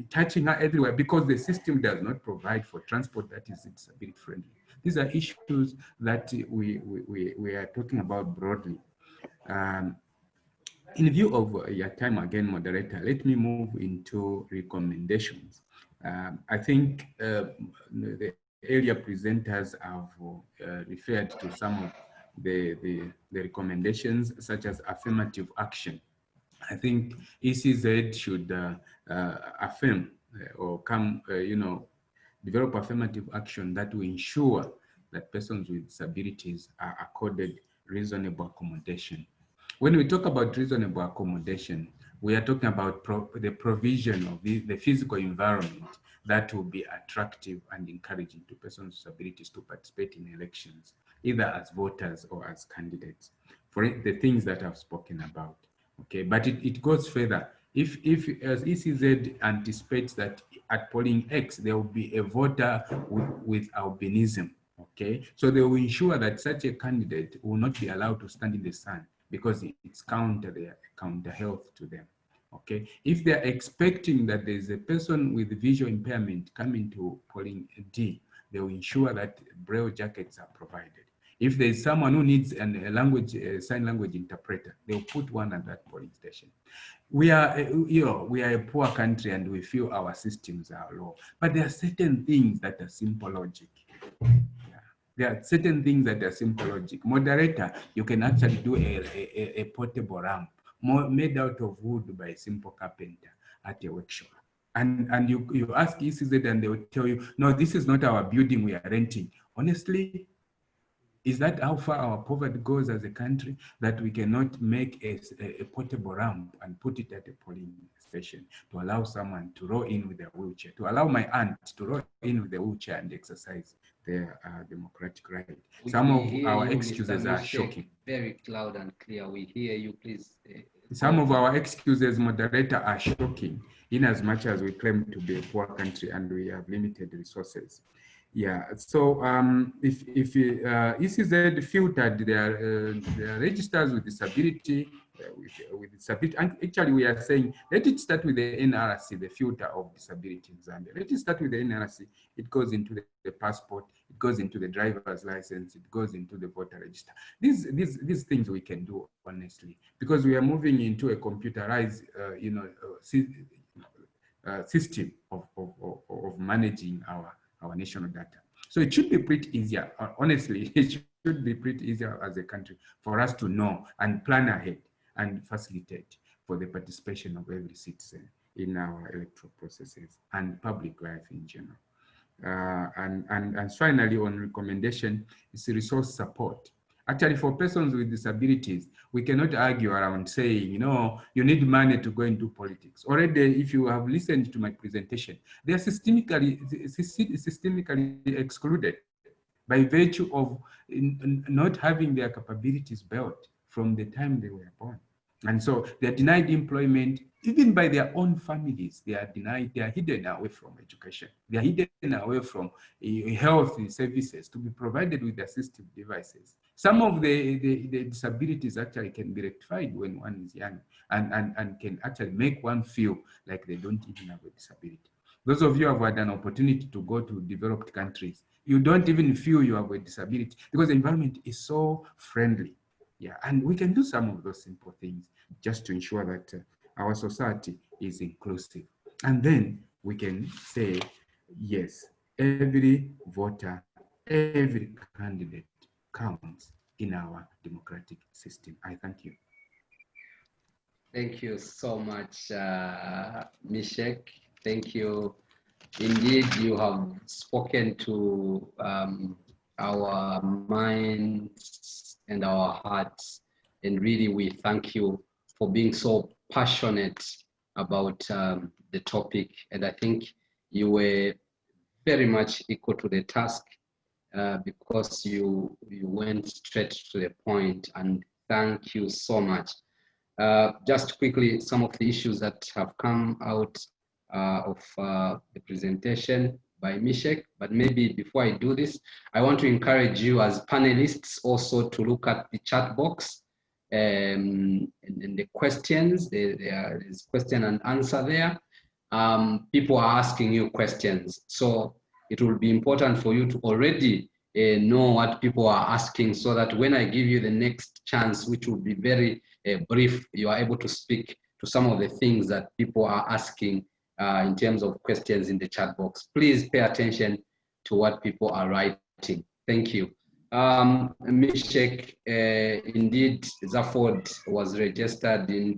touching her everywhere because the system does not provide for transport that is disability friendly? These are issues that we are talking about broadly. In view of your time again, moderator, let me move into recommendations. I think the earlier presenters have referred to some of the recommendations, such as affirmative action. I think ECZ should affirm or develop affirmative action that will ensure that persons with disabilities are accorded reasonable accommodation. When we talk about reasonable accommodation, we are talking about the provision of the physical environment that will be attractive and encouraging to persons with disabilities to participate in elections, either as voters or as candidates, for the things that I've spoken about. Okay, but it goes further. If as ECZ anticipates that at polling X, there will be a voter with albinism, okay? So they will ensure that such a candidate will not be allowed to stand in the sun because it's counter health to them, okay? If they're expecting that there's a person with visual impairment coming to polling D, they will ensure that braille jackets are provided. If there's someone who needs a sign language interpreter, they'll put one at that polling station. We are a poor country and we feel our systems are low, but there are certain things that are simple logic. Yeah. There are certain things that are simple logic. Moderator, you can actually do a portable ramp made out of wood by a simple carpenter at a workshop. And you ask ECZ and they will tell you, no, this is not our building, we are renting. Honestly, is that how far our poverty goes as a country, that we cannot make a portable ramp and put it at a polling station to allow someone to roll in with their wheelchair, to allow my aunt to roll in with the wheelchair and exercise their democratic right? Some of our excuses are shocking. Very loud and clear. We hear you, please. Some of our excuses, moderator, are shocking, in as much as we claim to be a poor country and we have limited resources. Yeah, so if ECZ filtered their registers with disability, with disability, and actually we are saying, let it start with the NRC, the filter of disability in Zambia. Let it start with the NRC. It goes into the passport, it goes into the driver's license, it goes into the voter register. These things we can do honestly, because we are moving into a computerized, system of managing our national data. So it should be pretty easier, honestly, it should be pretty easier as a country for us to know and plan ahead and facilitate for the participation of every citizen in our electoral processes and public life in general. And finally, on recommendation, is resource support. Actually, for persons with disabilities, we cannot argue around saying, you need money to go into politics. Already, if you have listened to my presentation, they are systemically excluded by virtue of not having their capabilities built from the time they were born. And so they're denied employment, even by their own families. They are denied, they are hidden away from education. They are hidden away from health services to be provided with assistive devices. Some of the disabilities actually can be rectified when one is young and can actually make one feel like they don't even have a disability. Those of you who have had an opportunity to go to developed countries, you don't even feel you have a disability because the environment is so friendly. Yeah, and we can do some of those simple things just to ensure that our society is inclusive. And then we can say, yes, every voter, every candidate counts in our democratic system. I thank you. Thank you so much, Mishek. Thank you. Indeed, you have spoken to our minds and our hearts. And really, we thank you for being so passionate about the topic. And I think you were very much equal to the task because you went straight to the point. And thank you so much. Just quickly, some of the issues that have come out of the presentation by Mishek, but maybe before I do this, I want to encourage you as panelists also to look at the chat box and the questions. There is question and answer there. People are asking you questions, so it will be important for you to already know what people are asking, so that when I give you the next chance, which will be very brief, you are able to speak to some of the things that people are asking in terms of questions in the chat box. Please pay attention to what people are writing. Thank you. Mishek, indeed, ZAFOD was registered in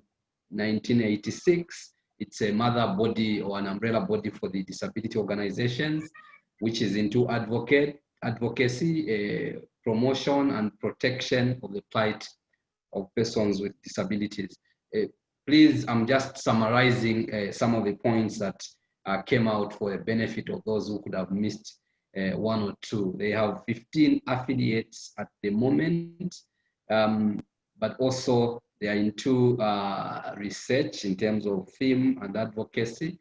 1986. It's a mother body or an umbrella body for the disability organizations, which is into advocacy, promotion and protection of the plight of persons with disabilities. Please, I'm just summarizing some of the points that came out for the benefit of those who could have missed one or two. They have 15 affiliates at the moment, but also they are into research in terms of theme and advocacy.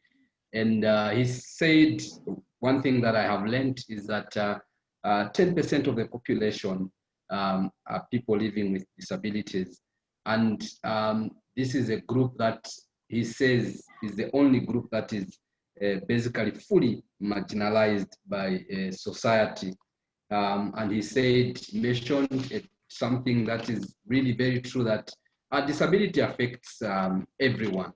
And he said, one thing that I have learned is that 10% of the population are people living with disabilities. And this is a group that he says is the only group that is basically fully marginalized by society. And he said, mentioned something that is really very true, that disability affects everyone.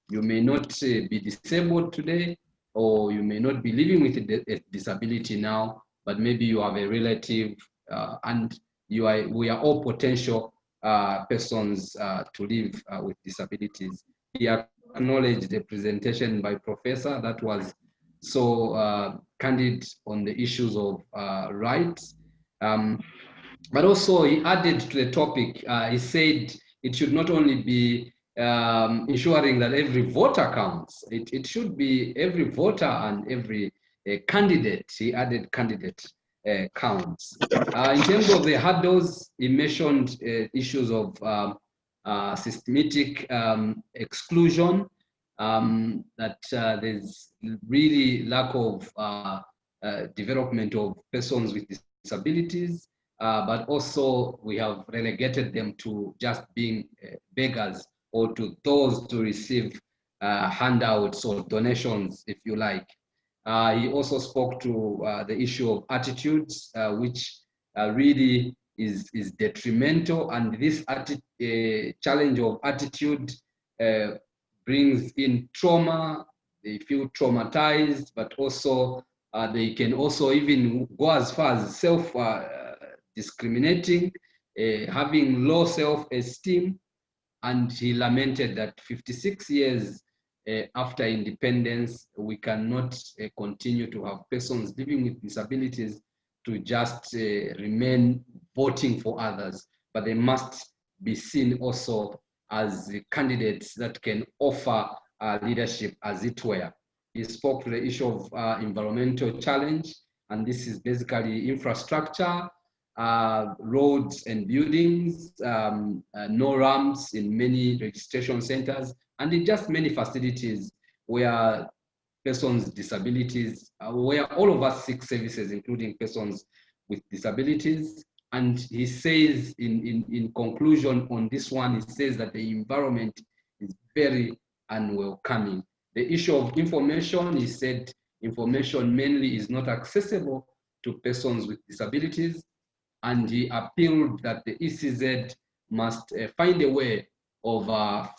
You may not be disabled today, or you may not be living with a disability now, but maybe you have a relative, and we are all potential persons to live with disabilities. He acknowledged the presentation by Professor that was so candid on the issues of rights. But also he added to the topic, he said it should not only be ensuring that every voter counts, it should be every voter and every candidate. He added candidate counts. In terms of the hurdles, he mentioned issues of systematic exclusion, that there's really lack of development of persons with disabilities, but also we have relegated them to just being beggars, or to those to receive handouts or donations, if you like. He also spoke to the issue of attitudes, which really is detrimental, and this challenge of attitude brings in trauma. They feel traumatized, but also they can also even go as far as self-discriminating, having low self-esteem. And he lamented that 56 years after independence, we cannot continue to have persons living with disabilities to just remain voting for others, but they must be seen also as candidates that can offer leadership, as it were. He spoke to the issue of environmental challenge, and this is basically infrastructure, roads and buildings, no ramps in many registration centers, and in just many facilities where persons with disabilities, where all of us seek services, including persons with disabilities. And he says in conclusion on this one, he says that the environment is very unwelcoming. The issue of information, he said, information mainly is not accessible to persons with disabilities. And he appealed that the ECZ must find a way of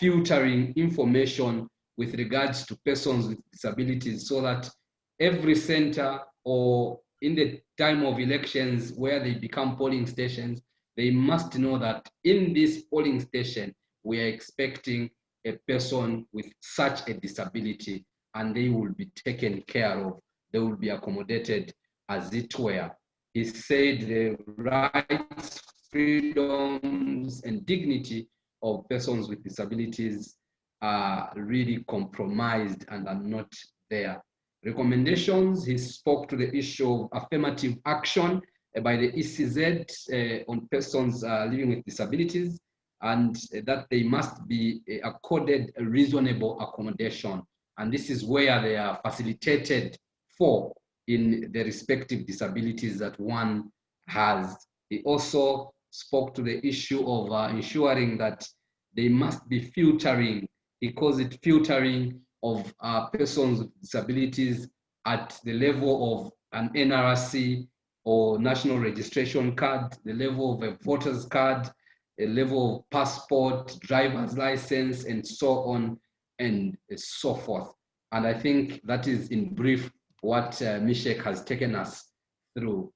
filtering information with regards to persons with disabilities so that every center or in the time of elections where they become polling stations, they must know that in this polling station, we are expecting a person with such a disability and they will be taken care of. They will be accommodated as it were. He said the rights, freedoms, and dignity of persons with disabilities are really compromised and are not there. Recommendations, he spoke to the issue of affirmative action by the ECZ on persons living with disabilities, and that they must be accorded a reasonable accommodation. And this is where they are facilitated for in the respective disabilities that one has. He also spoke to the issue of ensuring that they must be filtering, he calls it filtering of persons with disabilities at the level of an NRC or national registration card, the level of a voter's card, a level of passport, driver's license, and so on and so forth. And I think that is in brief what Mishek has taken us through.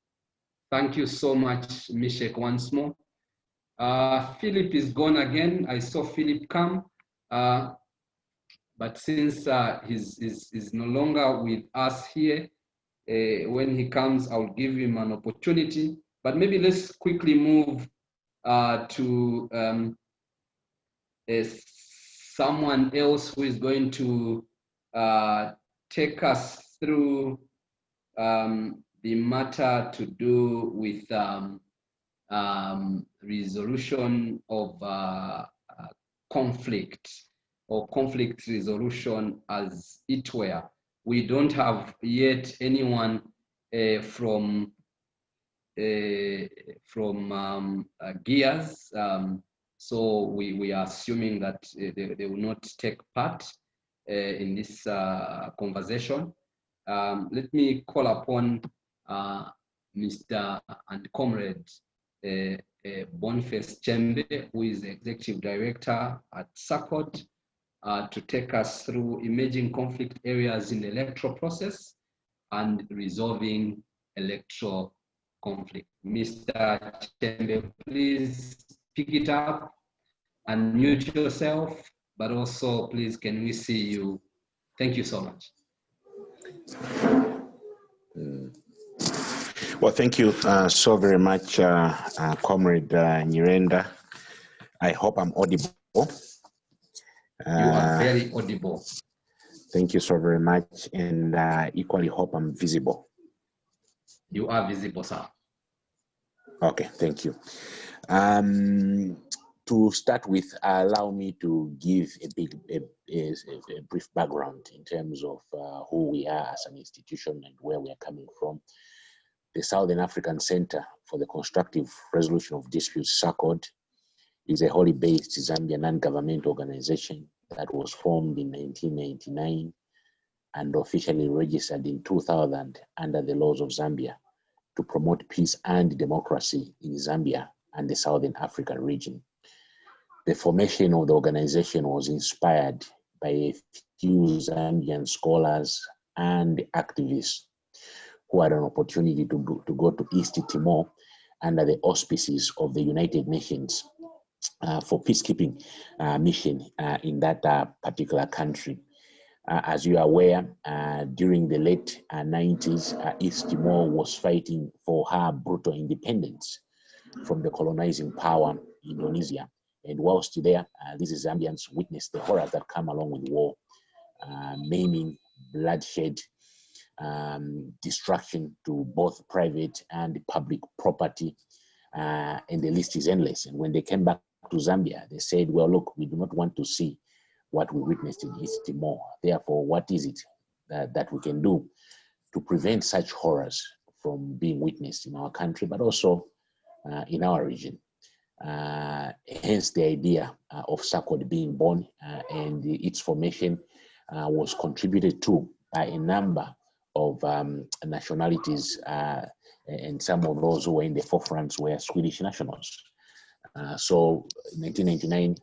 Thank you so much, Mishek, once more. Philip is gone again. I saw Philip come, but since he's no longer with us here, when he comes, I'll give him an opportunity. But maybe let's quickly move to someone else who is going to take us through the matter to do with resolution of conflict or conflict resolution as it were. We don't have yet anyone from GEARS, so we are assuming that they will not take part in this conversation. Let me call upon Mr. and Comrade Boniface Chembe, who is the Executive Director at SACCORD, to take us through emerging conflict areas in the electoral process and resolving electoral conflict. Mr. Chembe, please pick it up and mute yourself, but also please can we see you? Thank you so much. Well, thank you so very much, Comrade Nyirenda. I hope I'm audible. You are very audible. Thank you so very much, and equally hope I'm visible. You are visible, sir. Okay, thank you. To start with, allow me to give a brief background in terms of who we are as an institution and where we are coming from. The Southern African Center for the Constructive Resolution of Disputes, SACCORD, is a wholly based Zambian non-governmental organization that was formed in 1999 and officially registered in 2000 under the laws of Zambia to promote peace and democracy in Zambia and the Southern Africa region. The formation of the organization was inspired by a few Zambian scholars and activists who had an opportunity to go to East Timor under the auspices of the United Nations for peacekeeping mission in that particular country. As you are aware, during the late 90s, East Timor was fighting for her brutal independence from the colonizing power, Indonesia. And whilst there, these Zambians witnessed the horrors that come along with war, maiming, bloodshed, destruction to both private and public property, and the list is endless. And when they came back to Zambia, they said, well, look, we do not want to see what we witnessed in East Timor. Therefore, what is it that we can do to prevent such horrors from being witnessed in our country, but also in our region. Hence the idea of SACCORD being born, and its formation was contributed to by a number of nationalities, and some of those who were in the forefront were Swedish nationals. So 1999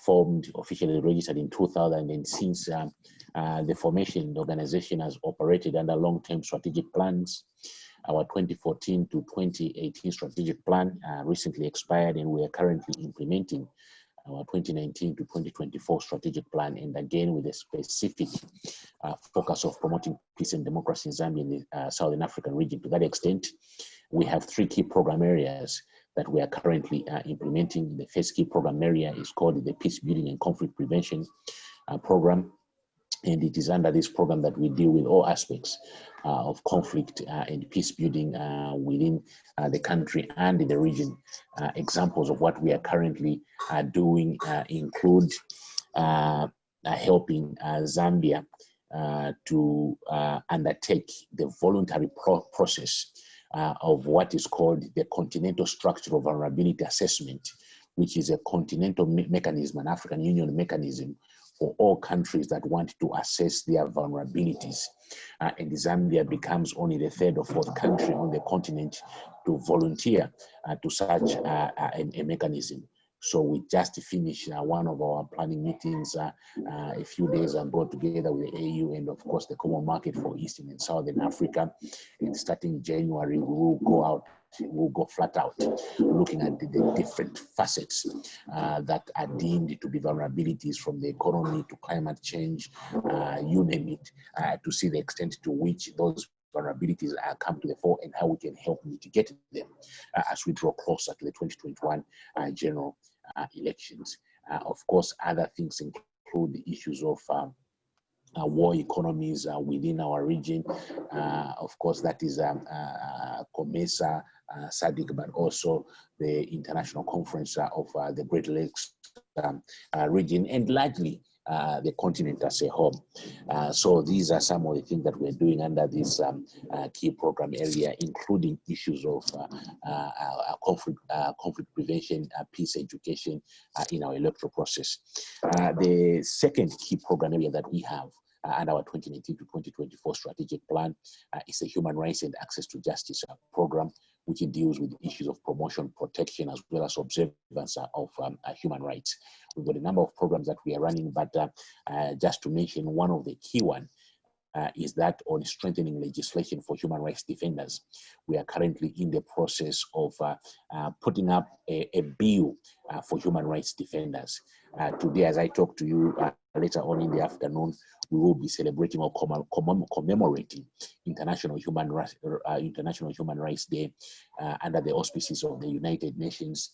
formed, officially registered in 2000, and since the formation, the organization has operated under long-term strategic plans. Our 2014 to 2018 strategic plan recently expired, and we are currently implementing our 2019 to 2024 strategic plan, and again with a specific focus of promoting peace and democracy in Zambia and the Southern African region. To that extent, we have 3 key program areas that we are currently implementing. The first key program area is called the Peace Building and Conflict Prevention Program. And it is under this program that we deal with all aspects of conflict and peace building within the country and in the region. Examples of what we are currently doing include helping Zambia to undertake the voluntary process of what is called the Continental Structural Vulnerability Assessment, which is a continental mechanism, an African Union mechanism for all countries that want to assess their vulnerabilities. And Zambia becomes only the 3rd or 4th country on the continent to volunteer to such a mechanism. So we just finished one of our planning meetings a few days ago together with the AU and of course the Common Market for Eastern and Southern Africa. And starting January, we will go out, we'll go flat out, looking at the different facets that are deemed to be vulnerabilities, from the economy to climate change, you name it, to see the extent to which those vulnerabilities come to the fore and how we can help mitigate them as we draw closer to the 2021 general elections. Of course, other things include the issues of war economies within our region. Of course, that is COMESA, SADC, but also the International Conference of the Great Lakes region, and largely the continent as a whole. So these are some of the things that we're doing under this key program area, including issues of conflict prevention, peace education in our electoral process. The second key program area that we have and our 2019 to 2024 strategic plan is the Human Rights and Access to Justice program, which deals with issues of promotion, protection, as well as observance of human rights. We've got a number of programs that we are running, but just to mention one of the key ones is that on strengthening legislation for human rights defenders. We are currently in the process of putting up a bill for human rights defenders. Today, as I talk to you later on in the afternoon, we will be celebrating or commemorating International Human Rights Day under the auspices of the United Nations,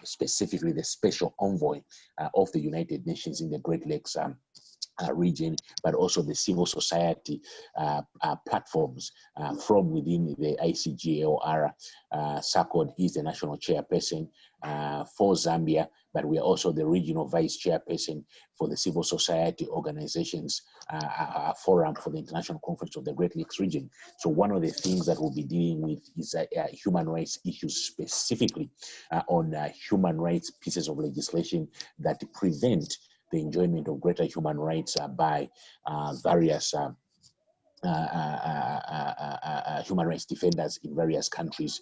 specifically the Special Envoy of the United Nations in the Great Lakes region, but also the civil society platforms from within the ICGLR. SACCORD is the national chairperson for Zambia, but we are also the regional vice chairperson for the civil society organizations forum for the International Conference of the Great Lakes region. So one of the things that we'll be dealing with is human rights issues, specifically on human rights pieces of legislation that prevent the enjoyment of greater human rights by various human rights defenders in various countries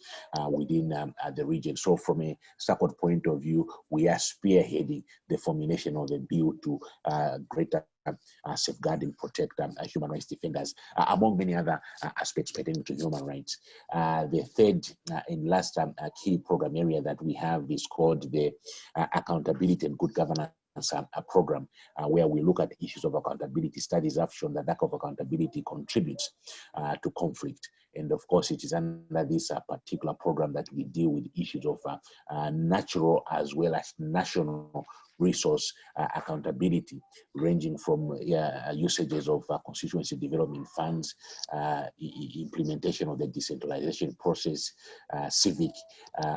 within the region. So from a SACCORD point of view, we are spearheading the formulation of the bill to greater safeguard and protect human rights defenders, among many other aspects pertaining to human rights. The third and last key program area that we have is called the Accountability and Good Governance a program where we look at issues of accountability. Studies have shown that lack of accountability contributes to conflict. And of course, it is under this particular program that we deal with issues of natural as well as national resource accountability, ranging from usages of constituency development funds, implementation of the decentralization process, civic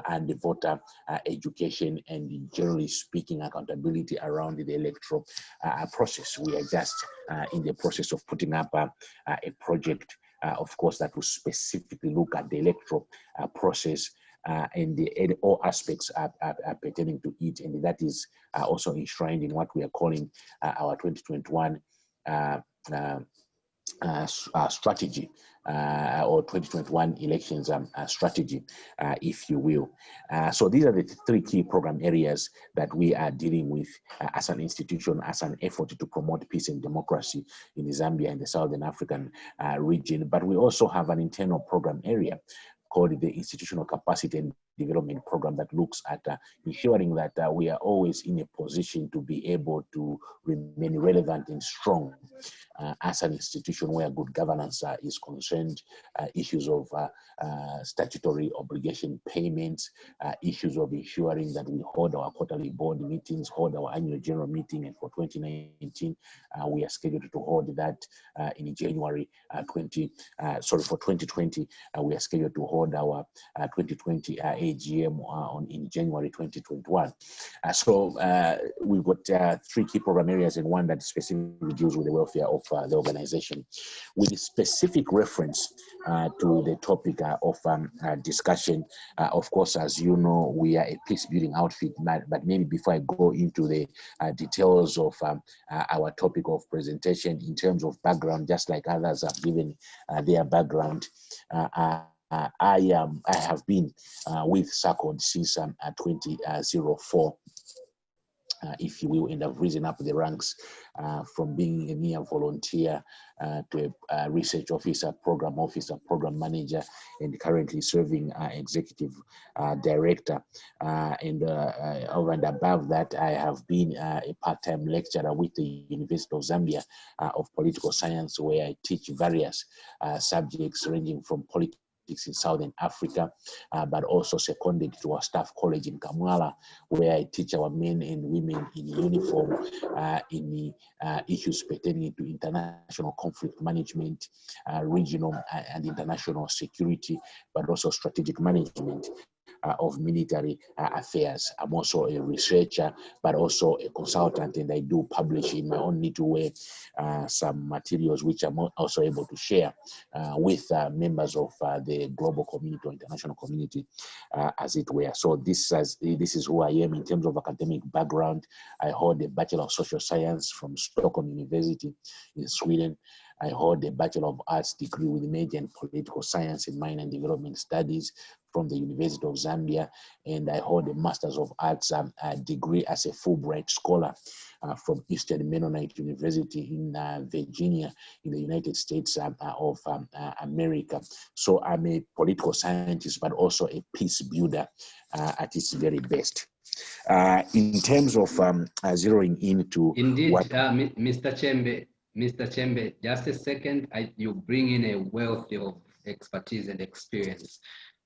and voter education, and generally speaking, accountability around the electoral process. We are just in the process of putting up a project, of course, that will specifically look at the electoral process and all aspects are pertaining to it, and that is also enshrined in what we are calling our 2021 strategy, or 2021 elections strategy, if you will. So these are the three key program areas that we are dealing with as an institution, as an effort to promote peace and democracy in Zambia and the Southern African region. But we also have an internal program area called the Institutional Capacity and Development Program that looks at ensuring that we are always in a position to be able to remain relevant and strong as an institution where good governance is concerned, issues of statutory obligation payments, issues of ensuring that we hold our quarterly board meetings, hold our annual general meeting, and for 2019, we are scheduled to hold that in January for 2020, we are scheduled to hold our 2020 AGM in January 2021. So we've got three key program areas, and one that specifically deals with the welfare of the organization. With specific reference to the topic of discussion, of course, as you know, we are a peace building outfit, but maybe before I go into the details of our topic of presentation in terms of background, just like others have given their background, I have been with SACCORD since 2004. If you will, and have risen up the ranks from being a mere volunteer to a research officer, program manager, and currently serving executive director. And over and above that, I have been a part-time lecturer with the University of Zambia of Political Science, where I teach various subjects ranging from politics in Southern Africa, but also seconded to our staff college in Kamwala, where I teach our men and women in uniform in the issues pertaining to international conflict management, regional and international security, but also strategic management of military affairs. I'm also a researcher, but also a consultant, and I do publish in my own little way some materials which I'm also able to share with members of the global community or international community, as it were. So this is who I am in terms of academic background. I hold a Bachelor of Social Science from Stockholm University in Sweden. I hold a Bachelor of Arts degree with major in Political Science and Minor in Development Studies from the University of Zambia, and I hold a Masters of Arts degree as a Fulbright scholar from Eastern Mennonite University in Virginia in the United States of America. So I'm a political scientist, but also a peace builder at its very best. In terms of zeroing into indeed, what Mr. Chembe, just a second. You bring in a wealth of expertise and experience.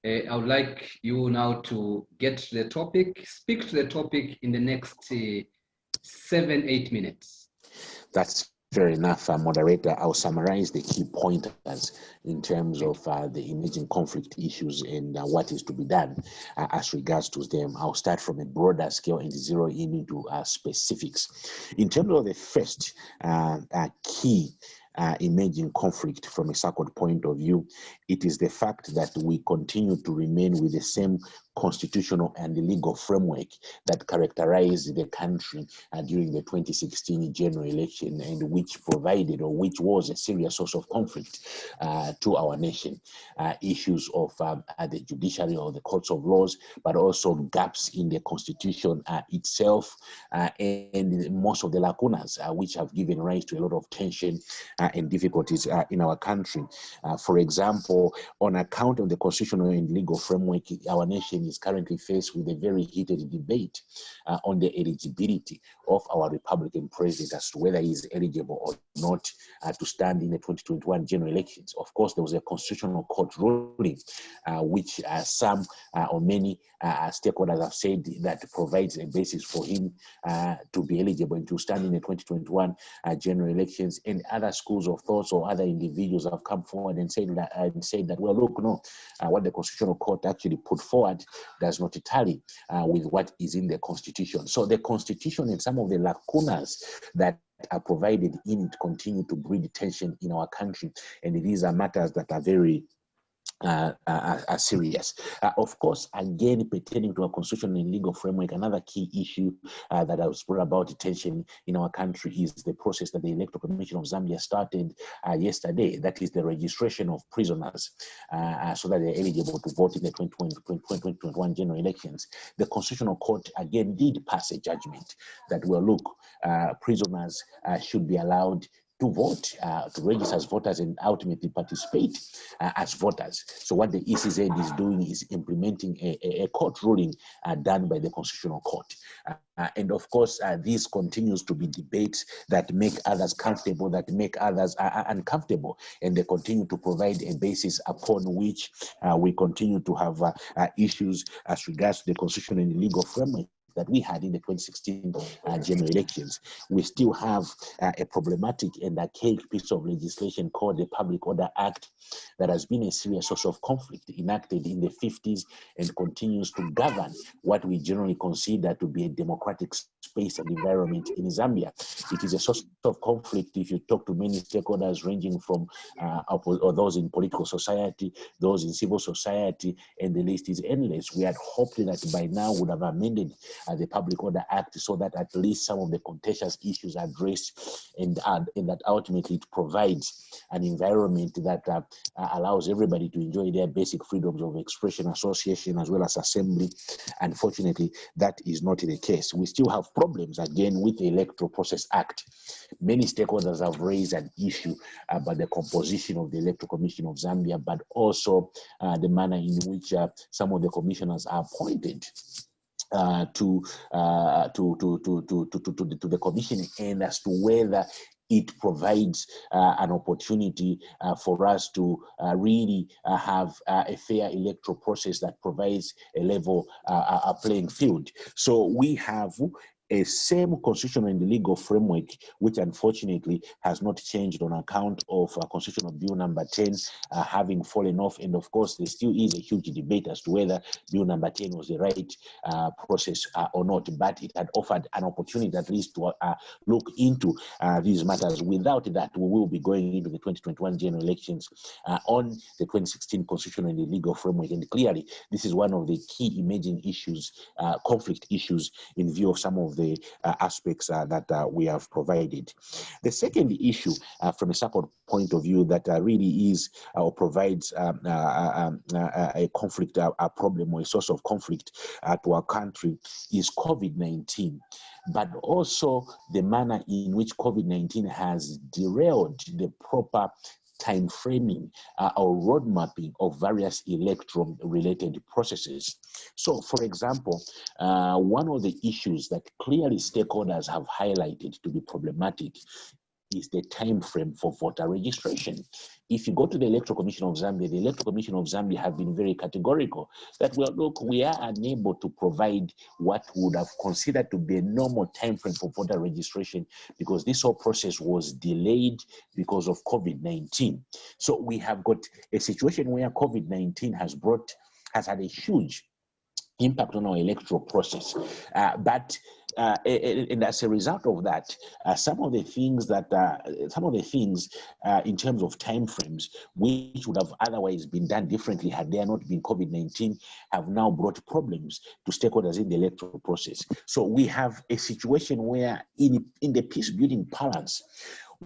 I would like you now to get to the topic, speak to the topic in the next 7-8 minutes. That's fair enough, moderator. I'll summarize the key pointers in terms of the emerging conflict issues and what is to be done as regards to them. I'll start from a broader scale and zero in into specifics. In terms of the first key emerging conflict from a SACCORD point of view, it is the fact that we continue to remain with the same constitutional and legal framework that characterized the country during the 2016 general election, and which provided, or which was, a serious source of conflict to our nation. Issues of the judiciary or the courts of laws, but also gaps in the constitution itself, and most of the lacunas which have given rise to a lot of tension and difficulties in our country. For example, on account of the constitutional and legal framework, our nation is currently faced with a very heated debate on the eligibility of our Republican president as to whether he is eligible or not to stand in the 2021 general elections. Of course, there was a constitutional court ruling, which some or many stakeholders have said that provides a basis for him to be eligible and to stand in the 2021 general elections. And other schools of thoughts or other individuals have come forward and said that, well, look, no, what the constitutional court actually put forward does not tally with what is in the constitution. So the constitution and some of the lacunas that are provided in it continue to breed tension in our country, and these are matters that are very serious. Of course, again, pertaining to our constitutional and legal framework, another key issue that has brought about attention in our country is the process that the Electoral Commission of Zambia started yesterday. That is the registration of prisoners so that they're eligible to vote in the 2021 general elections. The Constitutional Court again did pass a judgment that, well, look, prisoners should be allowed to vote, to register as voters and ultimately participate as voters. So what the ECZ is doing is implementing a court ruling done by the Constitutional Court. And of course, this continues to be debates that make others comfortable, that make others uncomfortable, and they continue to provide a basis upon which we continue to have issues as regards to the constitutional and legal framework that we had in the 2016 general elections. We still have a problematic and archaic piece of legislation called the Public Order Act that has been a serious source of conflict, enacted in the 50s and continues to govern what we generally consider to be a democratic space and environment in Zambia. It is a source of conflict if you talk to many stakeholders ranging from or those in political society, those in civil society, and the list is endless. We had hoped that by now would have amended the Public Order Act so that at least some of the contentious issues are addressed, and that ultimately it provides an environment that allows everybody to enjoy their basic freedoms of expression, association, as well as assembly. Unfortunately, that is not the case. We still have problems again with the Electoral Process Act. Many stakeholders have raised an issue about the composition of the Electoral Commission of Zambia, but also the manner in which some of the commissioners are appointed to the commission, and as to whether it provides an opportunity for us to really have a fair electoral process that provides a level playing field. So we have a same constitutional and legal framework, which unfortunately has not changed on account of Constitutional Bill number 10 having fallen off. And of course, there still is a huge debate as to whether Bill number 10 was the right process or not, but it had offered an opportunity at least to look into these matters. Without that, we will be going into the 2021 general elections on the 2016 constitutional and legal framework. And clearly, this is one of the key emerging issues, conflict issues, in view of some of the aspects that we have provided. The second issue from a SACCORD point of view that really is or provides a conflict, a problem or a source of conflict to our country is COVID-19, but also the manner in which COVID-19 has derailed the proper time framing or road mapping of various electoral related processes. So, for example, one of the issues that clearly stakeholders have highlighted to be problematic is the time frame for voter registration. If you go to the Electoral Commission of Zambia, the Electoral Commission of Zambia have been very categorical that, well, look, we are unable to provide what would have considered to be a normal time frame for voter registration because this whole process was delayed because of COVID-19. So we have got a situation where COVID-19 has had a huge impact on our electoral process. And as a result of that, some of the things in terms of timeframes, which would have otherwise been done differently had there not been COVID-19, have now brought problems to stakeholders in the electoral process. So we have a situation where in the peace building parlance,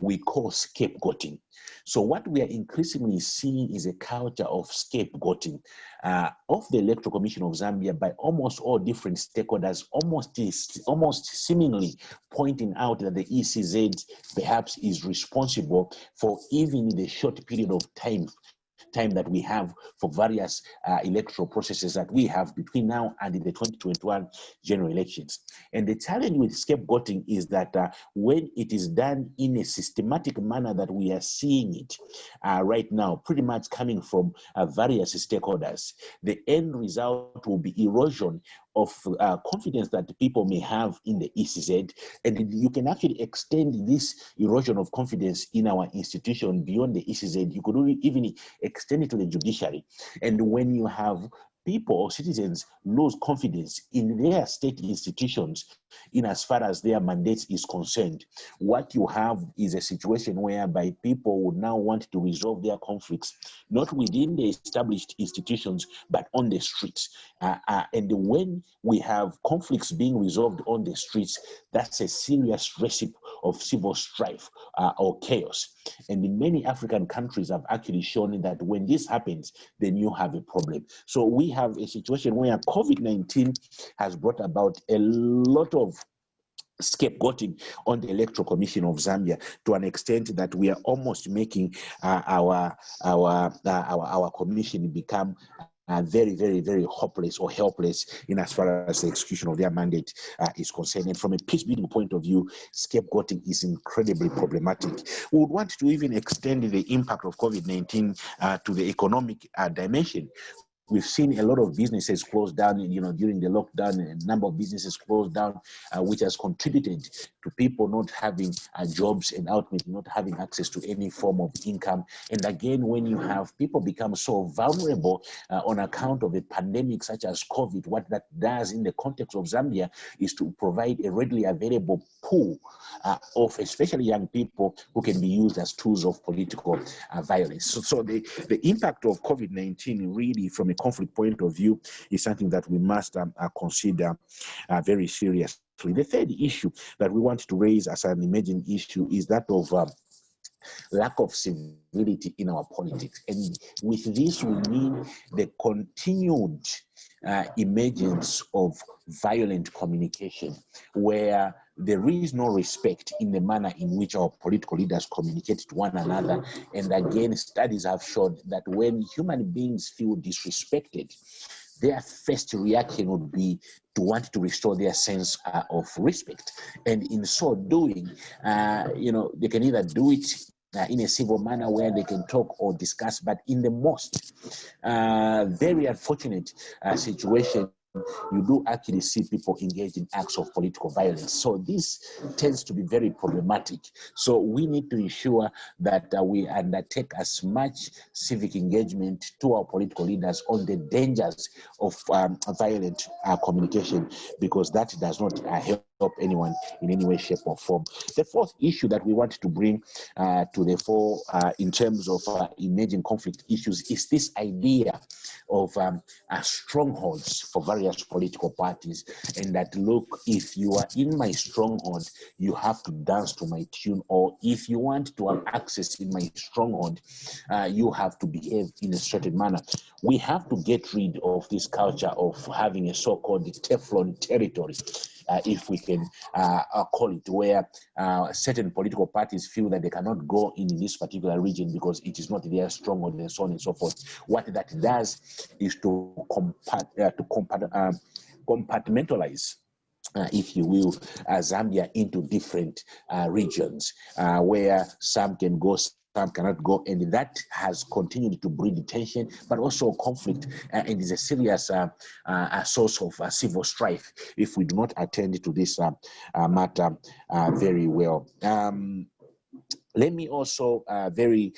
we call scapegoating. So what we are increasingly seeing is a culture of scapegoating of the Electoral Commission of Zambia by almost all different stakeholders, almost seemingly pointing out that the ECZ perhaps is responsible for even the short period of time that we have for various electoral processes that we have between now and the 2021 general elections. And the challenge with scapegoating is that when it is done in a systematic manner that we are seeing it right now, pretty much coming from various stakeholders, the end result will be erosion of confidence that the people may have in the ECZ, and you can actually extend this erosion of confidence in our institution beyond the ECZ. You could even extend it to the judiciary. And when you have people or citizens lose confidence in their state institutions in as far as their mandate is concerned, what you have is a situation whereby people would now want to resolve their conflicts, not within the established institutions, but on the streets. And when we have conflicts being resolved on the streets, that's a serious recipe of civil strife or chaos. And in many African countries have actually shown that when this happens, then you have a problem. So we have a situation where COVID-19 has brought about a lot of scapegoating on the Electoral Commission of Zambia to an extent that we are almost making our commission become very, very, very hopeless or helpless in as far as the execution of their mandate is concerned. And from a peace building point of view, scapegoating is incredibly problematic. We would want to even extend the impact of COVID-19 to the economic dimension. We've seen a lot of businesses close down, during the lockdown, a number of businesses closed down, which has contributed to people not having jobs and ultimately not having access to any form of income. And again, when you have people become so vulnerable on account of a pandemic such as COVID, what that does in the context of Zambia is to provide a readily available pool of especially young people who can be used as tools of political violence. So the impact of COVID-19 really from a conflict point of view is something that we must consider very seriously. The third issue that we want to raise as an emerging issue is that of lack of civility in our politics. And with this, we mean the continued emergence of violent communication, where there is no respect in the manner in which our political leaders communicate to one another. And again, studies have shown that when human beings feel disrespected, their first reaction would be to want to restore their sense of respect. And in so doing, they can either do it in a civil manner where they can talk or discuss, but in the most very unfortunate situation, you do actually see people engaged in acts of political violence. So this tends to be very problematic. So we need to ensure that we undertake as much civic engagement to our political leaders on the dangers of violent communication, because that does not help anyone in any way, shape, or form. The fourth issue that we want to bring to the fore in terms of emerging conflict issues is this idea of strongholds for various political parties, and that, look, if you are in my stronghold, you have to dance to my tune, or if you want to have access in my stronghold, you have to behave in a certain manner. We have to get rid of this culture of having a so-called Teflon territory, if we can call it, where certain political parties feel that they cannot go in this particular region because it is not their stronghold, and so on and so forth. What that does is to compartmentalize, if you will, Zambia into different regions, where some can go, some cannot go, and that has continued to breed tension, but also conflict, and is a serious source of civil strife if we do not attend to this matter very well. Let me also very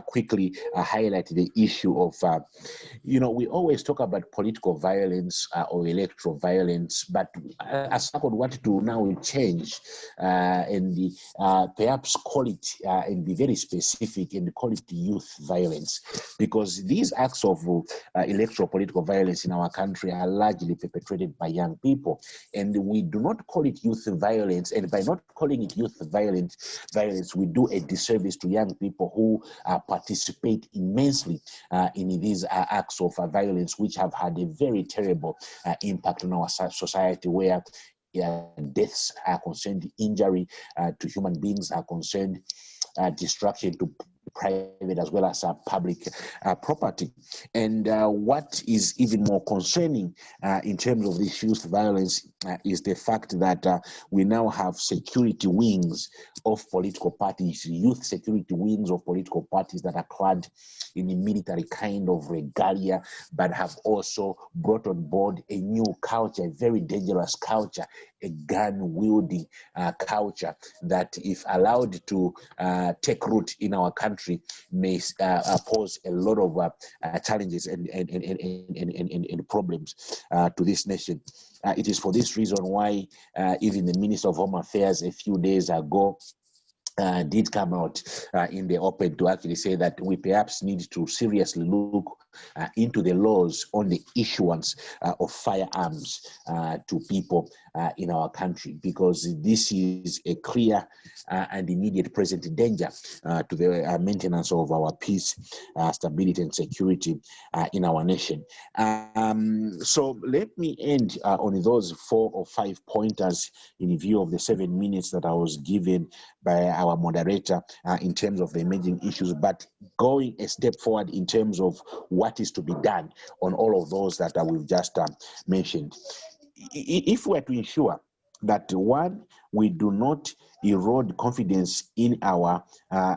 quickly highlight the issue of, we always talk about political violence or electoral violence, but as SACCORD wanted to now change and perhaps call it and be very specific and call it youth violence, because these acts of electoral political violence in our country are largely perpetrated by young people, and we do not call it youth violence. And by not calling it youth violence, we do a disservice to young people who participate immensely in these acts of violence, which have had a very terrible impact on our society, where deaths are concerned, injury to human beings are concerned, destruction to private as well as public property. And what is even more concerning in terms of this youth violence is the fact that we now have security wings of political parties, youth security wings of political parties that are clad in a military kind of regalia, but have also brought on board a new culture, a very dangerous culture, a gun-wielding culture that, if allowed to take root in our country, country may pose a lot of challenges and problems to this nation. It is for this reason why even the Minister of Home Affairs a few days ago did come out in the open to actually say that we perhaps need to seriously look into the laws on the issuance of firearms to people in our country, because this is a clear and immediate present danger to the maintenance of our peace, stability and security in our nation. So let me end on those 4 or 5 pointers in view of the 7 minutes that I was given by our moderator in terms of the emerging issues, but going a step forward in terms of what is to be done on all of those that we've just mentioned. If we're to ensure that, one, we do not erode confidence in our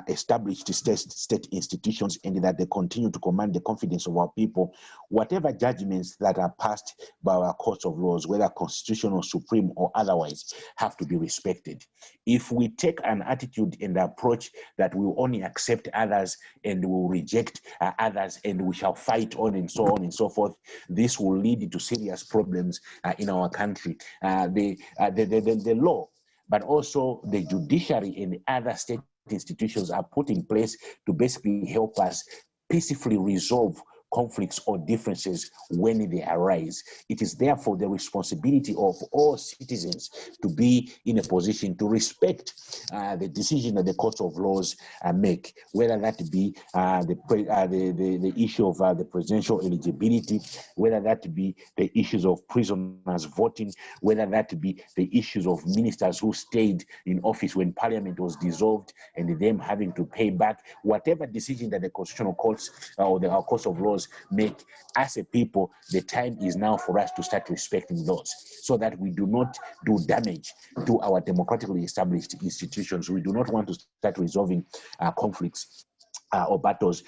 established state institutions, and that they continue to command the confidence of our people, whatever judgments that are passed by our courts of laws, whether constitutional, supreme, or otherwise, have to be respected. If we take an attitude and approach that we will only accept others and will reject others, and we shall fight on and so on and so forth, this will lead to serious problems in our country. The law, but also the judiciary and other state institutions are put in place to basically help us peacefully resolve conflicts or differences when they arise. It is therefore the responsibility of all citizens to be in a position to respect the decision that the courts of laws make, whether that be the issue of the presidential eligibility, whether that be the issues of prisoners voting, whether that be the issues of ministers who stayed in office when parliament was dissolved and them having to pay back, whatever decision that the constitutional courts or the courts of laws make. As a people, the time is now for us to start respecting those, so that we do not do damage to our democratically established institutions. We do not want to start resolving conflicts or battles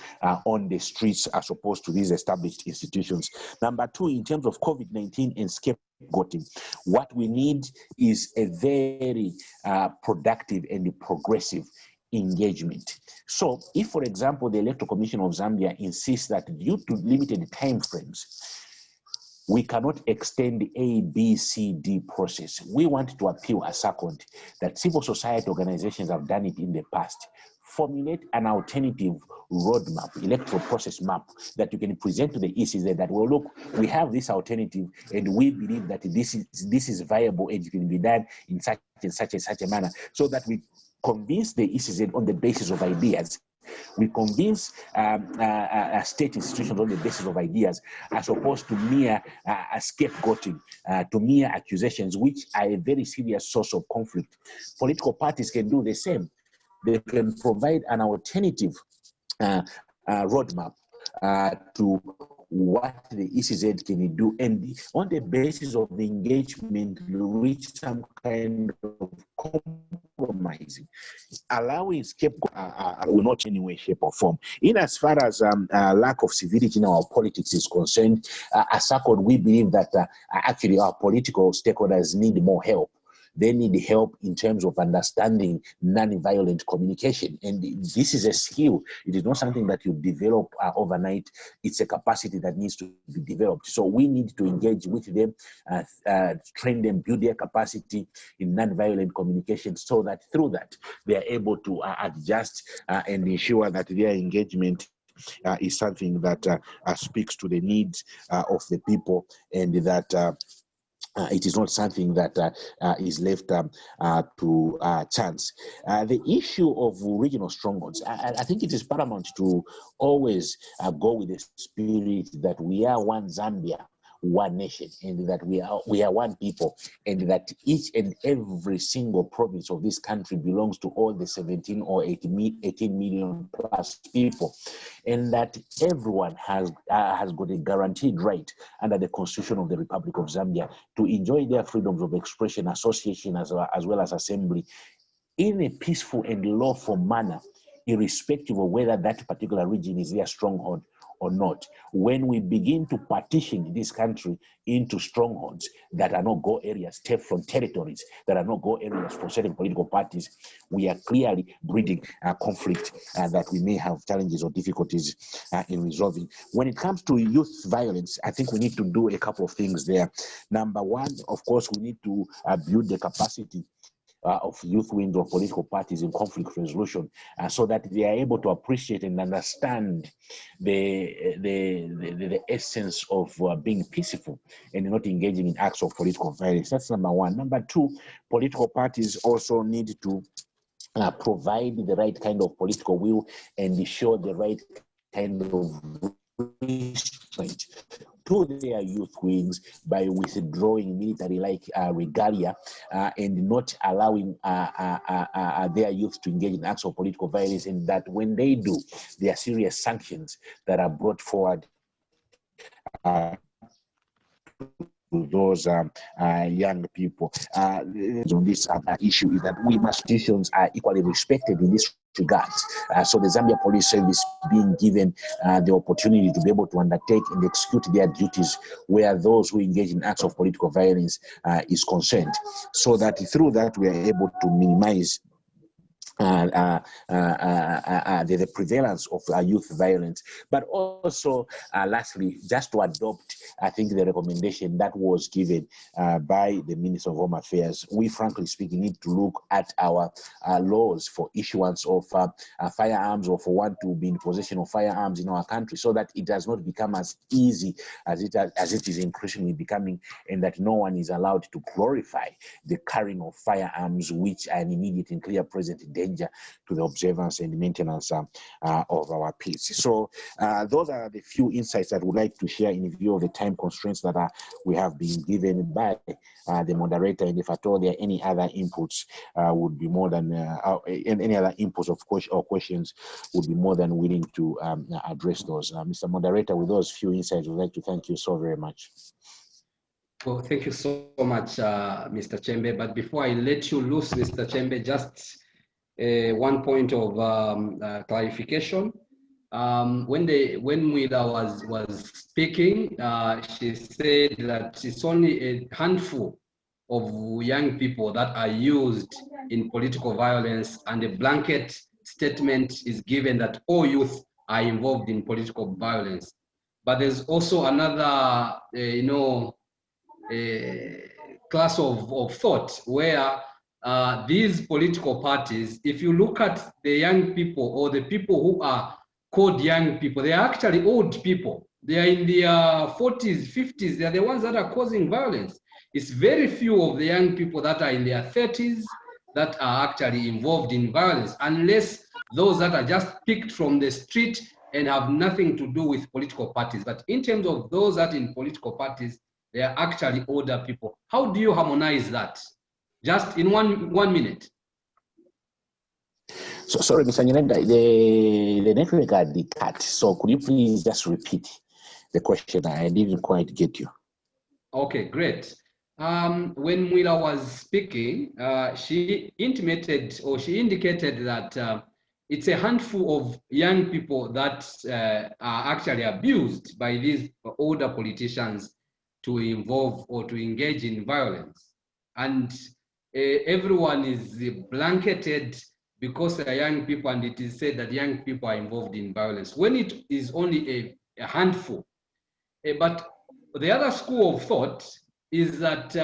on the streets as opposed to these established institutions. Number 2, in terms of COVID-19 and scapegoating, what we need is a very productive and progressive engagement. So if, for example, the Electoral Commission of Zambia insists that due to limited time frames, we cannot extend the A, B, C, D process, we want to appeal as SACCORD that civil society organizations have done it in the past. Formulate an alternative roadmap, electoral process map that you can present to the ECZ that, well, look, we have this alternative and we believe that this is viable and it can be done in such and such and such a manner, so that we convince the ECZ on the basis of ideas. We convince state institutions on the basis of ideas, as opposed to mere scapegoating, to mere accusations, which are a very serious source of conflict. Political parties can do the same. They can provide an alternative roadmap to what the ECZ can do, and on the basis of the engagement, reach some kind of compromising. Allowing scapegoat will not in any way, shape, or form. In as far as lack of civility in our politics is concerned, as SACCORD, we believe that actually our political stakeholders need more help. They need help in terms of understanding non-violent communication. And this is a skill. It is not something that you develop overnight. It's a capacity that needs to be developed. So we need to engage with them, train them, build their capacity in non-violent communication, so that through that, they are able to adjust and ensure that their engagement is something that speaks to the needs of the people, and that it is not something that is left to chance. The issue of regional strongholds, I think it is paramount to always go with the spirit that we are one Zambia, one nation, and that we are one people, and that each and every single province of this country belongs to all the 17 or 18 million plus people, and that everyone has got a guaranteed right under the Constitution of the Republic of Zambia to enjoy their freedoms of expression, association, as well as assembly in a peaceful and lawful manner, irrespective of whether that particular region is their stronghold or not, when we begin to partition this country into strongholds that are not go areas, from territories that are not go areas for certain political parties, we are clearly breeding conflict that we may have challenges or difficulties in resolving. When it comes to youth violence, I think we need to do a couple of things there. Number one, of course, we need to build the capacity of youth wings of political parties in conflict resolution, so that they are able to appreciate and understand the essence of being peaceful and not engaging in acts of political violence. That's number one. Number two, political parties also need to provide the right kind of political will and show the right kind of restraint to their youth wings by withdrawing military-like regalia and not allowing their youth to engage in acts of political violence, and that when they do, there are serious sanctions that are brought forward to those young people. On this issue is that institutions are equally respected in this regard. So the Zambia Police Service being given the opportunity to be able to undertake and execute their duties where those who engage in acts of political violence is concerned, so that through that we are able to minimize the prevalence of youth violence. But also, lastly, just to adopt, I think, the recommendation that was given by the Minister of Home Affairs, we, frankly speaking, need to look at our laws for issuance of firearms, or for one to be in possession of firearms in our country, so that it does not become as easy as it is increasingly becoming, and that no one is allowed to glorify the carrying of firearms, which are an immediate and clear present danger to the observance and maintenance of our peace. So those are the few insights that we'd like to share in view of the time constraints that we have been given by the moderator. And if at all there are any other inputs, would be more than any other inputs of or questions, would be more than willing to address those. Mr. Moderator, with those few insights, we'd like to thank you so very much. Well, thank you so much, Mr. Chembe. But before I let you loose, Mr. Chembe, just one point of clarification. When Mwila was speaking, she said that it's only a handful of young people that are used in political violence, and a blanket statement is given that all youth are involved in political violence. But there's also another, class of thought where these political parties, if you look at the young people, or the people who are called young people, they are actually old people. They are in their 40s, 50s. They are the ones that are causing violence. It's very few of the young people that are in their 30s that are actually involved in violence, unless those that are just picked from the street and have nothing to do with political parties. But in terms of those that are in political parties, they are actually older people. How do you harmonize that? Just in one minute. So sorry, Mr. Nyirenda, the network got the cut. So could you please just repeat the question? I didn't quite get you. Okay, great. When Mwila was speaking, she intimated, or she indicated that it's a handful of young people that are actually abused by these older politicians to involve or to engage in violence. And everyone is blanketed because they are young people, and it is said that young people are involved in violence, when it is only a handful. But the other school of thought is that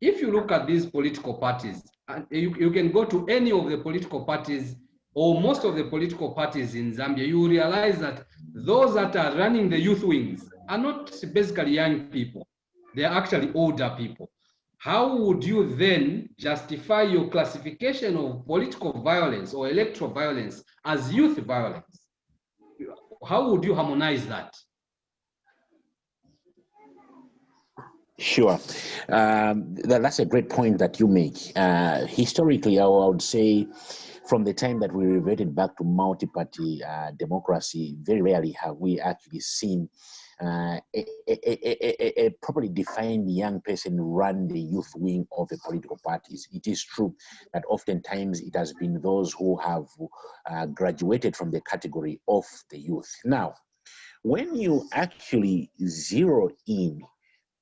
if you look at these political parties, you can go to any of the political parties, or most of the political parties in Zambia, you realize that those that are running the youth wings are not basically young people. They are actually older people. How would you then justify your classification of political violence or electoral violence as youth violence? How would you harmonize that? Sure. That's a great point that you make. Historically, I would say, from the time that we reverted back to multi-party democracy, very rarely have we actually seen a properly defined young person run the youth wing of the political parties. It is true that oftentimes it has been those who have graduated from the category of the youth. Now, when you actually zero in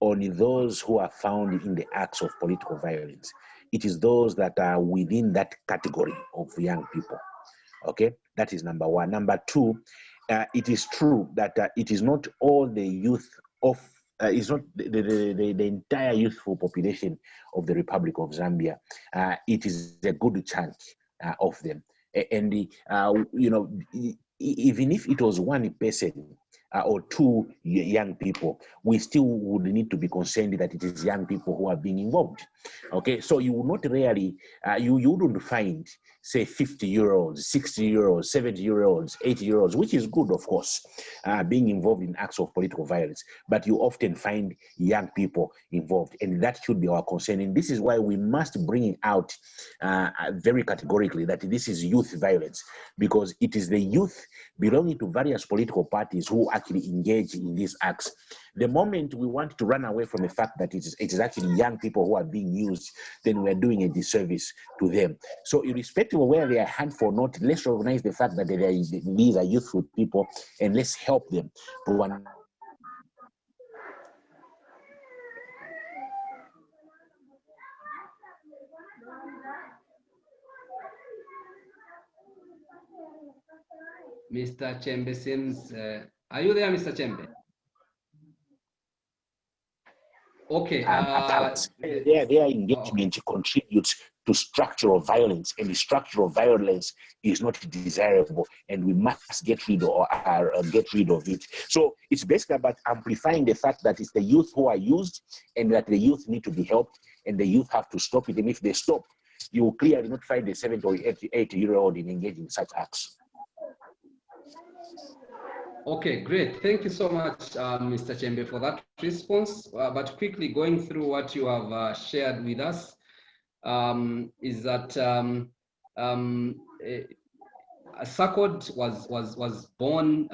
on those who are found in the acts of political violence, it is those that are within that category of young people. Okay, that is number one. Number two, it is true that it is not all the youth of, it's not the entire youthful population of the Republic of Zambia. It is a good chunk of them. And, you know, even if it was one person, or two young people, we still would need to be concerned that it is young people who are being involved. Okay, so you would not really, you wouldn't find, say, 50-year-olds, 60-year-olds, 70-year-olds, 80-year-olds, which is good, of course, being involved in acts of political violence, but you often find young people involved, and that should be our concern. And this is why we must bring it out very categorically that this is youth violence, because it is the youth belonging to various political parties who actually engage in these acts. The moment we want to run away from the fact that it is actually young people who are being used, then we're doing a disservice to them. So irrespective of where they are handful or not, let's recognize the fact that these are youthful people, and let's help them to Mr. Chembe seems, are you there, Mr. Chembe? Okay. Their engagement contributes to structural violence, and the structural violence is not desirable, and we must get rid of it. So it's basically about amplifying the fact that it's the youth who are used, and that the youth need to be helped, and the youth have to stop it. And if they stop, you will clearly not find the 70 or 80-year-old engaging in such acts. Okay, great. Thank you so much, Mr. Chembe, for that response. But quickly going through what you have shared with us, is that SACCORD was born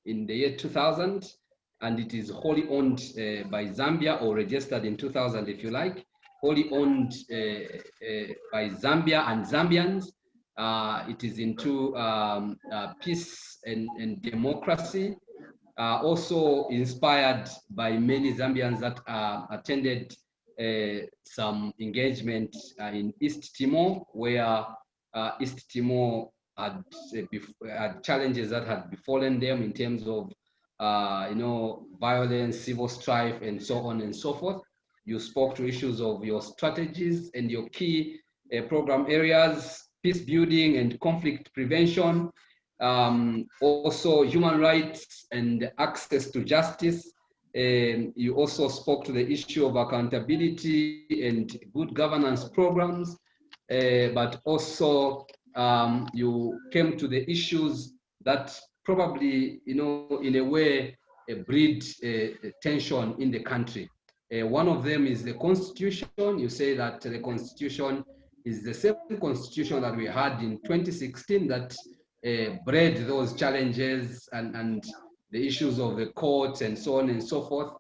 in the year 2000, and it is wholly owned by Zambia, or registered in 2000, if you like, wholly owned by Zambia and Zambians. It is into peace and democracy, also inspired by many Zambians that attended some engagement in East Timor, where East Timor had challenges that had befallen them in terms of violence, civil strife, and so on and so forth. You spoke to issues of your strategies and your key program areas: peace building and conflict prevention, also human rights and access to justice. You also spoke to the issue of accountability and good governance programs, but also you came to the issues that probably, in a way, breed tension in the country. One of them is the Constitution. You say that the Constitution is the same Constitution that we had in 2016 that bred those challenges and the issues of the courts and so on and so forth.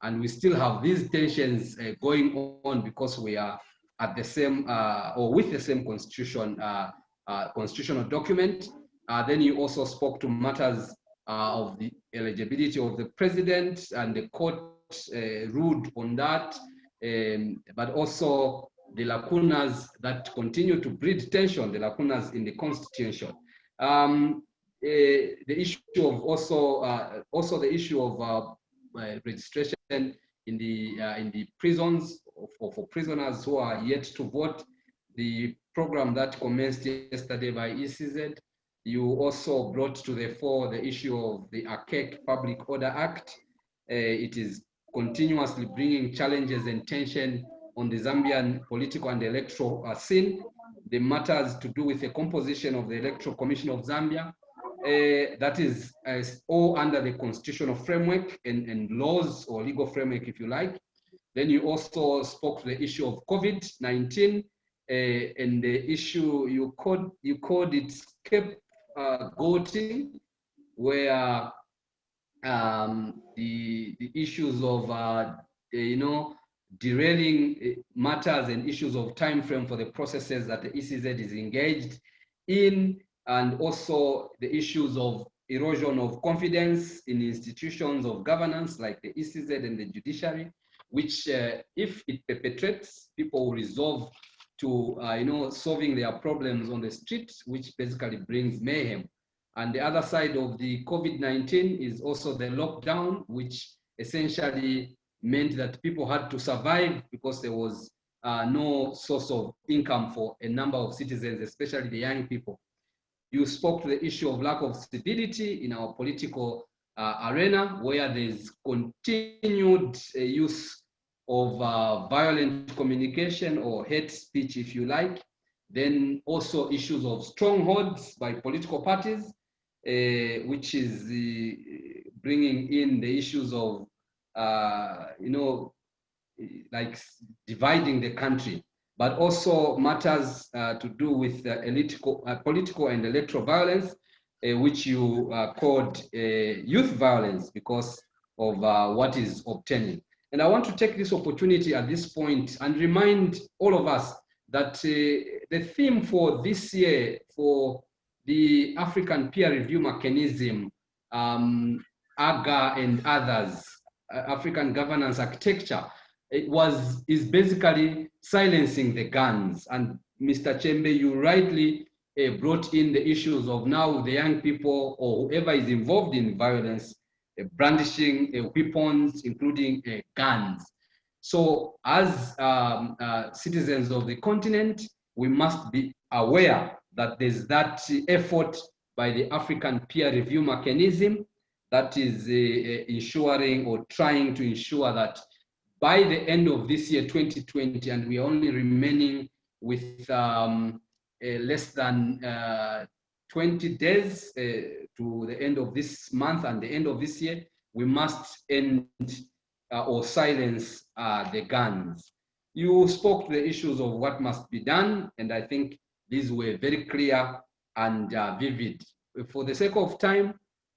And we still have these tensions going on because we are at the same or with the same constitutional document. Then you also spoke to matters of the eligibility of the president, and the court ruled on that, but also the lacunas that continue to breed tension, the lacunas in the Constitution. The issue of also the issue of registration in the prisons for prisoners who are yet to vote, the program that commenced yesterday by ECZ. You also brought to the fore the issue of the ACEC Public Order Act. It is continuously bringing challenges and tension on the Zambian political and electoral scene. The matters to do with the composition of the Electoral Commission of Zambia, that is all under the constitutional framework and laws, or legal framework, if you like. Then you also spoke to the issue of COVID-19 and the issue you called it scapegoating, where the issues of derailing matters and issues of time frame for the processes that the ECZ is engaged in, and also the issues of erosion of confidence in institutions of governance like the ECZ and the judiciary, which if it perpetrates, people will resolve to solving their problems on the streets, which basically brings mayhem. And the other side of the COVID-19 is also the lockdown, which essentially meant that people had to survive because there was no source of income for a number of citizens, especially the young people. You spoke to the issue of lack of stability in our political arena, where there's continued use of violent communication or hate speech, if you like. Then also issues of strongholds by political parties, which is bringing in the issues of, like dividing the country, but also matters to do with political and electoral violence, which you called youth violence because of what is obtaining. And I want to take this opportunity at this point and remind all of us that the theme for this year for the African peer review mechanism, AGA and others, African governance architecture, is basically silencing the guns. And Mr. Chembe, you rightly brought in the issues of now the young people or whoever is involved in violence brandishing weapons, including guns. So as citizens of the continent, we must be aware that there's that effort by the African peer review mechanism that is ensuring or trying to ensure that by the end of this year, 2020, and we're only remaining with less than 20 days to the end of this month and the end of this year, we must end or silence the guns. You spoke to the issues of what must be done, and I think these were very clear and vivid. For the sake of time,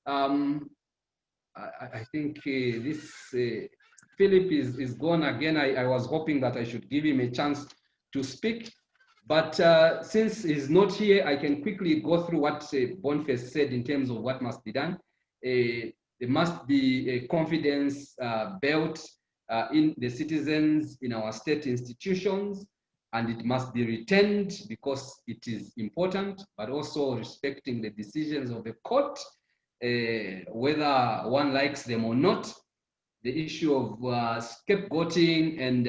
I think this Philip is gone again. I was hoping that I should give him a chance to speak, but since he's not here, I can quickly go through what Boniface said in terms of what must be done. There must be a confidence built in the citizens, in our state institutions, and it must be retained because it is important, but also respecting the decisions of the court, whether one likes them or not. The issue of scapegoating and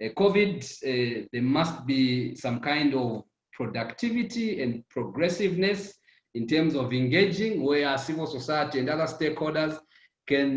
COVID, there must be some kind of productivity and progressiveness in terms of engaging, where civil society and other stakeholders can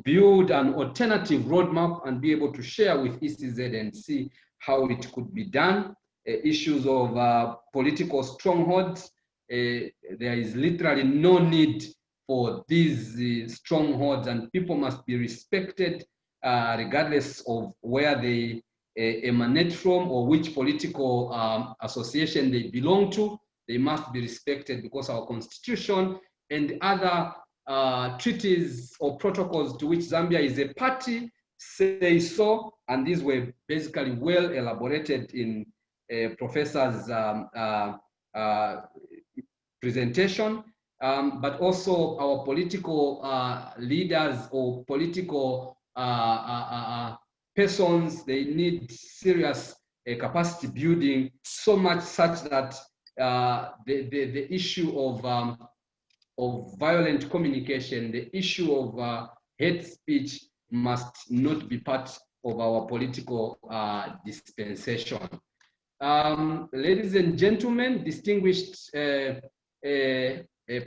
build an alternative roadmap and be able to share with ECZ and see how it could be done. Issues of political strongholds, there is literally no need for these strongholds, and people must be respected regardless of where they emanate from or which political association they belong to. They must be respected because our constitution and other treaties or protocols to which Zambia is a party say so, and these were basically well elaborated in Professor's presentation. But also our political leaders or political persons, they need serious capacity building, so much such that the issue of violent communication, the issue of hate speech must not be part of our political dispensation. Ladies and gentlemen, distinguished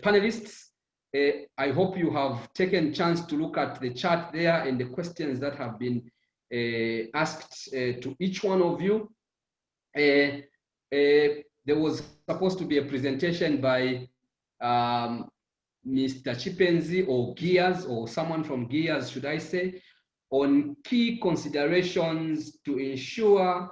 panelists, I hope you have taken chance to look at the chart there and the questions that have been asked to each one of you. There was supposed to be a presentation by Mr. Chipenzi or Gears, or someone from Gears, should I say, on key considerations to ensure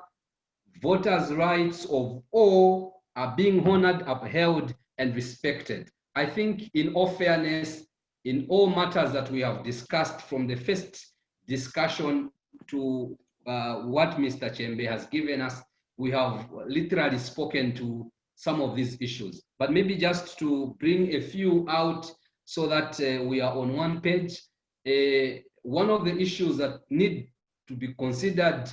voters' rights of all are being honored, upheld, and respected. I think in all fairness, in all matters that we have discussed from the first discussion to what Mr. Chembe has given us, we have literally spoken to some of these issues. But maybe just to bring a few out so that we are on one page. One of the issues that need to be considered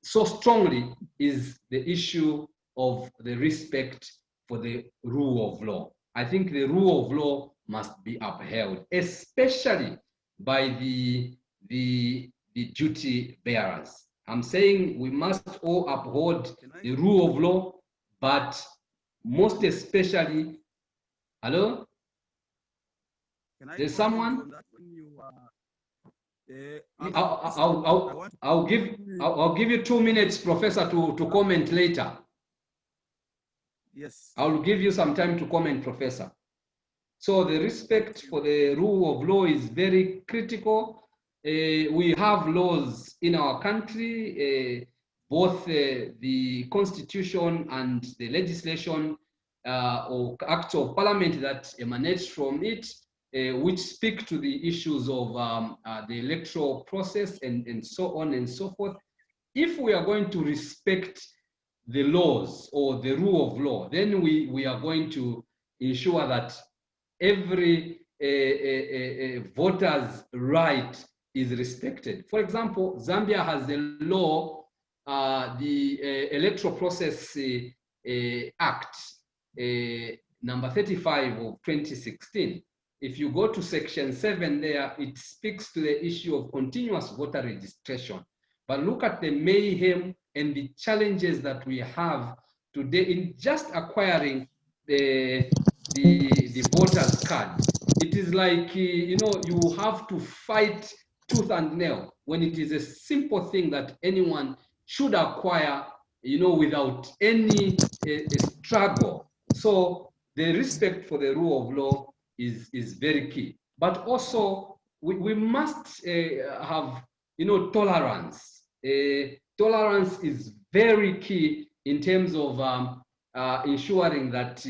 so strongly is the issue of the respect for the rule of law. I think the rule of law must be upheld, especially by the duty bearers. I'm saying we must all uphold the rule of law, but most especially, hello? There's someone? I'll give you 2 minutes, Professor, to comment later. Yes. I'll give you some time to comment, Professor. So the respect for the rule of law is very critical. We have laws in our country, both the constitution and the legislation or acts of parliament that emanates from it, which speak to the issues of the electoral process and so on and so forth. If we are going to respect the laws or the rule of law, then we are going to ensure that every voter's right is respected. For example, Zambia has a law, the Electoral Process Act, number 35 of 2016. If you go to section 7 there, it speaks to the issue of continuous voter registration. But look at the mayhem and the challenges that we have today in just acquiring the voter's card. It is like, you know, you have to fight tooth and nail when it is a simple thing that anyone should acquire, you know, without any struggle. So the respect for the rule of law is very key. But also, we must have, you know, tolerance. Tolerance is very key in terms of ensuring that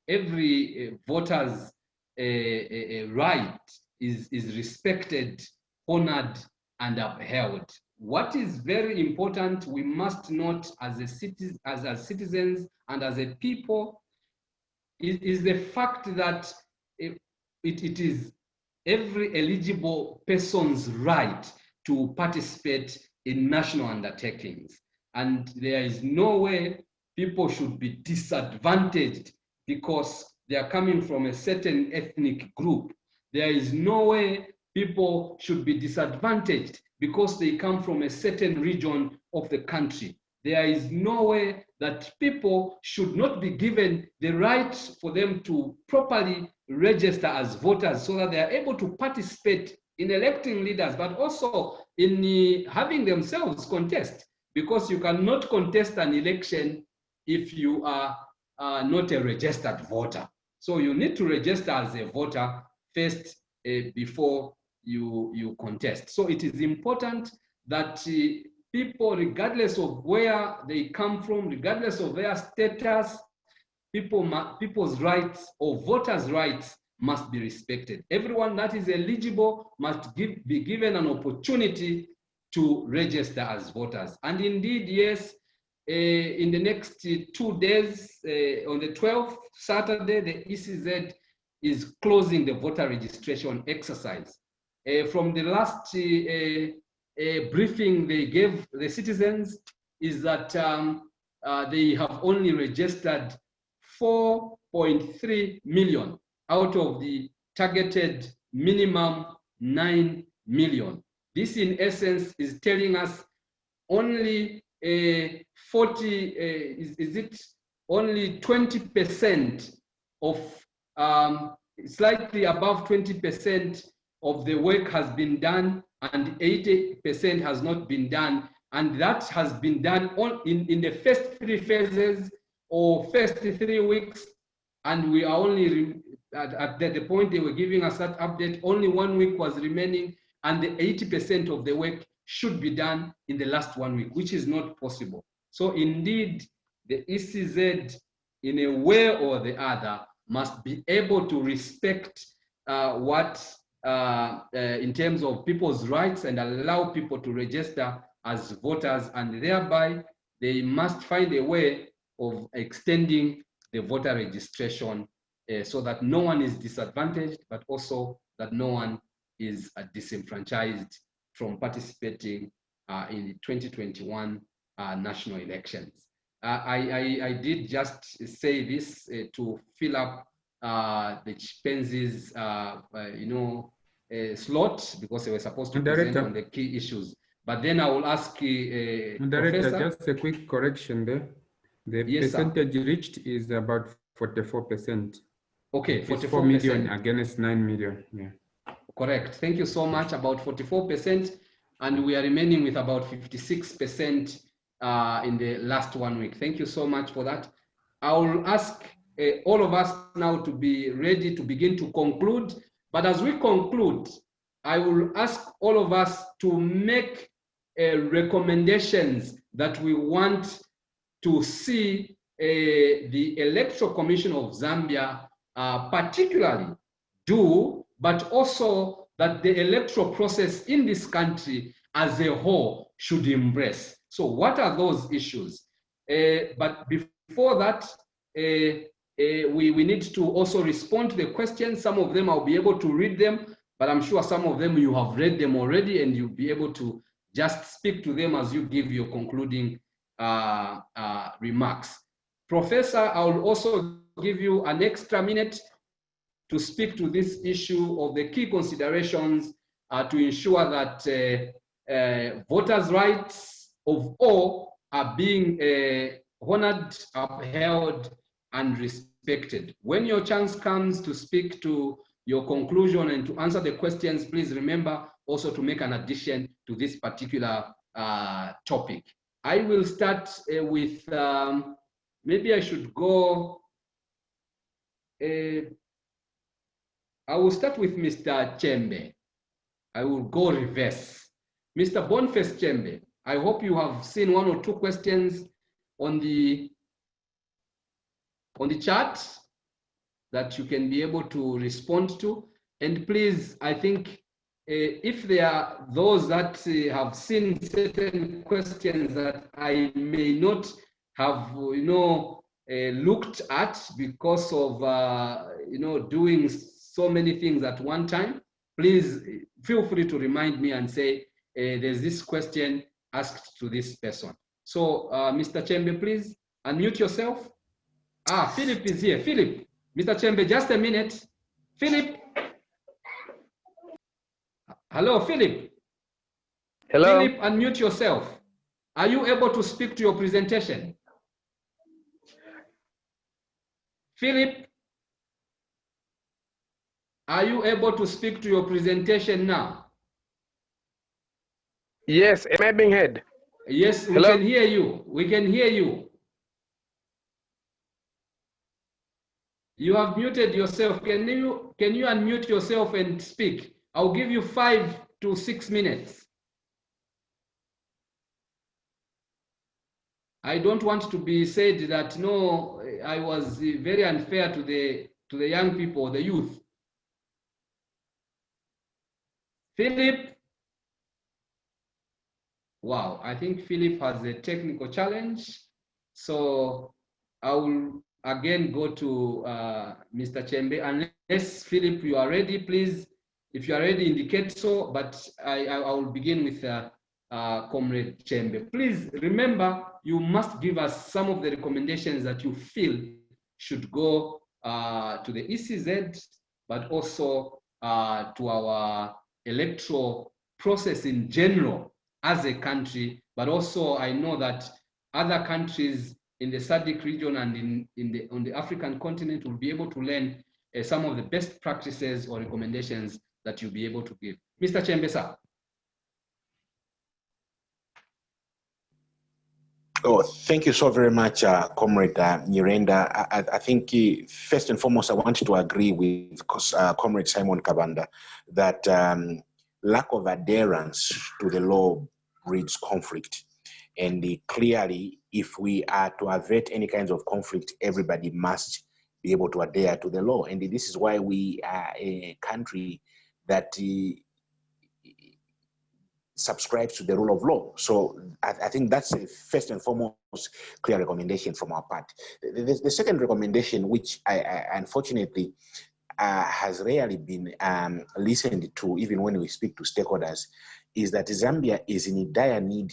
every voter's right is respected, honored, and upheld. What is very important, we must not, as citizens and as a people, is the fact that it is every eligible person's right to participate in national undertakings. And there is no way people should be disadvantaged because they are coming from a certain ethnic group. There is no way people should be disadvantaged because they come from a certain region of the country. There is no way that people should not be given the right for them to properly register as voters so that they are able to participate in electing leaders, but also in having themselves contest, because you cannot contest an election if you are not a registered voter. So you need to register as a voter first before you contest. So it is important that people, regardless of where they come from, regardless of their status, people's rights or voters' rights must be respected. Everyone that is eligible must be given an opportunity to register as voters. And indeed, yes, in the next 2 days, on the 12th, Saturday, the ECZ is closing the voter registration exercise. From the last briefing they gave the citizens is that they have only registered 4.3 million out of the targeted minimum 9 million. This in essence is telling us only only 20% of, slightly above 20% of the work has been done and 80% has not been done. And that has been done in the first 3 phases or first 3 weeks. And we are only, at the point they were giving us that update, only 1 week was remaining, and the 80% of the work should be done in the last 1 week, which is not possible. So indeed, the ECZ, in a way or the other, must be able to respect in terms of people's rights and allow people to register as voters, and thereby they must find a way of extending the voter registration so that no one is disadvantaged, but also that no one is disenfranchised from participating in the 2021 national elections. I did just say this to fill up the Chipenzi's slot, because they were supposed to present on the key issues. But then I will ask Moderator, Professor. just a quick correction there. The Yes, percentage reached is about 44%. Okay, 44%. 4 million against 9 million. Yeah. Correct. Thank you so much. About 44%, and we are remaining with about 56% in the last 1 week. Thank you so much for that. I will ask all of us now to be ready to begin to conclude. But as we conclude, I will ask all of us to make recommendations that we want to see the Electoral Commission of Zambia particularly do, but also that the electoral process in this country as a whole should embrace. So what are those issues? But before that, we need to also respond to the questions. Some of them I'll be able to read them, but I'm sure some of them you have read them already and you'll be able to just speak to them as you give your concluding remarks. Professor, I will also give you an extra minute to speak to this issue of the key considerations to ensure that voters' rights of all are being honored, upheld, and respected. When your chance comes to speak to your conclusion and to answer the questions, please remember also to make an addition to this particular topic. I will start with, maybe I should go, I will start with Mr. Chembe. I will go reverse. Mr. Boniface Chembe, I hope you have seen 1 or 2 questions on the chat that you can be able to respond to. And please, I think if there are those that have seen certain questions that I may not have, looked at because of, doing so many things at one time, please feel free to remind me and say, there's this question asked to this person. So, Mr. Chembe, please unmute yourself. Philip is here. Philip, Mr. Chembe, just a minute. Philip. Hello, Philip. Hello. Philip, unmute yourself. Are you able to speak to your presentation? Philip, are you able to speak to your presentation now? Yes, am I being heard? Yes, we can hear you. We can hear you. You have muted yourself. Can you unmute yourself and speak? I'll give you 5 to 6 minutes. I don't want to be said that no, I was very unfair to the young people, the youth. Philip. Wow, I think Philip has a technical challenge. So I will again go to Mr. Chembe. Unless Philip, you are ready, please. If you are ready, indicate so, but I will begin with Comrade Chembe. Please remember, you must give us some of the recommendations that you feel should go to the ECZ, but also to our electoral process in general as a country, but also I know that other countries in the SADC region and on the African continent will be able to learn some of the best practices or recommendations that you'll be able to give. Mr. Chembe, sir. Oh, thank you so very much, Comrade Nyirenda. I think first and foremost, I want to agree with Comrade Simon Kabanda that lack of adherence to the law breeds conflict. And clearly, if we are to avert any kinds of conflict, everybody must be able to adhere to the law. And this is why we are a country that subscribes to the rule of law. So I think that's a first and foremost clear recommendation from our part. The second recommendation, which I unfortunately has rarely been listened to, even when we speak to stakeholders, is that Zambia is in dire need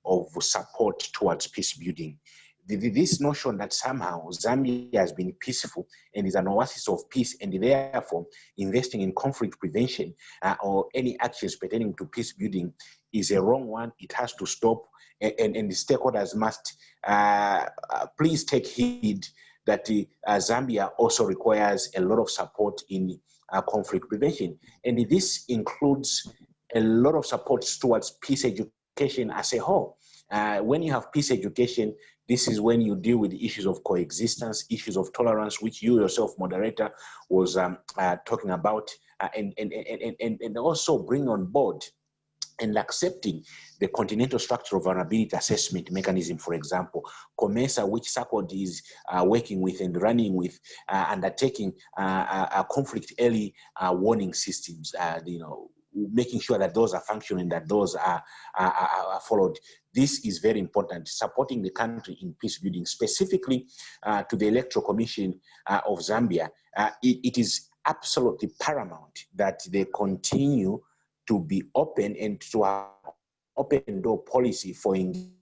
of support towards peace building. This notion that somehow Zambia has been peaceful and is an oasis of peace, and therefore investing in conflict prevention or any actions pertaining to peace building is a wrong one. It has to stop, and the stakeholders must please take heed that Zambia also requires a lot of support in conflict prevention. And this includes a lot of support towards peace education as a whole. When you have peace education, this is when you deal with the issues of coexistence, issues of tolerance, which you yourself, moderator, was talking about, and also bring on board and accepting the continental structural vulnerability assessment mechanism, for example, COMESA, which SACCORD is working with and running with, undertaking conflict early warning systems, making sure that those are functioning, that those are followed. This is very important, supporting the country in peace building, specifically to the Electoral Commission of Zambia. It is absolutely paramount that they continue to be open and to have open door policy for engaging.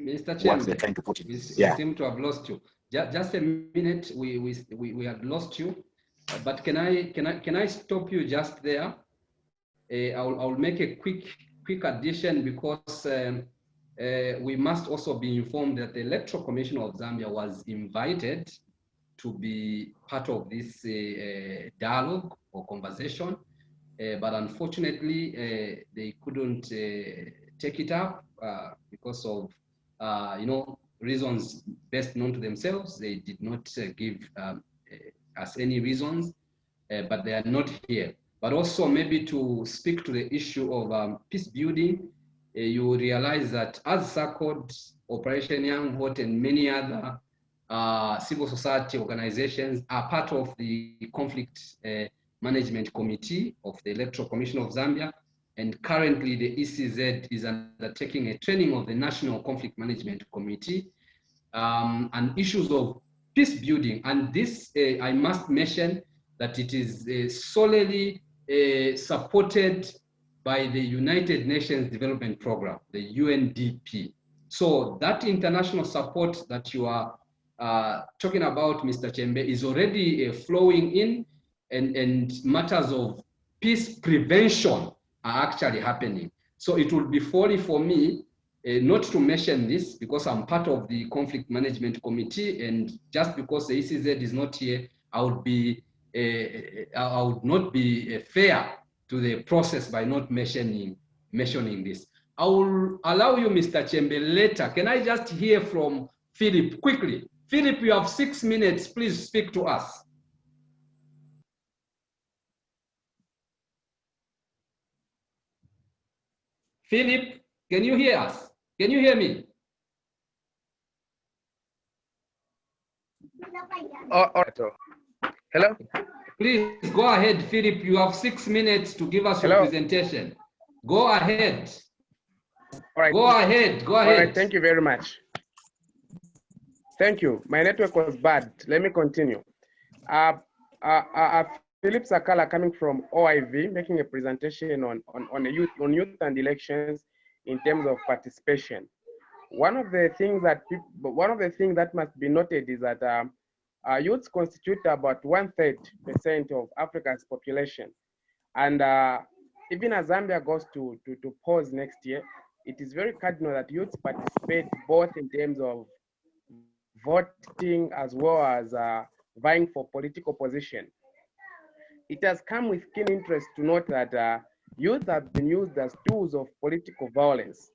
Mr. What Chairman, they're trying to put in. we Yeah. seem to have lost you. Just a minute, we had lost you. But can I stop you just there? I'll make a quick addition, because we must also be informed that the Electoral Commission of Zambia was invited to be part of this dialogue or conversation, but unfortunately they couldn't take it up because of reasons best known to themselves. They did not give us any reasons, but they are not here. But also maybe to speak to the issue of peace building, you realize that as SACCORD, Operation Young Vote, and many other civil society organizations are part of the Conflict Management Committee of the Electoral Commission of Zambia. And currently the ECZ is undertaking a training of the National Conflict Management Committee and issues of peace building. And this, I must mention that it is solely supported by the United Nations Development Program, the UNDP. So that international support that you are talking about, Mr. Chembe, is already flowing in, and matters of peace prevention are actually happening. So it would be folly for me not to mention this, because I'm part of the Conflict Management Committee, and just because the ECZ is not here, I would not be fair to the process by not mentioning this. I will allow you, Mr. Chembe, later. Can I just hear from Philip quickly? Philip, you have 6 minutes. Please speak to us. Philip, can you hear us? Can you hear me? All right. Hello? Please go ahead, Philip. You have 6 minutes to give us your presentation. Go ahead. All right. Go ahead. Go ahead. All right. Thank you very much. Thank you. My network was bad. Let me continue. Philip Sakala, coming from OIV, making a presentation on youth and elections in terms of participation. One of the things that must be noted is that youths constitute about 1/3% of Africa's population, and even as Zambia goes to pause next year, it is very cardinal that youths participate both in terms of voting as well as vying for political position. It has come with keen interest to note that youth have been used as tools of political violence.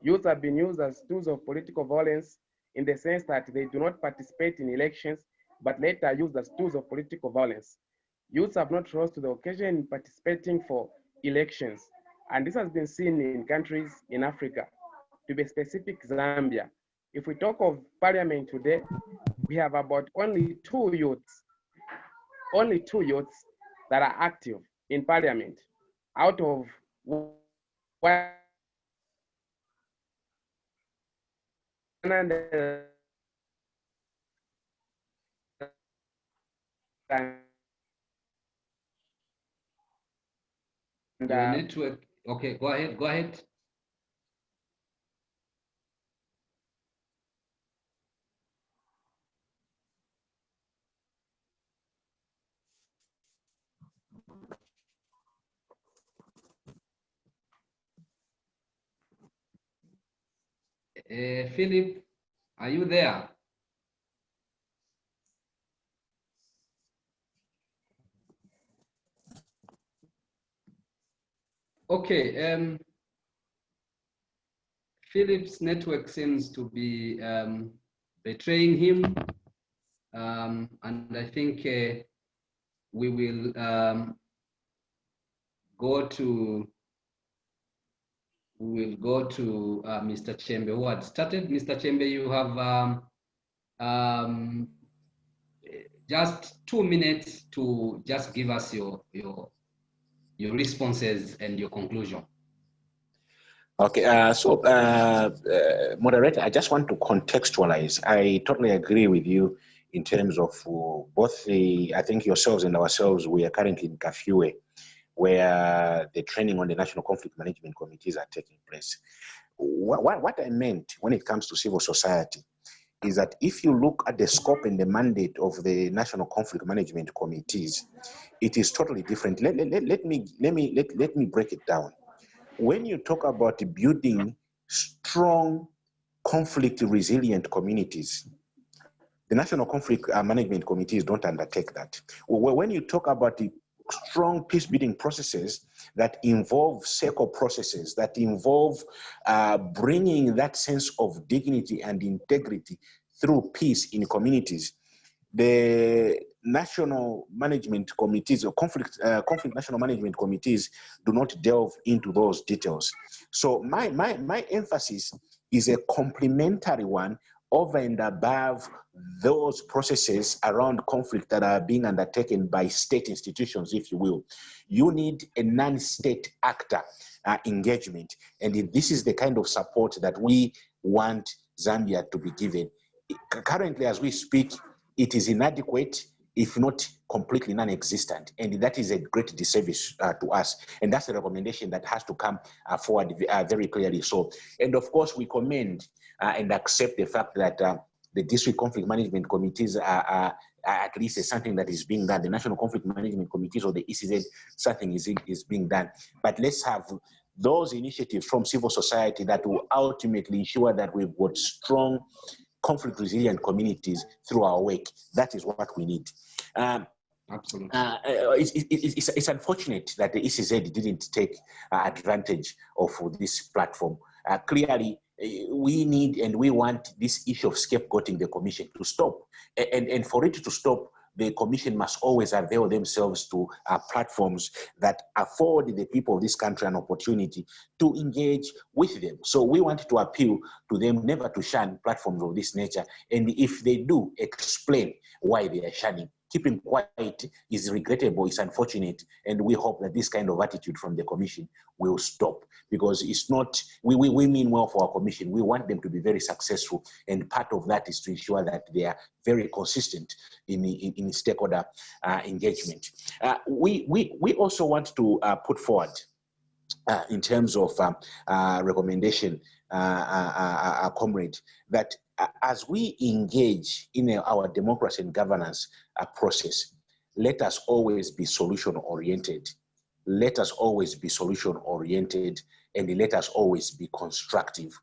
Youth have been used as tools of political violence in the sense that they do not participate in elections, but later are used as tools of political violence. Youths have not rose to the occasion in participating for elections. And this has been seen in countries in Africa, to be specific, Zambia. If we talk of parliament today, we have about only two youths that are active in parliament out of 100. Your network. Okay, go ahead. Go ahead. Philip, are you there? Okay. Philip's network seems to be betraying him, and I think we will go to Mr. Chembe, who had started. Mr. Chembe, you have just 2 minutes to just give us your responses and your conclusion. Okay, moderator, I just want to contextualize. I totally agree with you in terms of both I think yourselves and ourselves, we are currently in Kafue, where the training on the National Conflict Management Committees are taking place. What I meant when it comes to civil society is that if you look at the scope and the mandate of the National Conflict Management Committees, it is totally different. Let me break it down. When you talk about building strong conflict resilient communities, the National Conflict Management Committees don't undertake that. When you talk about the strong peace building processes that involve SACCORD processes, that involve bringing that sense of dignity and integrity through peace in communities, the national management committees or conflict national management committees do not delve into those details. So my emphasis is a complementary one over and above those processes around conflict that are being undertaken by state institutions, if you will. You need a non-state actor engagement, and this is the kind of support that we want Zambia to be given. Currently, as we speak, it is inadequate, if not completely non-existent, and that is a great disservice to us, and that's the recommendation that has to come forward very clearly. So, and of course, we commend and accept the fact that the district conflict management committees are at least something that is being done. The National Conflict Management Committees or the ECZ, something is being done. But let's have those initiatives from civil society that will ultimately ensure that we've got strong conflict resilient communities through our work. That is what we need. Absolutely. It's unfortunate that the ECZ didn't take advantage of this platform. Clearly, we need and we want this issue of scapegoating the commission to stop. And for it to stop, the commission must always avail themselves to platforms that afford the people of this country an opportunity to engage with them. So we want to appeal to them never to shun platforms of this nature. And if they do, explain why they are shunning. Keeping quiet is regrettable, it's unfortunate, and we hope that this kind of attitude from the commission will stop, because it's not, we mean well for our commission. We want them to be very successful, and part of that is to ensure that they are very consistent in stakeholder engagement. We also want to put forward in terms of recommendation, comrade, that as we engage in our democracy and governance process, let us always be solution oriented. Let us always be solution oriented, and let us always be constructive.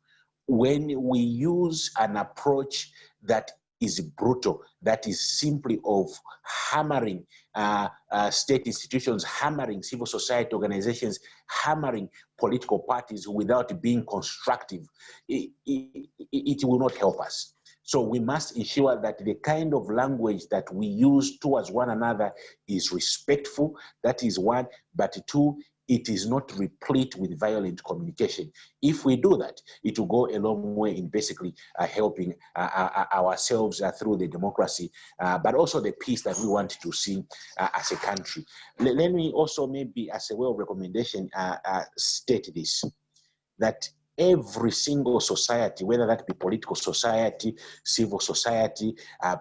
When we use an approach that is brutal, that is simply of hammering state institutions, hammering civil society organizations, hammering political parties without being constructive, it will not help us. So we must ensure that the kind of language that we use towards one another is respectful. That is one. But two, it is not replete with violent communication. If we do that, it will go a long way in basically helping ourselves through the democracy, but also the peace that we want to see as a country. Let me also maybe as a way of recommendation state this, that every single society, whether that be political society, civil society,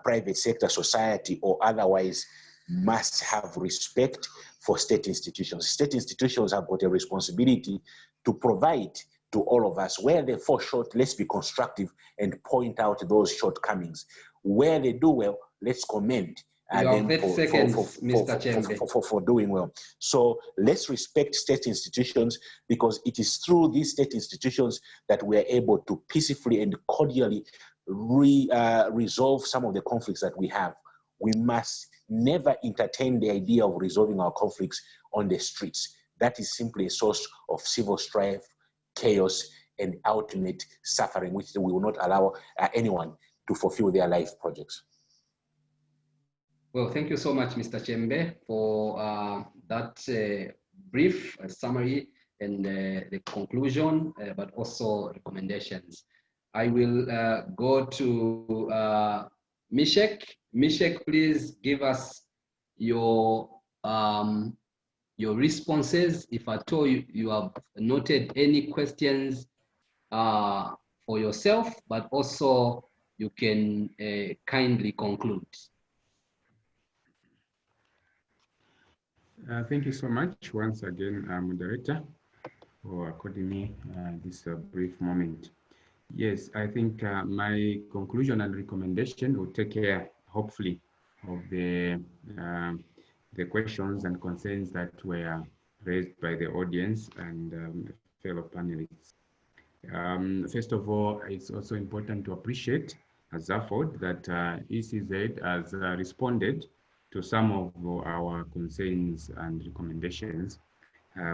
private sector society, or otherwise, must have respect for state institutions. State institutions have got a responsibility to provide to all of us. Where they fall short, let's be constructive and point out those shortcomings. Where they do well, let's commend them for doing well. So let's respect state institutions, because it is through these state institutions that we are able to peacefully and cordially resolve some of the conflicts that we have. We must never entertain the idea of resolving our conflicts on the streets. That is simply a source of civil strife, chaos, and ultimate suffering, which we will not allow anyone to fulfill their life projects. Well, thank you so much, Mr. Chembe, for that brief summary and the conclusion, but also recommendations. I will go to Mishek. Mishek, please give us your responses. If at all you have noted any questions for yourself, but also you can kindly conclude. Thank you so much once again, Moderator, for according me this brief moment. Yes, I think my conclusion and recommendation will take care, hopefully, of the questions and concerns that were raised by the audience and fellow panelists. First of all, it's also important to appreciate as ZAFOD that ECZ has responded to some of our concerns and recommendations,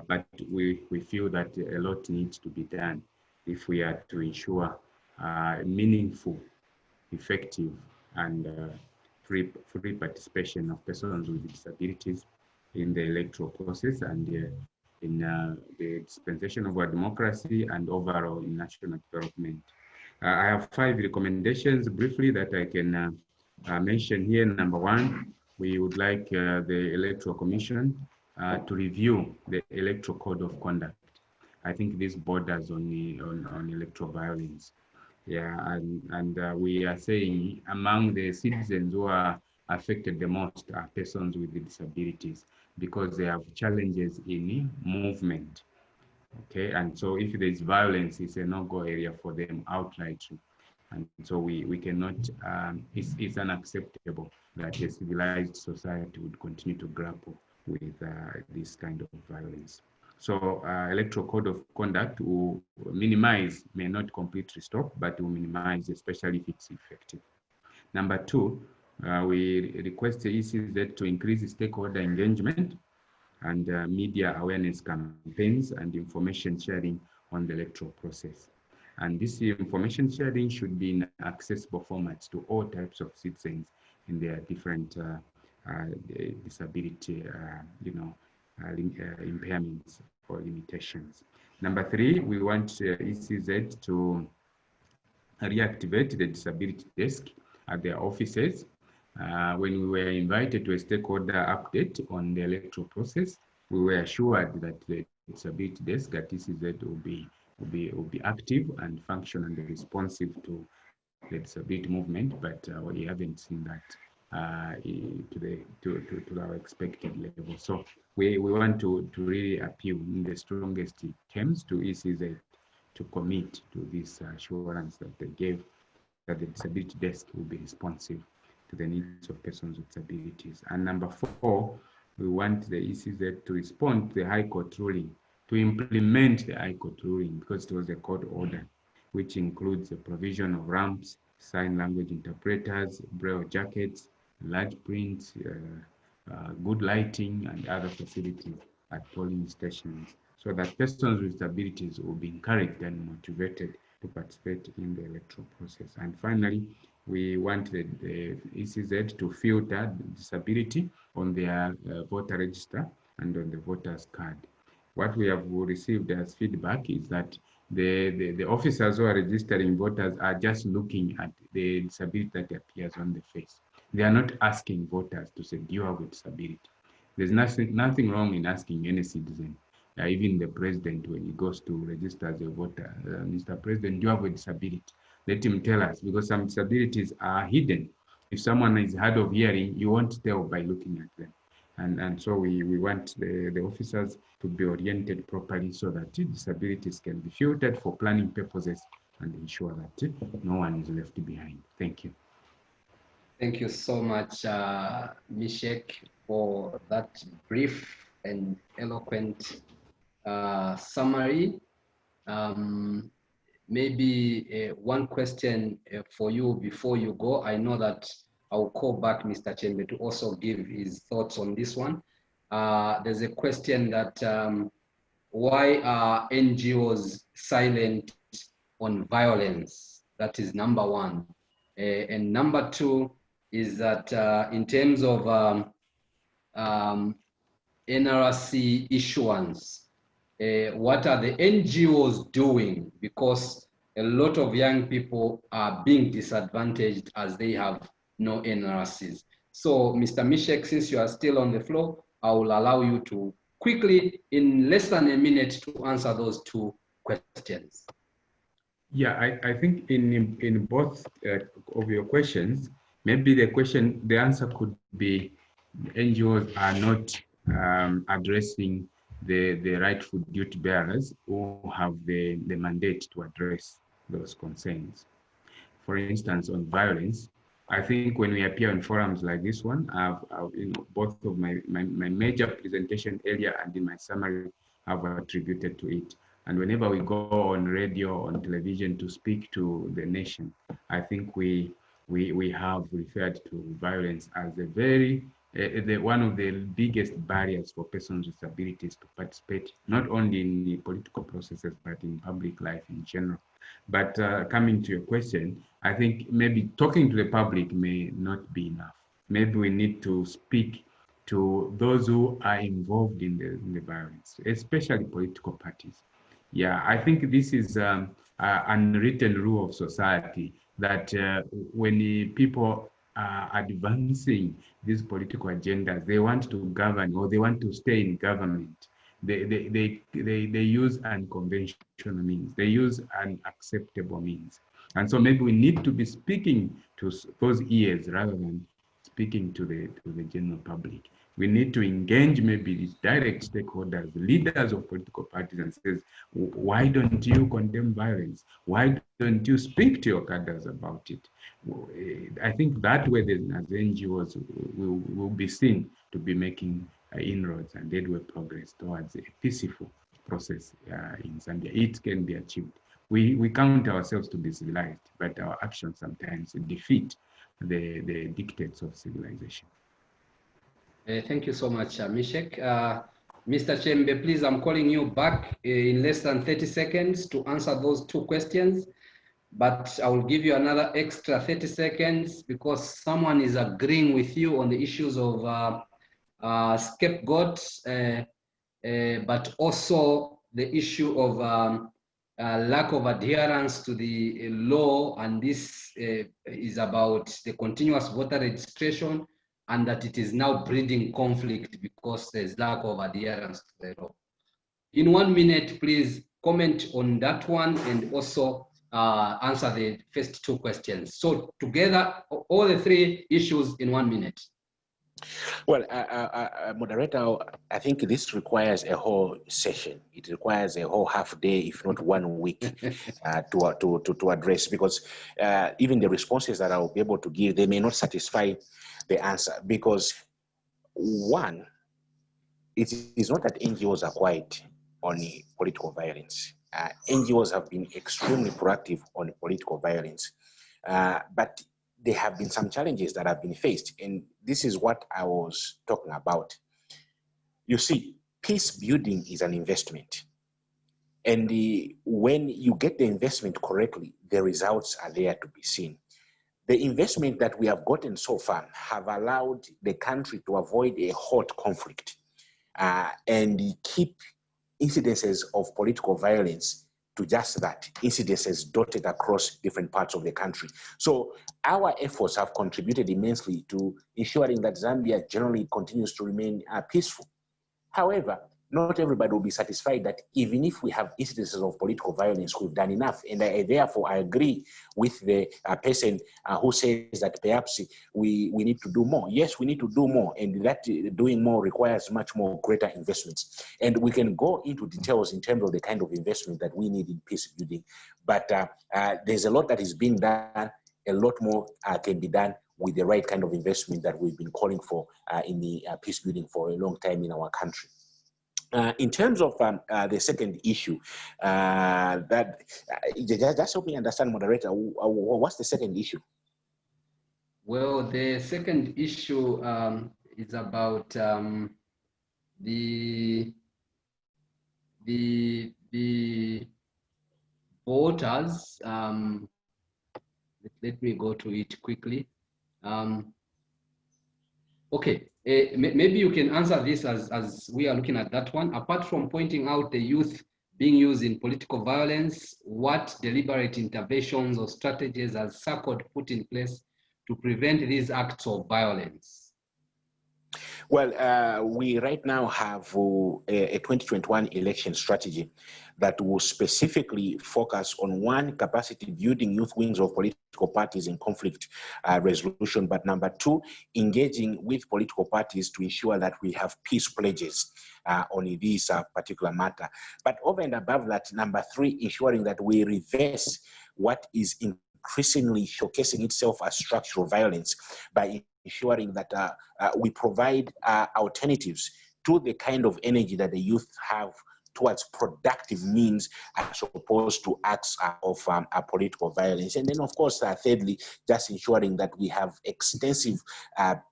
but we feel that a lot needs to be done if we are to ensure meaningful, effective, and free participation of persons with disabilities in the electoral process and in the dispensation of our democracy and overall in national development. I have 5 recommendations briefly that I can mention here. Number 1, we would like the Electoral Commission to review the Electoral Code of Conduct. I think this borders on electoral violence. Yeah, and we are saying among the citizens who are affected the most are persons with disabilities, because they have challenges in movement. Okay, and so if there is violence, it's a no-go area for them outright. And so we cannot, it's unacceptable that a civilized society would continue to grapple with this kind of violence. So Electoral Code of Conduct will minimize, may not completely stop, but will minimize, especially if it's effective. Number 2, we request the ECZ to increase stakeholder engagement and media awareness campaigns and information sharing on the electoral process. And this information sharing should be in accessible formats to all types of citizens in their different disability, impairments or limitations. Number 3, we want ECZ to reactivate the disability desk at their offices. When we were invited to a stakeholder update on the electoral process, we were assured that the disability desk at ECZ will be active and functional and responsive to the disability movement, but we haven't seen that to our expected level. So we want to really appeal in the strongest terms to ECZ to commit to this assurance that they gave, that the disability desk will be responsive to the needs of persons with disabilities. And number 4, we want the ECZ to respond to the High Court ruling, to implement the High Court ruling, because it was a court order, which includes the provision of ramps, sign language interpreters, braille jackets, large print, good lighting, and other facilities at polling stations, so that persons with disabilities will be encouraged and motivated to participate in the electoral process. And finally, we want the ECZ to filter disability on their voter register and on the voter's card. what we have received as feedback is that the officers who are registering voters are just looking at the disability that appears on the face. They are not asking voters to say, do you have a disability? There's nothing wrong in asking any citizen, even the president, when he goes to register as a voter, Mr. President, do you have a disability? Let him tell us, because some disabilities are hidden. If someone is hard of hearing, you won't tell by looking at them. And so we want the officers to be oriented properly so that disabilities can be filtered for planning purposes and ensure that no one is left behind. Thank you. Thank you so much, Mishek, for that brief and eloquent summary. Maybe one question for you before you go. I know that I'll call back Mr. Chembe to also give his thoughts on this one. There's a question that why are NGOs silent on violence? That is number one. And number two is that in terms of NRC issuance, what are the NGOs doing? Because a lot of young people are being disadvantaged as they have no NRCs. So, Mr. Mishek, since you are still on the floor, I will allow you to quickly, in less than a minute, to answer those two questions. Yeah, I think in both of your questions, maybe the answer could be NGOs are not addressing the rightful duty bearers who have the mandate to address those concerns. For instance, on violence, I think when we appear in forums like this one, both of my major presentation area and in my summary, I've attributed to it. And whenever we go on radio, on television to speak to the nation, I think we have referred to violence as a very one of the biggest barriers for persons with disabilities to participate, not only in the political processes, but in public life in general. But coming to your question, I think maybe talking to the public may not be enough. Maybe we need to speak to those who are involved in the violence, especially political parties. Yeah, I think this is an unwritten rule of society that when people are advancing these political agendas, they want to govern or they want to stay in government. They use unconventional means. They use unacceptable means. And so maybe we need to be speaking to those ears rather than speaking to the general public. We need to engage maybe these direct stakeholders, the leaders of political parties, and says, why don't you condemn violence? Why don't you speak to your cadres about it? I think that way the NGOs will be seen to be making inroads and deadway progress towards a peaceful process in Zambia. It can be achieved. We count ourselves to be civilized, but our actions sometimes defeat the dictates of civilization. Thank you so much, Mishek. Mr. Chembe, please, I'm calling you back in less than 30 seconds to answer those two questions, but I will give you another extra 30 seconds because someone is agreeing with you on the issues of scapegoats, but also the issue of lack of adherence to the law, and this is about the continuous voter registration, and that it is now breeding conflict because there's lack of adherence to the law. In 1 minute, please comment on that one and also answer the first two questions. So together, all the three issues in 1 minute. Well, Moderator, I think this requires a whole session. It requires a whole half day, if not 1 week, to address, because even the responses that I will be able to give, they may not satisfy the answer. Because one, it is not that NGOs are quiet on political violence. NGOs have been extremely proactive on political violence, but there have been some challenges that have been faced, and this is what I was talking about. You see, peace building is an investment, and when you get the investment correctly, the results are there to be seen. The investment that we have gotten so far have allowed the country to avoid a hot conflict and keep incidences of political violence to just that, incidences dotted across different parts of the country. So our efforts have contributed immensely to ensuring that Zambia generally continues to remain peaceful. However, not everybody will be satisfied that even if we have incidences of political violence, we've done enough. And therefore, I agree with the person who says that perhaps we need to do more. Yes, we need to do more, and that doing more requires much more greater investments. And we can go into details in terms of the kind of investment that we need in peace building. But there's a lot that is being done. A lot more can be done with the right kind of investment that we've been calling for in the peace building for a long time in our country. In terms of the second issue, just help me understand, moderator, what's the second issue? Well, the second issue is about the voters. Let me go to it quickly. Okay, maybe you can answer this as we are looking at that one. Apart from pointing out the youth being used in political violence, what deliberate interventions or strategies has SACCORD put in place to prevent these acts of violence? Well, we right now have a 2021 election strategy that will specifically focus on, one, capacity building youth wings of political parties in conflict resolution, but number two, engaging with political parties to ensure that we have peace pledges on this particular matter. But over and above that, number three, ensuring that we reverse what is increasingly showcasing itself as structural violence by ensuring that we provide alternatives to the kind of energy that the youth have towards productive means as opposed to acts of political violence. And then, of course, thirdly, just ensuring that we have extensive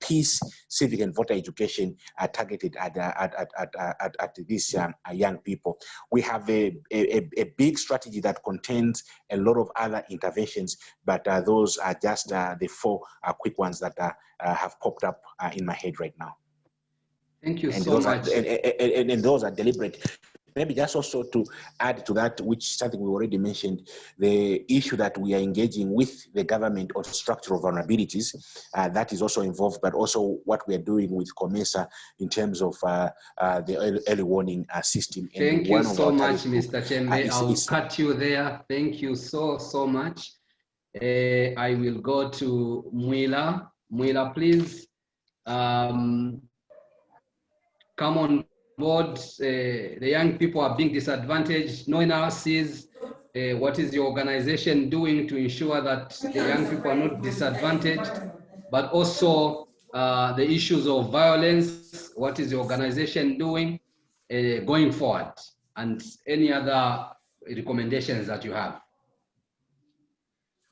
peace, civic and voter education targeted at these young people. We have a big strategy that contains a lot of other interventions, but those are just the four quick ones that have popped up in my head right now. Thank you so much. And those are deliberate. Maybe just also to add to that, which something we already mentioned, the issue that we are engaging with the government on structural vulnerabilities, that is also involved, but also what we are doing with COMESA in terms of the early warning system. Thank you so much, Mr. Chembe. I'll cut you there. Thank you so much. I will go to Mwila. Mwila, please come on board. The young people are being disadvantaged. No analysis. What is your organization doing to ensure that the young people are not disadvantaged? But also the issues of violence. What is your organization doing going forward? And any other recommendations that you have?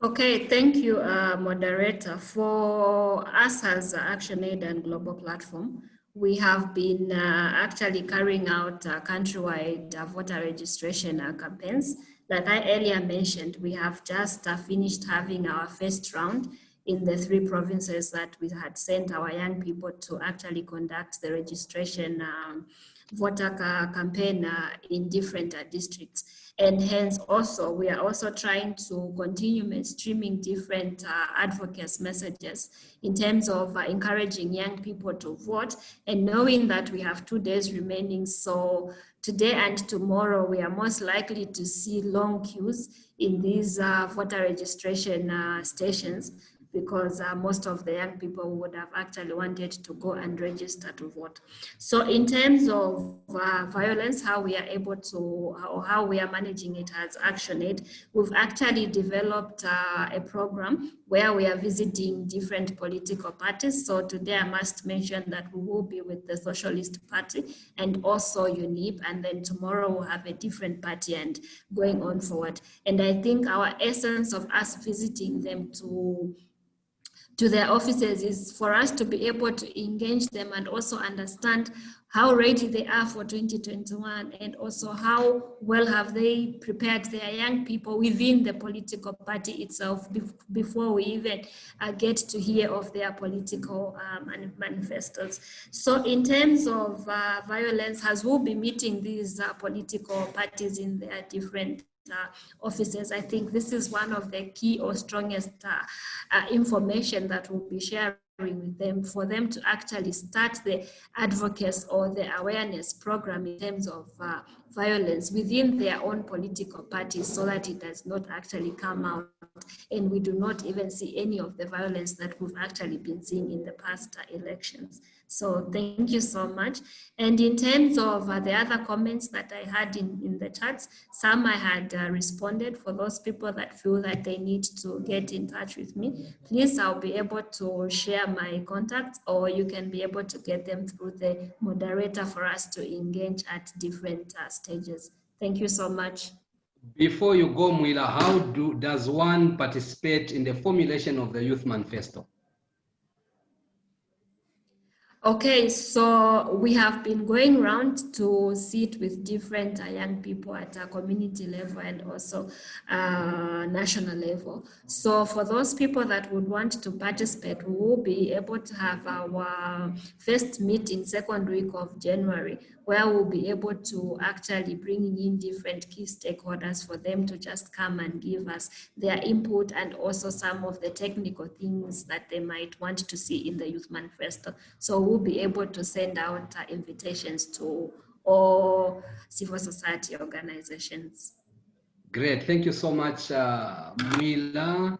Okay, thank you, moderator. For us as ActionAid and Global Platform, we have been actually carrying out countrywide voter registration campaigns. Like I earlier mentioned, we have just finished having our first round in the 3 provinces that we had sent our young people to actually conduct the registration voter campaign in different districts. And hence also, we are also trying to continue mainstreaming different advocacy messages in terms of encouraging young people to vote, and knowing that we have 2 days remaining. So today and tomorrow, we are most likely to see long queues in these voter registration stations, because most of the young people would have actually wanted to go and register to vote. So in terms of violence, how we are able to, or how we are managing it as ActionAid, we've actually developed a program where we are visiting different political parties. So today I must mention that we will be with the Socialist Party and also UNIP, and then tomorrow we'll have a different party and going on forward. And I think our essence of us visiting them to to their offices is for us to be able to engage them and also understand how ready they are for 2021, and also how well have they prepared their young people within the political party itself before we even get to hear of their political manifestos. So in terms of violence, as we'll be meeting these political parties in their different offices, I think this is one of the key or strongest information that we'll be sharing with them, for them to actually start the advocacy or the awareness program in terms of violence within their own political parties, so that it does not actually come out and we do not even see any of the violence that we've actually been seeing in the past elections. So thank you so much. And in terms of the other comments that I had in the chats, some I had responded. For those people that feel that they need to get in touch with me, please, I'll be able to share my contacts, or you can be able to get them through the moderator for us to engage at different stages. Thank you so much. Before you go, Mwila, how does one participate in the formulation of the Youth Manifesto? Okay, so we have been going around to sit with different young people at a community level and also national level. So for those people that would want to participate, we will be able to have our first meeting second week of January, where we'll be able to actually bring in different key stakeholders for them to just come and give us their input, and also some of the technical things that they might want to see in the Youth Manifesto. So we'll be able to send out invitations to all civil society organizations. Great, thank you so much, Mwila.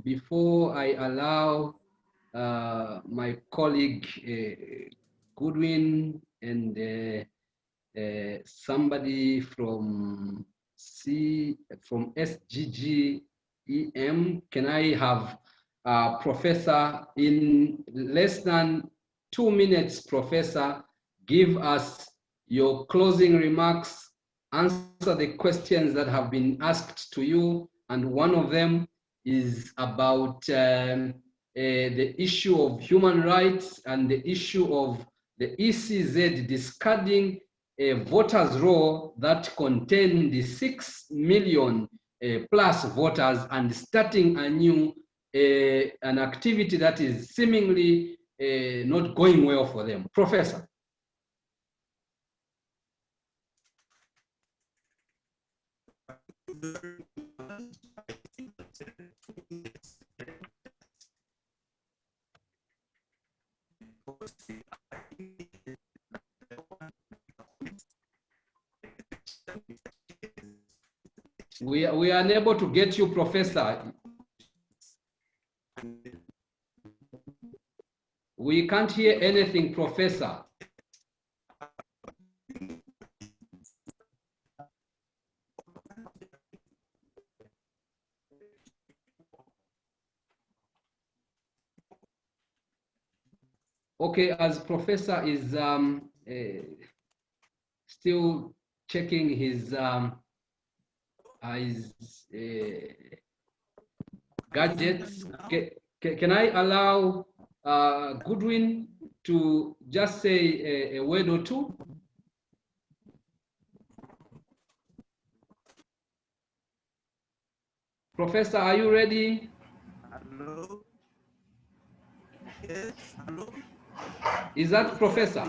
Before I allow my colleague Goodwin and somebody from SGGEM, can I have Professor, in less than 2 minutes, Professor, give us your closing remarks, answer the questions that have been asked to you, and one of them is about the issue of human rights and the issue of the ECZ discarding a voters' roll that contained the 6 million plus voters and starting a new an activity that is seemingly not going well for them. Professor. We are unable to get you, Professor. We can't hear anything, Professor. Okay, as Professor is still checking his gadgets, can I allow Goodwin to just say a word or two? Professor, are you ready? Hello? Yes, hello? Is that Professor?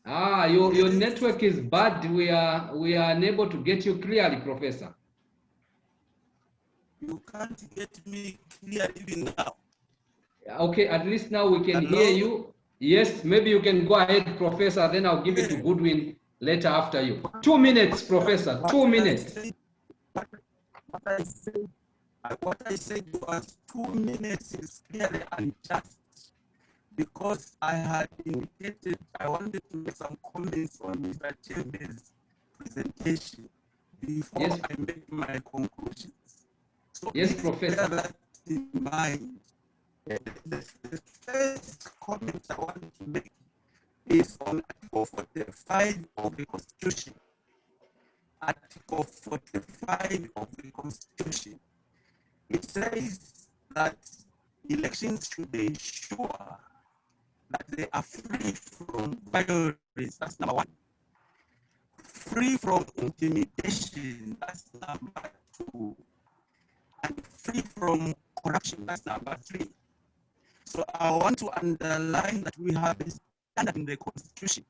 Ah, your network is bad. We are unable to get you clearly, Professor. You can't get me clear even now. Okay, at least now we can hear you. Yes, maybe you can go ahead, Professor, then I'll give it to Goodwin later after you. 2 minutes, Professor, 2 minutes. What I said was 2 minutes is clearly unjust, because I had indicated I wanted to make some comments on Mr. Chembe's presentation before I make my conclusions. So yes, Professor. Bear that in mind. The first comment I want to make is on Article 45 of the Constitution. Article 45 of the Constitution. It says that elections should ensure that they are free from violence. That's number one. Free from intimidation. That's number two. And free from corruption. That's number three. So I want to underline that we have a standard in the Constitution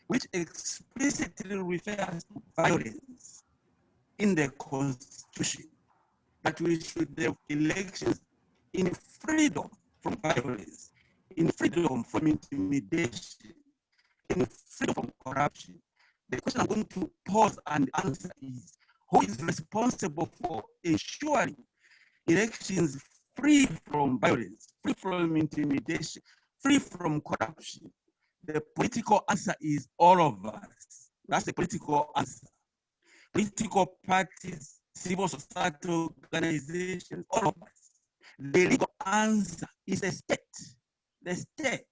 which explicitly refers to violence in the Constitution, that we should have elections in freedom from violence, in freedom from intimidation, in freedom from corruption. The question I'm going to pose and answer is, who is responsible for ensuring elections free from violence, free from intimidation, free from corruption? The political answer is all of us. That's the political answer. Political parties, civil society organizations, all of us. The legal answer is the state,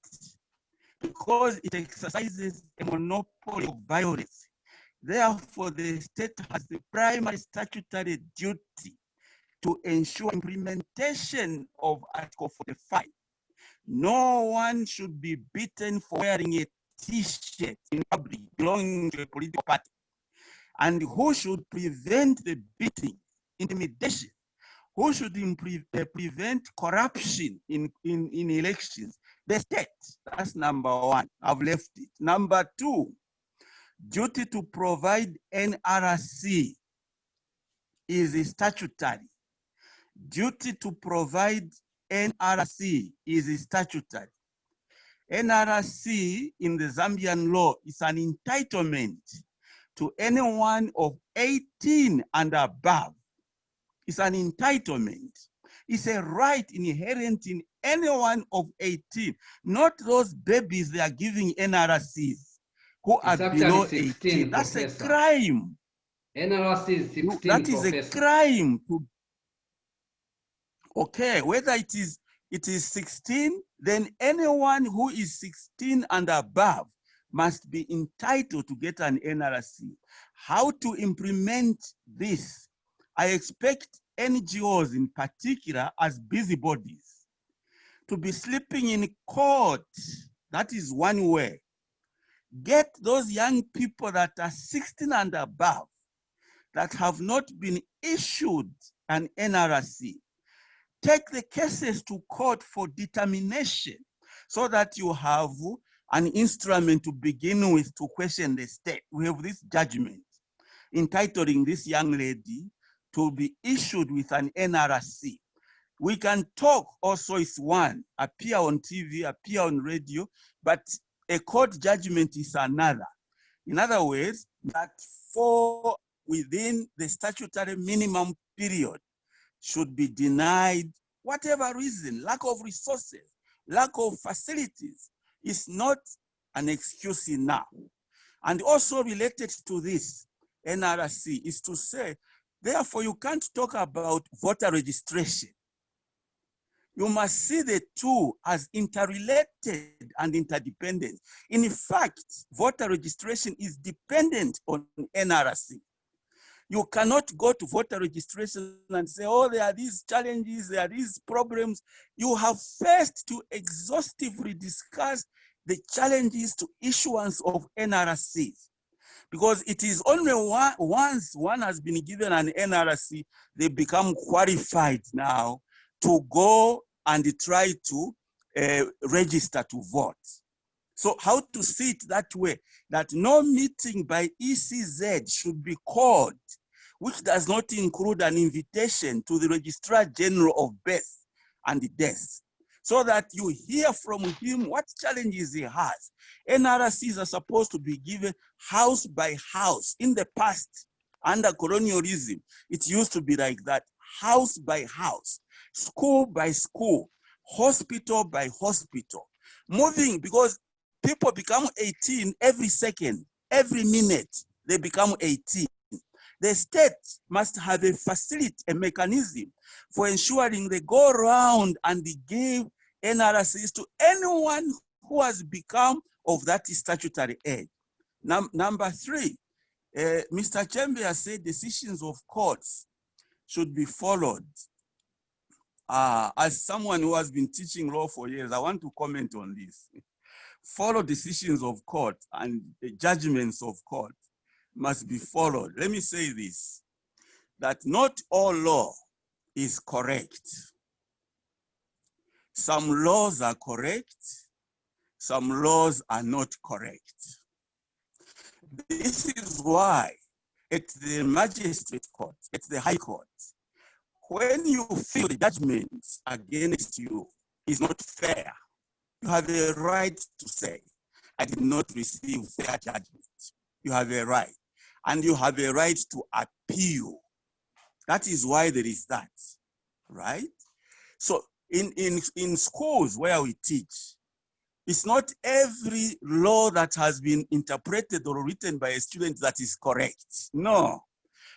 because it exercises a monopoly of violence. Therefore, the state has the primary statutory duty to ensure implementation of Article 45. No one should be beaten for wearing a T-shirt in public belonging to a political party. And who should prevent the beating, intimidation? Who should prevent corruption in elections? The state. That's number one. I've left it. Number two, duty to provide NRC is statutory. Duty to provide NRC is statutory. NRC in the Zambian law is an entitlement to anyone of 18 and above. It's an entitlement. It's a right inherent in anyone of 18, not those babies they are giving NRCs who are below 18. That's a crime. NRC is 16, that is a crime. Okay, whether it is 16, then anyone who is 16 and above must be entitled to get an NRC. How to implement this? I expect NGOs in particular as busybodies to be sleeping in court. That is one way. Get those young people that are 16 and above that have not been issued an NRC. Take the cases to court for determination so that you have an instrument to begin with to question the state. We have this judgment entitling this young lady to be issued with an NRC. We can talk also is one, appear on TV, appear on radio, but a court judgment is another. In other words, that for within the statutory minimum period should be denied, whatever reason, lack of resources, lack of facilities is not an excuse enough. And also related to this NRC is to say, therefore you can't talk about voter registration. You must see the two as interrelated and interdependent. In fact, voter registration is dependent on NRC. You cannot go to voter registration and say, oh, there are these challenges, there are these problems. You have first to exhaustively discuss the challenges to issuance of NRCs. Because it is only once one has been given an NRC, they become qualified now to go and try to register to vote. So how to see it that way, that no meeting by ECZ should be called, which does not include an invitation to the Registrar General of Birth and Death, so that you hear from him what challenges he has. NRCs are supposed to be given house by house. In the past, under colonialism, it used to be like that, house by house, school by school, hospital by hospital. Moving, because people become 18 every second, every minute, they become 18. The state must have a facility, a mechanism for ensuring they go around and they give NRCs to anyone who has become of that statutory age. Number three, Mr. Chembe has said decisions of courts should be followed. as someone who has been teaching law for years, I want to comment on this. Follow decisions of court and the judgments of court must be followed. Let me say this, that not all law is correct. Some laws are correct, some laws are not correct. This is why at the magistrate court, at the high court, when you feel the judgment against you is not fair, you have a right to say, I did not receive fair judgment. You have a right. And you have a right to appeal. That is why there is that, right? So in schools where we teach, it's not every law that has been interpreted or written by a student that is correct. No.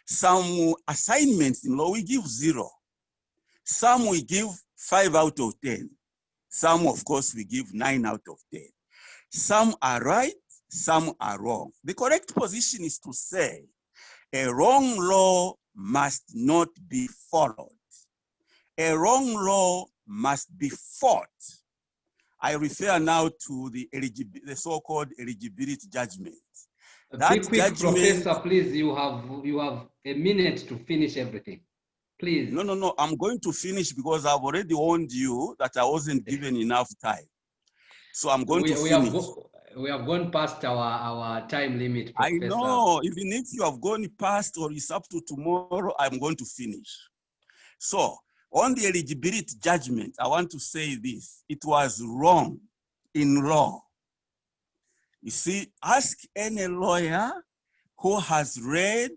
Some assignments in law we give 0. Some we give 5 out of 10. Some, of course, we give 9 out of 10. Some are right, some are wrong. The correct position is to say a wrong law must not be followed. A wrong law must be fought. I refer now to the so-called eligibility judgment. Be quick, Professor, please. You have a minute to finish everything. Please. No. I'm going to finish because I've already warned you that I wasn't given enough time. So I'm going to finish. We have gone past our time limit, Professor. I know. Even if you have gone past or it's up to tomorrow, I'm going to finish. So on the eligibility judgment, I want to say this. It was wrong in law. You see, ask any lawyer who has read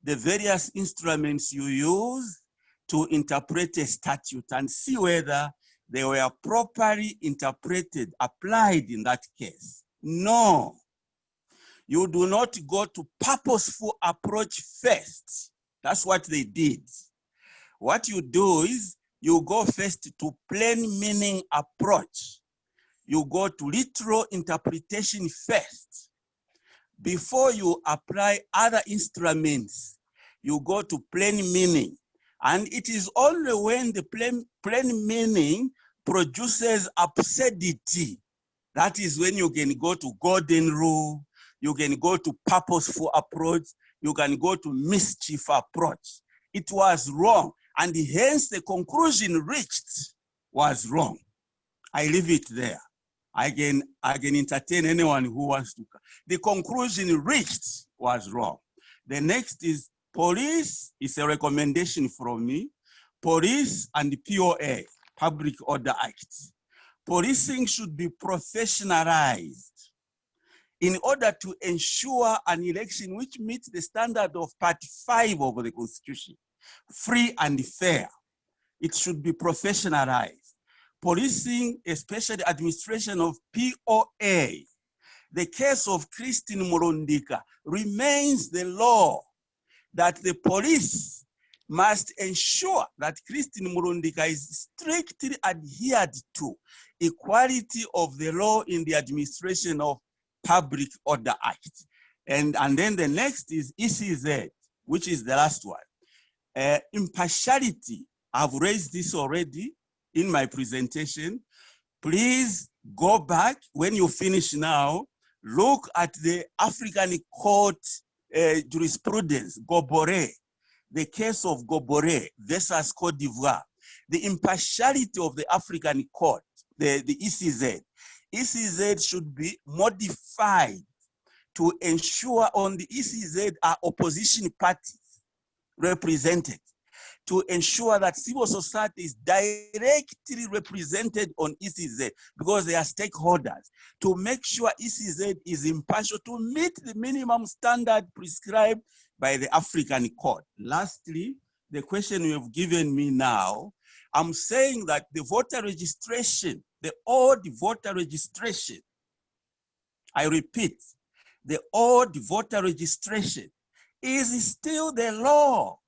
the various instruments you use to interpret a statute and see whether they were properly interpreted, applied in that case. No, you do not go to purposeful approach first. That's what they did. What you do is you go first to plain meaning approach. You go to literal interpretation first. Before you apply other instruments, you go to plain meaning. And it is only when the plain meaning produces absurdity, that is when you can go to golden rule, you can go to purposeful approach, you can go to mischief approach. It was wrong, and hence the conclusion reached was wrong. I leave it there. I can entertain anyone who wants to. The conclusion reached was wrong. The next is police. It's a recommendation from me. Police and POA, Public Order Act. Policing should be professionalized in order to ensure an election which meets the standard of Part 5 of the Constitution, free and fair. It should be professionalized. Policing, especially administration of POA, the case of Christine Murundika remains the law that the police must ensure that Christine Murundika is strictly adhered to equality of the law in the administration of Public Order Act. And then the next is ECZ, which is the last one. Impartiality, I've raised this already in my presentation. Please go back when you finish now, look at the African Court jurisprudence, Gobore, the case of Gobore versus Cote d'Ivoire, the impartiality of the African Court, the ECZ. ECZ should be modified to ensure on the ECZ are opposition parties represented, to ensure that civil society is directly represented on ECZ because they are stakeholders, to make sure ECZ is impartial to meet the minimum standard prescribed by the African Court. Lastly, the question you have given me now, I'm saying that the voter registration, the old voter registration, I repeat, the old voter registration is still the law.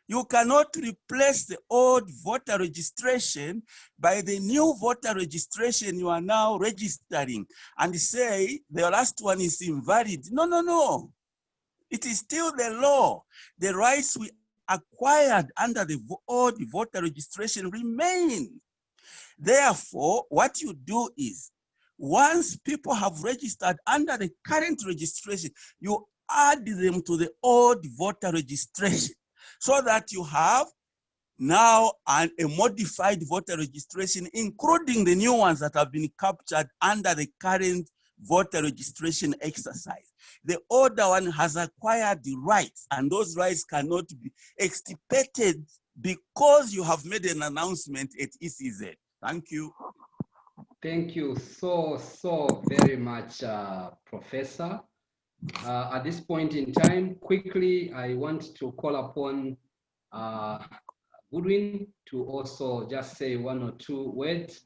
You cannot replace the old voter registration by the new voter registration you are now registering and say the last one is invalid. No. It is still the law. The rights we acquired under the old voter registration remain. Therefore, what you do is, once people have registered under the current registration, you add them to the old voter registration so that you have now a modified voter registration, including the new ones that have been captured under the current voter registration exercise. The older one has acquired the rights, and those rights cannot be extirpated because you have made an announcement at ECZ. Thank you. Thank you so very much, Professor. At this point in time, quickly, I want to call upon Goodwin to also just say 1 or 2 words.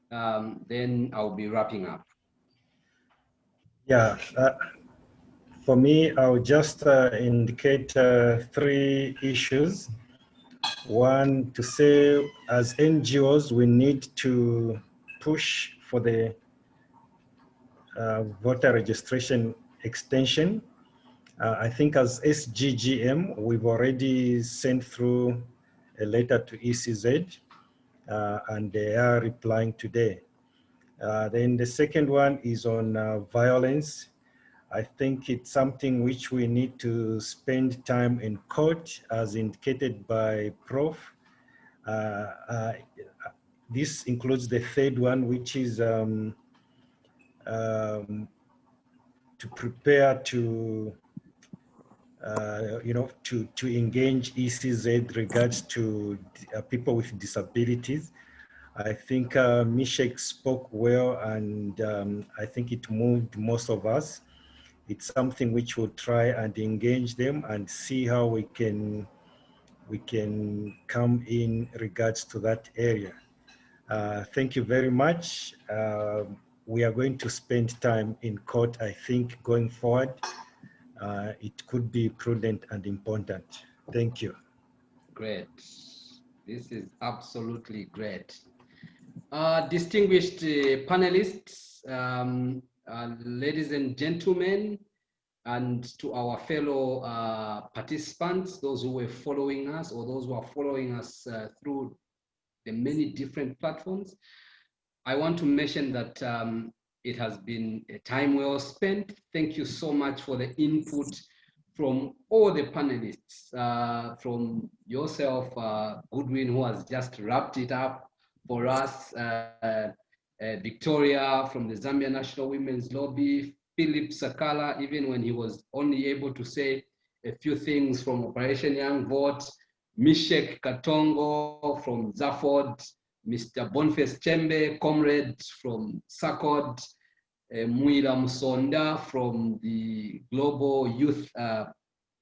Then I'll be wrapping up. Yeah, for me, I'll just indicate 3 issues. One, to say as NGOs, we need to push for the voter registration extension. I think as SGGM, we've already sent through a letter to ECZ and they are replying today. Then the second one is on violence. I think it's something which we need to spend time in court, as indicated by Prof. This includes the third one, which is to prepare to, to engage ECZ regards to people with disabilities. I think Mishek spoke well, and I think it moved most of us. It's something which we'll try and engage them and see how we can come in regards to that area. Thank you very much. We are going to spend time in court, I think, going forward. It could be prudent and important. Thank you. Great. This is absolutely great. Distinguished panelists, ladies and gentlemen, and to our fellow participants, those who were following us or those who are following us through the many different platforms, I want to mention that it has been a time well spent. Thank you so much for the input from all the panelists, from yourself, Goodwin, who has just wrapped it up for us, Victoria from the Zambia National Women's Lobby, Philip Sakala, even when he was only able to say a few things from Operation Young Vote, Mishek Katongo from ZAFOD, Mr. Boniface Chembe, comrade from SACCORD, Mwila Musonda from the Global Youth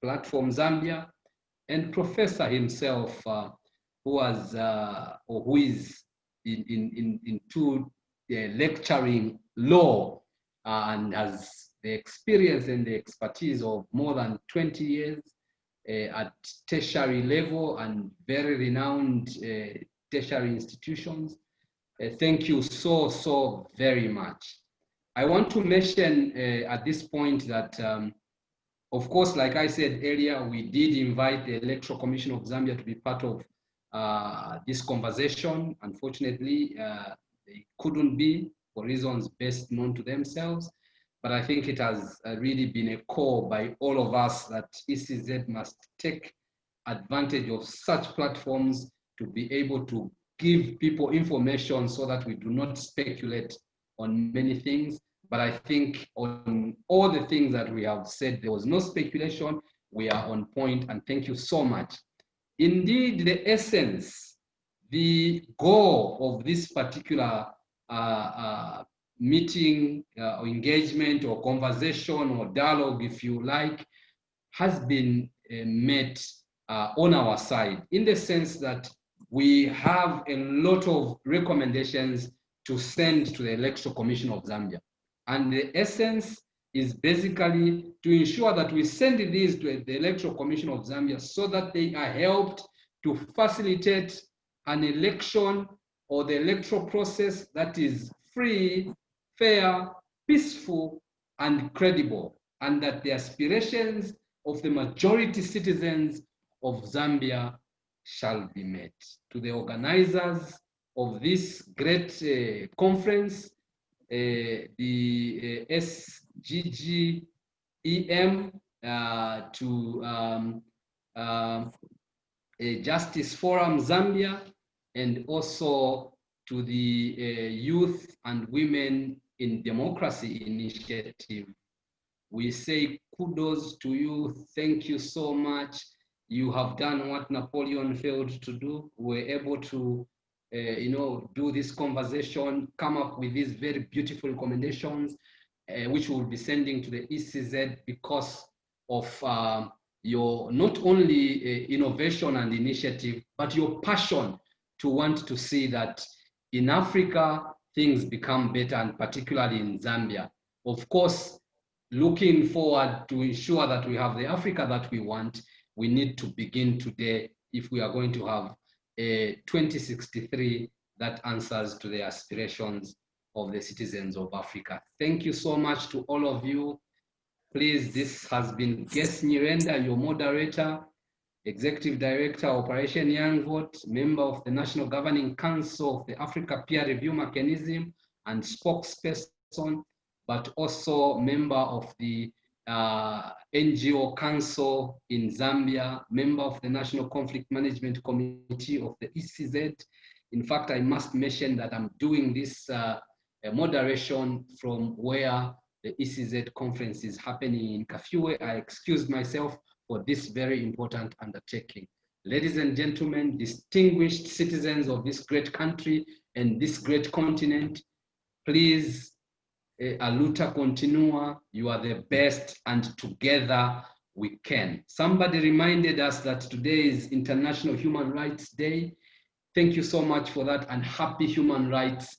Platform Zambia, and Professor himself, who was or who is into lecturing law and has the experience and the expertise of more than 20 years at tertiary level and very renowned tertiary institutions. Thank you so very much. I want to mention at this point that, of course, like I said earlier, we did invite the Electoral Commission of Zambia to be part of this conversation. Unfortunately, they couldn't be for reasons best known to themselves. But I think it has really been a call by all of us that ECZ must take advantage of such platforms to be able to give people information so that we do not speculate on many things. But I think on all the things that we have said, there was no speculation. We are on point, and thank you so much. Indeed, the essence, the goal of this particular meeting, or engagement, or conversation, or dialogue, if you like, has been met on our side, in the sense that we have a lot of recommendations to send to the Electoral Commission of Zambia. And the essence is basically to ensure that we send these to the Electoral Commission of Zambia so that they are helped to facilitate an election or the electoral process that is free, fair, peaceful, and credible, and that the aspirations of the majority citizens of Zambia shall be met. To the organizers of this great conference, the SGGEM, to Justice Forum Zambia, and also to the Youth and Women in Democracy Initiative. We say kudos to you. Thank you so much. You have done what Napoleon failed to do. We're able to, do this conversation, come up with these very beautiful recommendations, which we'll be sending to the ECZ because of your not only innovation and initiative, but your passion to want to see that in Africa, things become better, and particularly in Zambia. Of course, looking forward to ensure that we have the Africa that we want, we need to begin today if we are going to have a 2063 that answers to the aspirations of the citizens of Africa. Thank you so much to all of you. Please, this has been Guest Nyirenda, your moderator, Executive Director, Operation Young Vote, member of the National Governing Council of the Africa Peer Review Mechanism and spokesperson, but also member of the NGO Council in Zambia, member of the National Conflict Management Committee of the ECZ. In fact, I must mention that I'm doing this moderation from where the ECZ conference is happening in Kafue. I excuse myself for this very important undertaking. Ladies and gentlemen, distinguished citizens of this great country and this great continent, please, a luta continua, you are the best, and together we can. Somebody reminded us that today is International Human Rights Day. Thank you so much for that, and happy Human Rights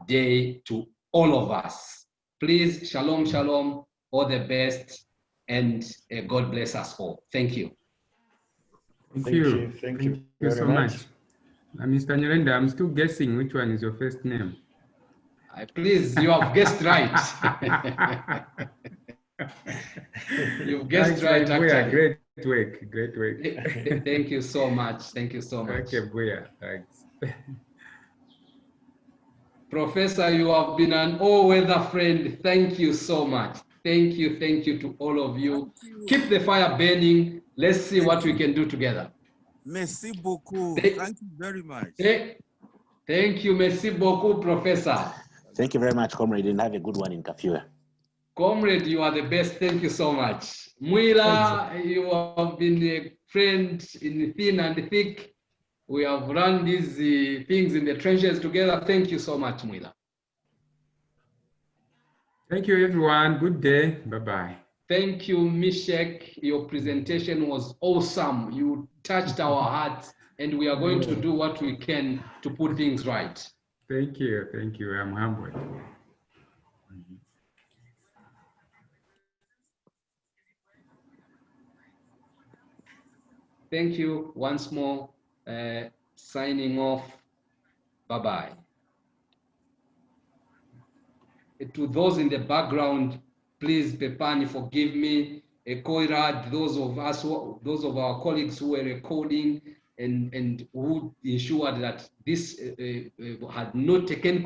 Day to all of us. Please, shalom, shalom, all the best, and God bless us all. Thank you. Thank you. Thank you so much. Mr. Nyirenda, I'm still guessing which one is your first name. Please, you have guessed right. You've guessed right, actually. Great work, great work. Thank you so much. Thank you so much. Okay, Buya, thanks. Professor, you have been an all-weather friend. Thank you so much. Thank you to all of you. Keep the fire burning. Let's see what we can do together. Merci beaucoup. Thank you very much. Thank you. Merci beaucoup, Professor. Thank you very much, comrade, and have a good one in Kafue. Comrade, you are the best. Thank you so much. Mwila, you have been a friend in thin and thick. We have run these things in the trenches together. Thank you so much, Mwila. Thank you, everyone. Good day. Bye-bye. Thank you, Mishek. Your presentation was awesome. You touched our hearts, and we are going to do what we can to put things right. Thank you. I'm humbled. Thank you once more. Signing off. Bye-bye. To those in the background, please, Pepani, forgive me. Koirad, those of our colleagues who were recording and who ensured that this had not taken